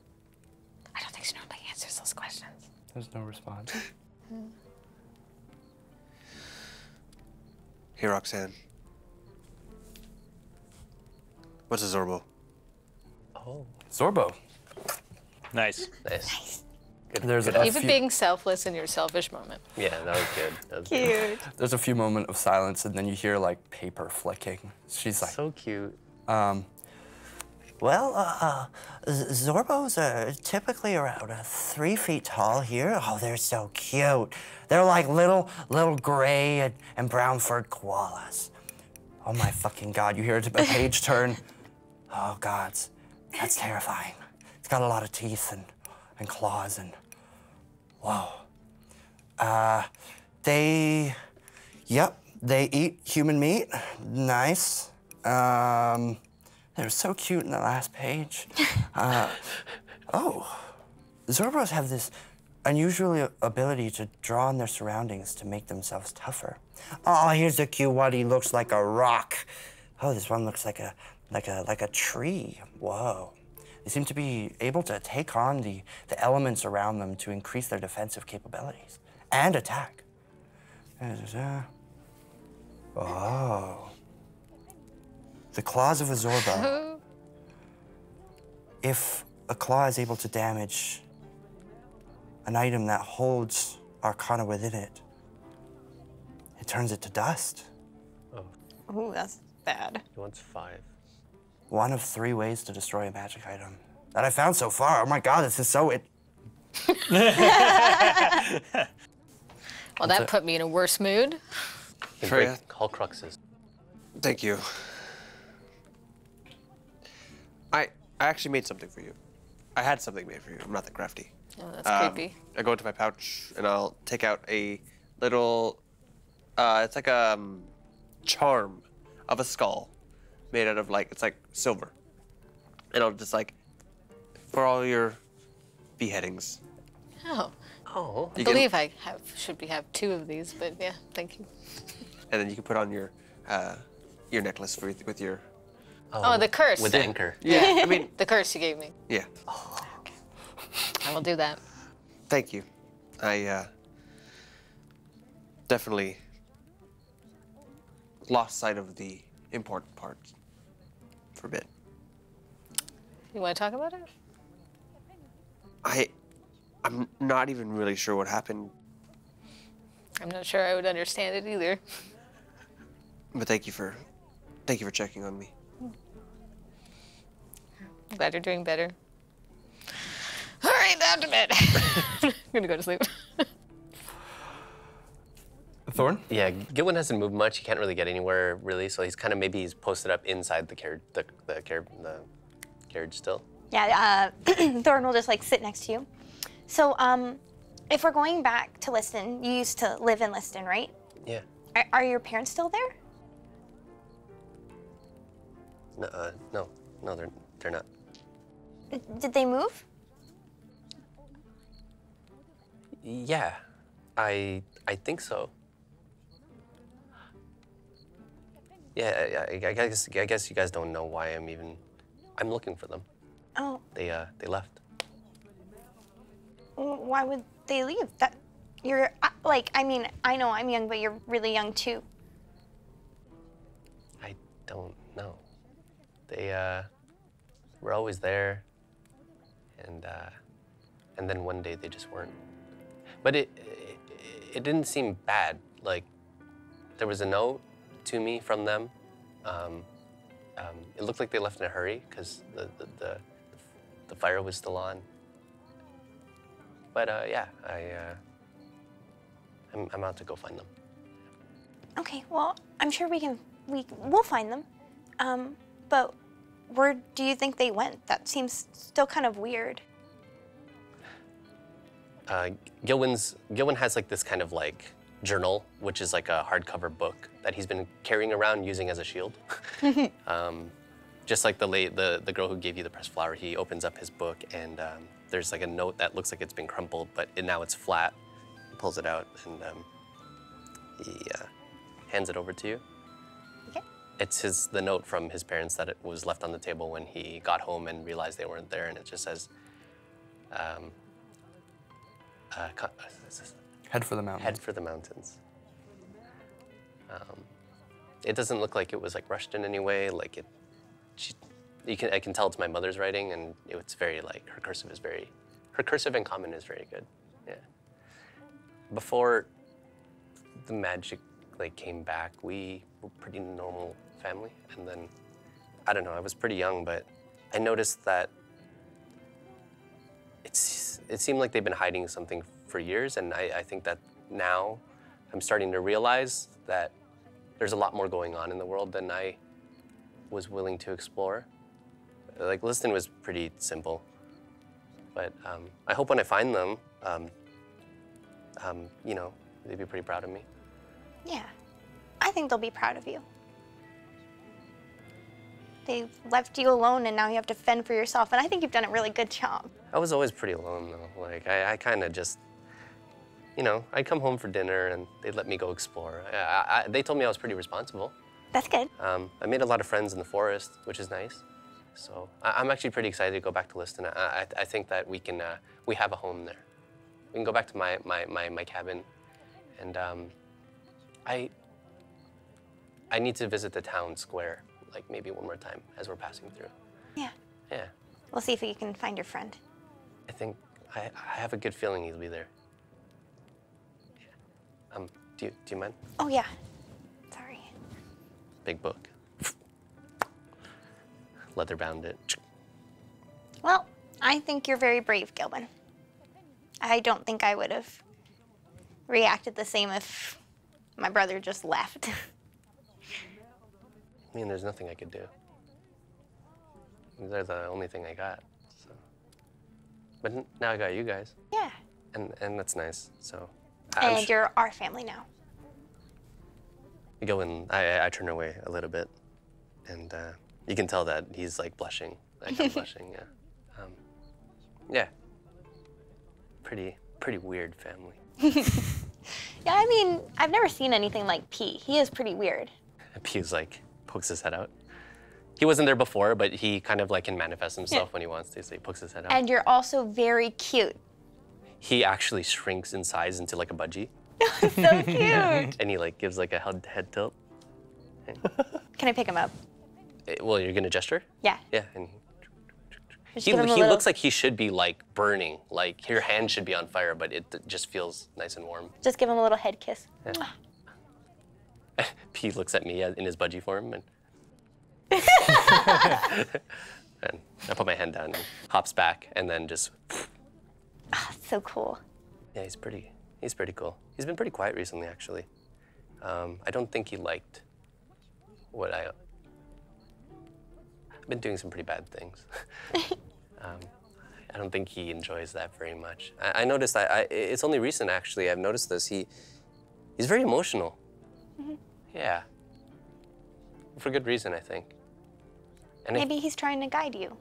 [SPEAKER 5] I don't think she normally answers those questions.
[SPEAKER 7] There's no response.
[SPEAKER 4] Hey, Roxanne. What's a Zorbo?
[SPEAKER 3] Oh.
[SPEAKER 7] Zorbo.
[SPEAKER 2] Nice.
[SPEAKER 3] Nice.
[SPEAKER 7] There's a
[SPEAKER 5] Even
[SPEAKER 7] few,
[SPEAKER 5] being selfless in your selfish moment.
[SPEAKER 3] Yeah, that was good. That was good.
[SPEAKER 6] Cute.
[SPEAKER 7] there's a few moments of silence, and then you hear like paper flicking. She's like,
[SPEAKER 3] So cute.
[SPEAKER 8] Well, Zorbos are typically around 3 feet tall here. Oh, they're so cute. They're like little gray and brown furred koalas. Oh my fucking God, you hear a page turn. Oh gods, that's terrifying. It's got a lot of teeth and claws and, whoa. They eat human meat. Nice. They're so cute in the last page. Zorbos have this unusual ability to draw on their surroundings to make themselves tougher. Oh, here's a cute one. He looks like a rock. Oh, this one looks like a tree. Whoa. They seem to be able to take on the elements around them to increase their defensive capabilities and attack. Oh. The claws of a Zorbo. If a claw is able to damage an item that holds arcana within it, it turns it to dust.
[SPEAKER 6] Ooh, that's bad.
[SPEAKER 3] He wants 5.
[SPEAKER 8] One of 3 ways to destroy a magic item that I found so far. Oh my God, this is so
[SPEAKER 5] Well, that put me in a worse mood.
[SPEAKER 3] He
[SPEAKER 4] Freya.
[SPEAKER 3] break Horcruxes.
[SPEAKER 4] Thank you. I actually made something for you. I had something made for you. I'm not that crafty.
[SPEAKER 5] Oh, that's creepy.
[SPEAKER 4] I go into my pouch and I'll take out a little, it's like a charm of a skull made out of it's like silver. And I'll just for all your beheadings.
[SPEAKER 5] Oh,
[SPEAKER 3] Oh.
[SPEAKER 5] I believe I should have 2 of these, but yeah, thank you.
[SPEAKER 4] And then you can put on your necklace with your.
[SPEAKER 5] Oh, the curse.
[SPEAKER 3] With the anchor.
[SPEAKER 4] Yeah, I mean.
[SPEAKER 5] The curse you gave me.
[SPEAKER 4] Yeah.
[SPEAKER 5] I will do that.
[SPEAKER 4] Thank you. I definitely lost sight of the important part for a bit.
[SPEAKER 5] You want to talk about it?
[SPEAKER 4] I'm not even really sure what happened,
[SPEAKER 5] I'm not sure I would understand it either.
[SPEAKER 4] but thank you for checking on me.
[SPEAKER 5] I'm glad you're doing better. All right, down to bed. I'm gonna go to sleep.
[SPEAKER 7] Thorn?
[SPEAKER 3] Yeah, Gilwin hasn't moved much. He can't really get anywhere, really. So he's maybe he's posted up inside the carriage still.
[SPEAKER 9] Yeah, Thorn will just sit next to you. So, if we're going back to Liston, you used to live in Liston, right?
[SPEAKER 3] Yeah.
[SPEAKER 9] Are your parents still there?
[SPEAKER 3] No, they're not.
[SPEAKER 9] Did they move?
[SPEAKER 3] Yeah, I think so. Yeah, I guess you guys don't know why I'm looking for them.
[SPEAKER 9] Oh.
[SPEAKER 3] They left.
[SPEAKER 9] Why would they leave? That you're I mean, I know I'm young, but you're really young too.
[SPEAKER 3] I don't know. They were always there, and then one day they just weren't. But it didn't seem bad. There was a note to me from them. It looked like they left in a hurry because the fire was still on. But yeah, I'm out to go find them.
[SPEAKER 9] Okay, well, I'm sure we'll find them. But where do you think they went? That seems still kind of weird.
[SPEAKER 3] Gilwin has this kind of journal, which is a hardcover book that he's been carrying around using as a shield. Just like the girl who gave you the pressed flower, he opens up his book and there's a note that looks like it's been crumpled, but now it's flat. He pulls it out and he hands it over to you.
[SPEAKER 9] Okay.
[SPEAKER 3] it's the note from his parents that it was left on the table when he got home and realized they weren't there, and it just says,
[SPEAKER 7] Head for the mountains.
[SPEAKER 3] Head for the mountains. It doesn't look like it was like rushed in any way. Like I can tell it's my mother's writing, and it's very like her cursive and common is very good. Yeah. Before the magic like came back, we were pretty normal family, and then I don't know. I was pretty young, but I noticed that it seemed like they've been hiding something for years, and I think that now I'm starting to realize that there's a lot more going on in the world than I was willing to explore. Like, Liston was pretty simple, but I hope when I find them, you know, they'd be pretty proud of me.
[SPEAKER 9] Yeah, I think they'll be proud of you. They've left you alone, and now you have to fend for yourself, and I think you've done a really good job.
[SPEAKER 3] I was always pretty alone, though. Like, I kind of just, you know, I'd come home for dinner, and they'd let me go explore. They told me I was pretty responsible.
[SPEAKER 9] That's good.
[SPEAKER 3] I made a lot of friends in the forest, which is nice. So I'm actually pretty excited to go back to Liston. I think that we can, we have a home there. We can go back to my cabin, and I need to visit the town square, like maybe one more time as we're passing through.
[SPEAKER 9] Yeah.
[SPEAKER 3] Yeah.
[SPEAKER 9] We'll see if you can find your friend.
[SPEAKER 3] I think I have a good feeling he'll be there. Yeah. Do you mind?
[SPEAKER 9] Oh yeah. Sorry.
[SPEAKER 3] Big book. Leather bound it.
[SPEAKER 9] Well, I think you're very brave, Gilwin. I don't think I would have reacted the same if my brother just left.
[SPEAKER 3] I mean, there's nothing I could do. They're the only thing I got. So. But now I got you guys.
[SPEAKER 9] Yeah.
[SPEAKER 3] And that's nice. So.
[SPEAKER 9] And you're our family now.
[SPEAKER 3] Gilwin, I turn away a little bit, and you can tell that he's like blushing. Like I'm blushing. Yeah. Yeah. Pretty weird family.
[SPEAKER 9] Yeah, I mean, I've never seen anything like P. He is pretty weird.
[SPEAKER 3] P's like pokes his head out. He wasn't there before, but he kind of like can manifest himself when he wants to, so he pokes his head out.
[SPEAKER 9] And you're also very cute.
[SPEAKER 3] He actually shrinks in size into like a budgie.
[SPEAKER 9] So cute.
[SPEAKER 3] And he like gives like a head tilt.
[SPEAKER 9] Can I pick him up?
[SPEAKER 3] Well, you're gonna gesture?
[SPEAKER 9] Yeah.
[SPEAKER 3] Yeah. And
[SPEAKER 9] Just
[SPEAKER 3] he
[SPEAKER 9] give him a little...
[SPEAKER 3] looks like he should be like burning, like your hand should be on fire, but it just feels nice and warm.
[SPEAKER 9] Just give him a little head kiss.
[SPEAKER 3] Yeah. P looks at me in his budgie form, and and I put my hand down and hops back, and then just.
[SPEAKER 9] Oh, so cool.
[SPEAKER 3] Yeah, he's pretty cool. He's been pretty quiet recently, actually. I don't think he liked what I've been doing some pretty bad things. I don't think he enjoys that very much. I noticed it's only recent, actually, I've noticed this. He's very emotional. Mm-hmm. Yeah. For good reason, I think. And
[SPEAKER 9] maybe he's trying to guide you.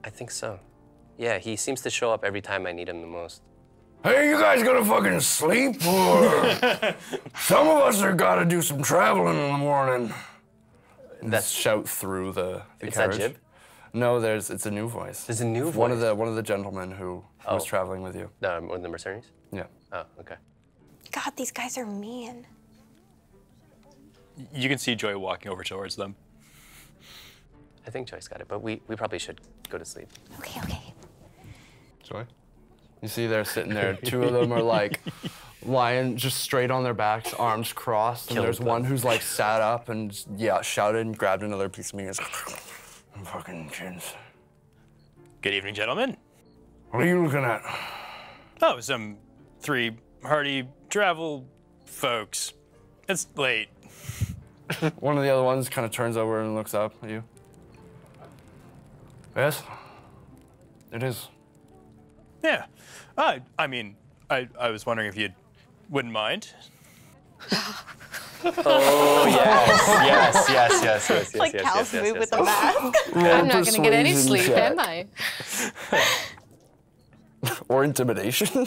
[SPEAKER 3] I think so. Yeah, he seems to show up every time I need him the most.
[SPEAKER 7] Hey, you guys gonna fucking sleep, or some of us are gotta do some traveling in the morning. That's shout through the
[SPEAKER 3] Is
[SPEAKER 7] carriage.
[SPEAKER 3] that Jib?
[SPEAKER 7] No, it's a new voice.
[SPEAKER 3] There's a new voice.
[SPEAKER 7] One of the gentlemen who was traveling with you.
[SPEAKER 3] One of the mercenaries?
[SPEAKER 7] Yeah.
[SPEAKER 3] Oh, okay.
[SPEAKER 9] God, these guys are mean.
[SPEAKER 2] You can see Joy walking over towards them.
[SPEAKER 3] I think Joy's got it, but we probably should go to sleep.
[SPEAKER 9] Okay.
[SPEAKER 7] Joy? You see they're sitting there. Two of them are like lying just straight on their backs, arms crossed, and there's one who's like sat up and shouted and grabbed another piece of meat. I'm fucking kids.
[SPEAKER 2] Good evening, gentlemen.
[SPEAKER 7] What are you looking at?
[SPEAKER 2] Oh, some 3 hardy travel folks. It's late.
[SPEAKER 7] One of the other ones kind of turns over and looks up at you. Yes, it is.
[SPEAKER 2] Yeah. I mean, I was wondering if you wouldn't mind.
[SPEAKER 3] Oh, yes.
[SPEAKER 9] Like Cal's move with the mask.
[SPEAKER 5] I'm not going to get any sleep, am I?
[SPEAKER 7] Or intimidation.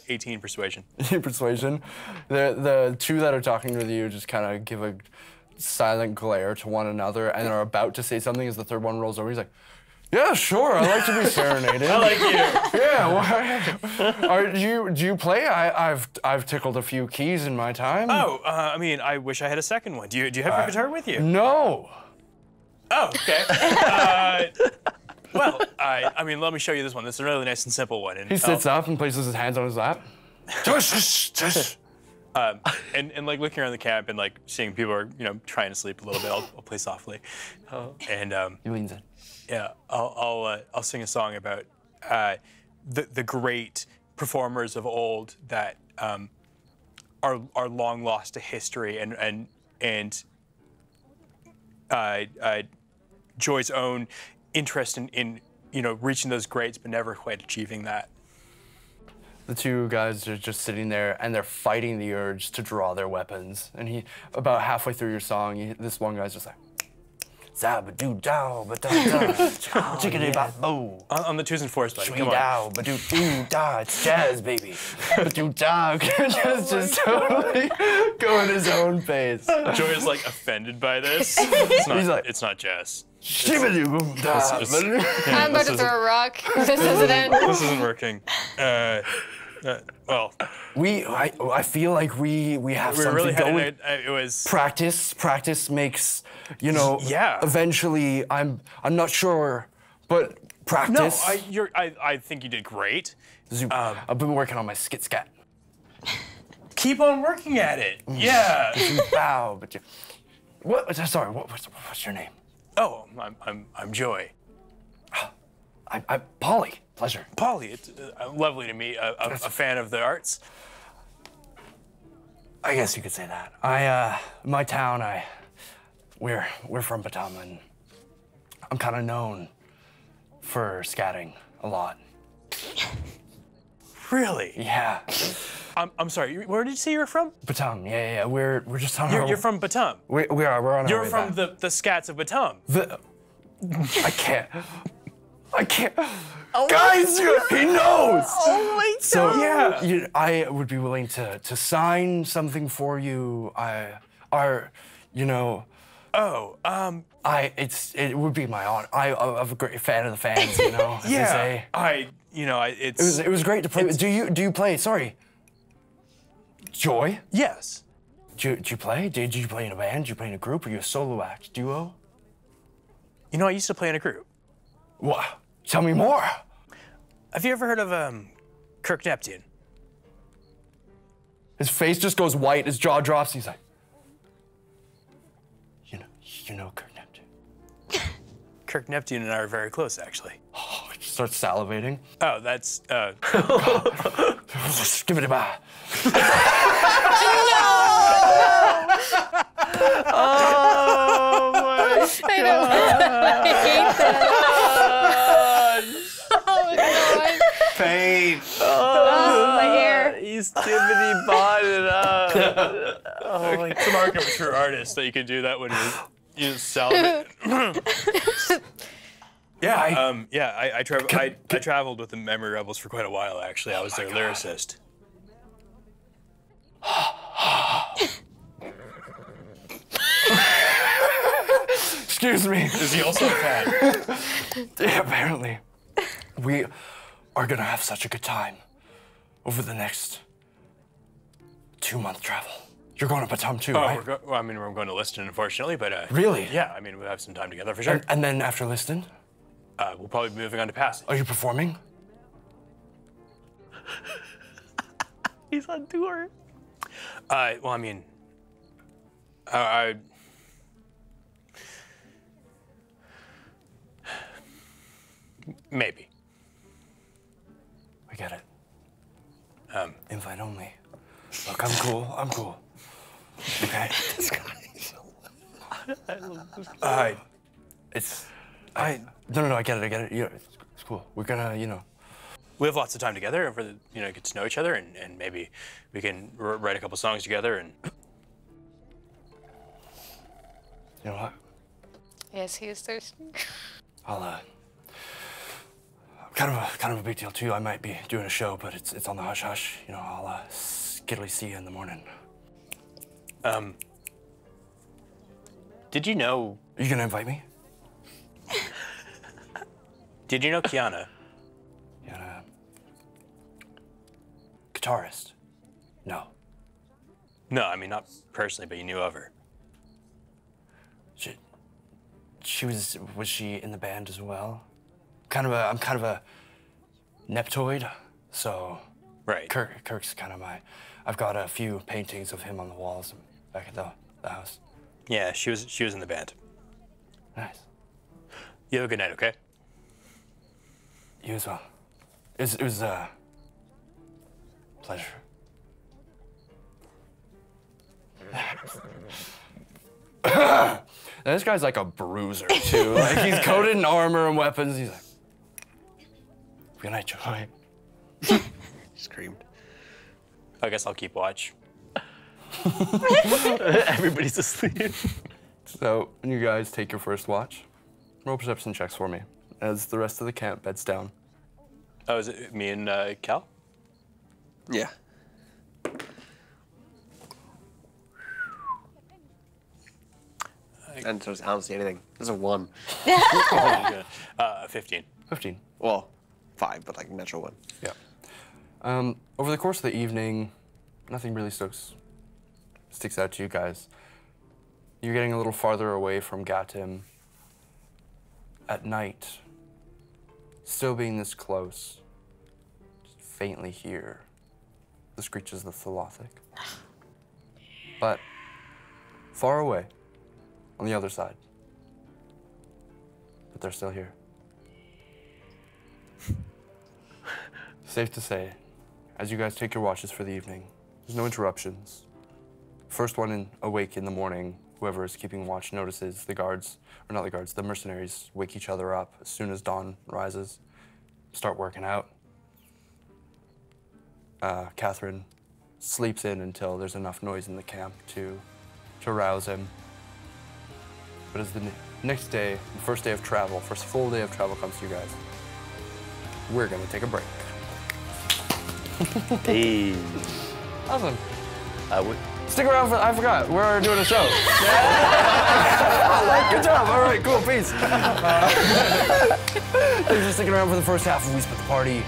[SPEAKER 2] 18 persuasion.
[SPEAKER 7] Persuasion. The two that are talking with you just kind of give a silent glare to one another and are about to say something as the third one rolls over. He's like, yeah, sure, I like to be serenaded.
[SPEAKER 2] I like you.
[SPEAKER 7] Yeah, do you play? I've tickled a few keys in my time.
[SPEAKER 2] Oh, I mean, I wish I had a second one. Do you have your guitar with you?
[SPEAKER 7] No.
[SPEAKER 2] Oh, okay. Well, I mean, let me show you this one. This is a really nice and simple one. And
[SPEAKER 7] He sits up and places his hands on his lap.
[SPEAKER 2] And like looking around the camp and like seeing people are trying to sleep a little bit. I'll play softly, and
[SPEAKER 7] He leans in.
[SPEAKER 2] yeah, I'll sing a song about the great performers of old that are long lost to history and Joy's own interest in reaching those greats but never quite achieving that.
[SPEAKER 7] The two guys are just sitting there and they're fighting the urge to draw their weapons. And about halfway through your song, this one guy's just like, Zabba-doo-dow-ba-da-da, chickadee-bop-boo.
[SPEAKER 2] On the 2s and 4s, buddy. Come on.
[SPEAKER 7] Sweet-dow-ba-doo-doo-da, it's jazz, baby. Ba-doo-dow, just totally going his own pace.
[SPEAKER 2] Joy is like offended by this. It's not jazz.
[SPEAKER 7] Shibbity-boo-da.
[SPEAKER 5] I'm about to throw a rock. This isn't it.
[SPEAKER 2] This isn't working. Well,
[SPEAKER 7] I feel like we have
[SPEAKER 2] we
[SPEAKER 7] something
[SPEAKER 2] really
[SPEAKER 7] going.
[SPEAKER 2] it was
[SPEAKER 7] Practice makes,
[SPEAKER 2] Yeah.
[SPEAKER 7] Eventually, I'm not sure, but practice.
[SPEAKER 2] No, I think you did great.
[SPEAKER 7] I've been working on my skit scat.
[SPEAKER 2] Keep on working at it. Yeah.
[SPEAKER 7] Bow, but sorry, what's your name?
[SPEAKER 2] Oh, I'm Joy.
[SPEAKER 7] I'm Polly. Pleasure.
[SPEAKER 2] Polly, it's lovely to meet a fan of the arts.
[SPEAKER 7] I guess you could say that. My town, we're from Batum, and I'm kind of known for scatting a lot.
[SPEAKER 2] Really?
[SPEAKER 7] Yeah.
[SPEAKER 2] I'm sorry. Where did you say you were from?
[SPEAKER 7] Batum. Yeah. We're just on our.
[SPEAKER 2] You're from Batum.
[SPEAKER 7] We are. We're on our way
[SPEAKER 2] You're from
[SPEAKER 7] back.
[SPEAKER 2] the Scats of Batum.
[SPEAKER 7] I can't. Guys, he knows.
[SPEAKER 6] Oh my God.
[SPEAKER 7] So
[SPEAKER 2] Yeah.
[SPEAKER 7] I would be willing to sign something for you. It would be my honor. I'm a great fan of the fans, as they say. It was great to play with. Do you play? Sorry. Joy?
[SPEAKER 2] Yes.
[SPEAKER 7] Did you play? Did you play in a band? Did you play in a group? Are you a solo act, duo?
[SPEAKER 2] I used to play in a group.
[SPEAKER 7] What? Tell me more.
[SPEAKER 2] Have you ever heard of Kirk Neptune?
[SPEAKER 7] His face just goes white. His jaw drops. He's like, you know Kirk Neptune.
[SPEAKER 2] Kirk Neptune and I are very close, actually.
[SPEAKER 7] Oh, he just starts salivating.
[SPEAKER 2] Oh, that's
[SPEAKER 7] Give it a bye.
[SPEAKER 5] Oh my God. I hate that. Oh my God.
[SPEAKER 4] Pain.
[SPEAKER 6] My hair.
[SPEAKER 3] He's tippity botted up. Oh my
[SPEAKER 2] it's a mark of a true artist that you can do that when you salivate. I traveled with the Memory Rebels for quite a while, actually. I was their lyricist.
[SPEAKER 7] Excuse me.
[SPEAKER 2] Is he also a fan?
[SPEAKER 7] Yeah, apparently. We are gonna have such a good time over the next 2-month travel. You're going to Batum too, right?
[SPEAKER 2] We're going to Liston, unfortunately, but...
[SPEAKER 7] Really?
[SPEAKER 2] Yeah, we'll have some time together for sure.
[SPEAKER 7] And then after Liston?
[SPEAKER 2] We'll probably be moving on to Passage.
[SPEAKER 7] Are you performing?
[SPEAKER 3] He's on tour.
[SPEAKER 2] Maybe.
[SPEAKER 7] I get it. Invite only. Look, I'm cool. Okay? No, I get it. It's cool. We're gonna,
[SPEAKER 2] We have lots of time together for get to know each other, and maybe we can write a couple songs together. And
[SPEAKER 7] you know what?
[SPEAKER 5] Yes, he is thirsty.
[SPEAKER 7] I'm kind of a big deal too. I might be doing a show, but it's on the hush hush. You know, I'll skiddly see you in the morning.
[SPEAKER 2] Did you know?
[SPEAKER 7] Are you gonna invite me?
[SPEAKER 2] Did you know Kiana?
[SPEAKER 7] Kiana, guitarist? No.
[SPEAKER 2] No, I mean not personally, but you knew of her.
[SPEAKER 7] Was she in the band as well? I'm kind of a neptoid, so
[SPEAKER 2] Right.
[SPEAKER 7] Kirk's kind of I've got a few paintings of him on the walls back at the house.
[SPEAKER 2] Yeah, she was in the band.
[SPEAKER 7] Nice.
[SPEAKER 2] You have a good night, okay?
[SPEAKER 7] You as well. It was a pleasure. This guy's like a bruiser too. Like he's coated in armor and weapons. He's like, good night, Joey.
[SPEAKER 3] Screamed.
[SPEAKER 2] I guess I'll keep watch.
[SPEAKER 3] Everybody's asleep.
[SPEAKER 7] So when you guys take your first watch, roll perception checks for me as the rest of the camp beds down.
[SPEAKER 2] Oh, is it me and Cal?
[SPEAKER 3] Yeah. And so I don't see anything. There's a 1.
[SPEAKER 2] 15.
[SPEAKER 7] 15.
[SPEAKER 3] Well, 5, but like natural 1.
[SPEAKER 7] Yeah. Over the course of the evening, nothing really sticks out to you guys. You're getting a little farther away from Gatim. At night, still being this close, just faintly hear the screeches of the Thalothic. But far away, on the other side. But they're still here. Safe to say, as you guys take your watches for the evening, there's no interruptions. First one awake in the morning, whoever is keeping watch notices the guards, or not the guards, the mercenaries wake each other up as soon as dawn rises, start working out. Catherine sleeps in until there's enough noise in the camp to rouse him. But as the next day, the first day of travel, first full day of travel comes to you guys, we're gonna take a break.
[SPEAKER 3] Hey.
[SPEAKER 7] Awesome.
[SPEAKER 3] I
[SPEAKER 7] Stick around I forgot, we're doing a show. Good job, all right, cool, peace. Thanks for sticking around for the first half of We Split the Party.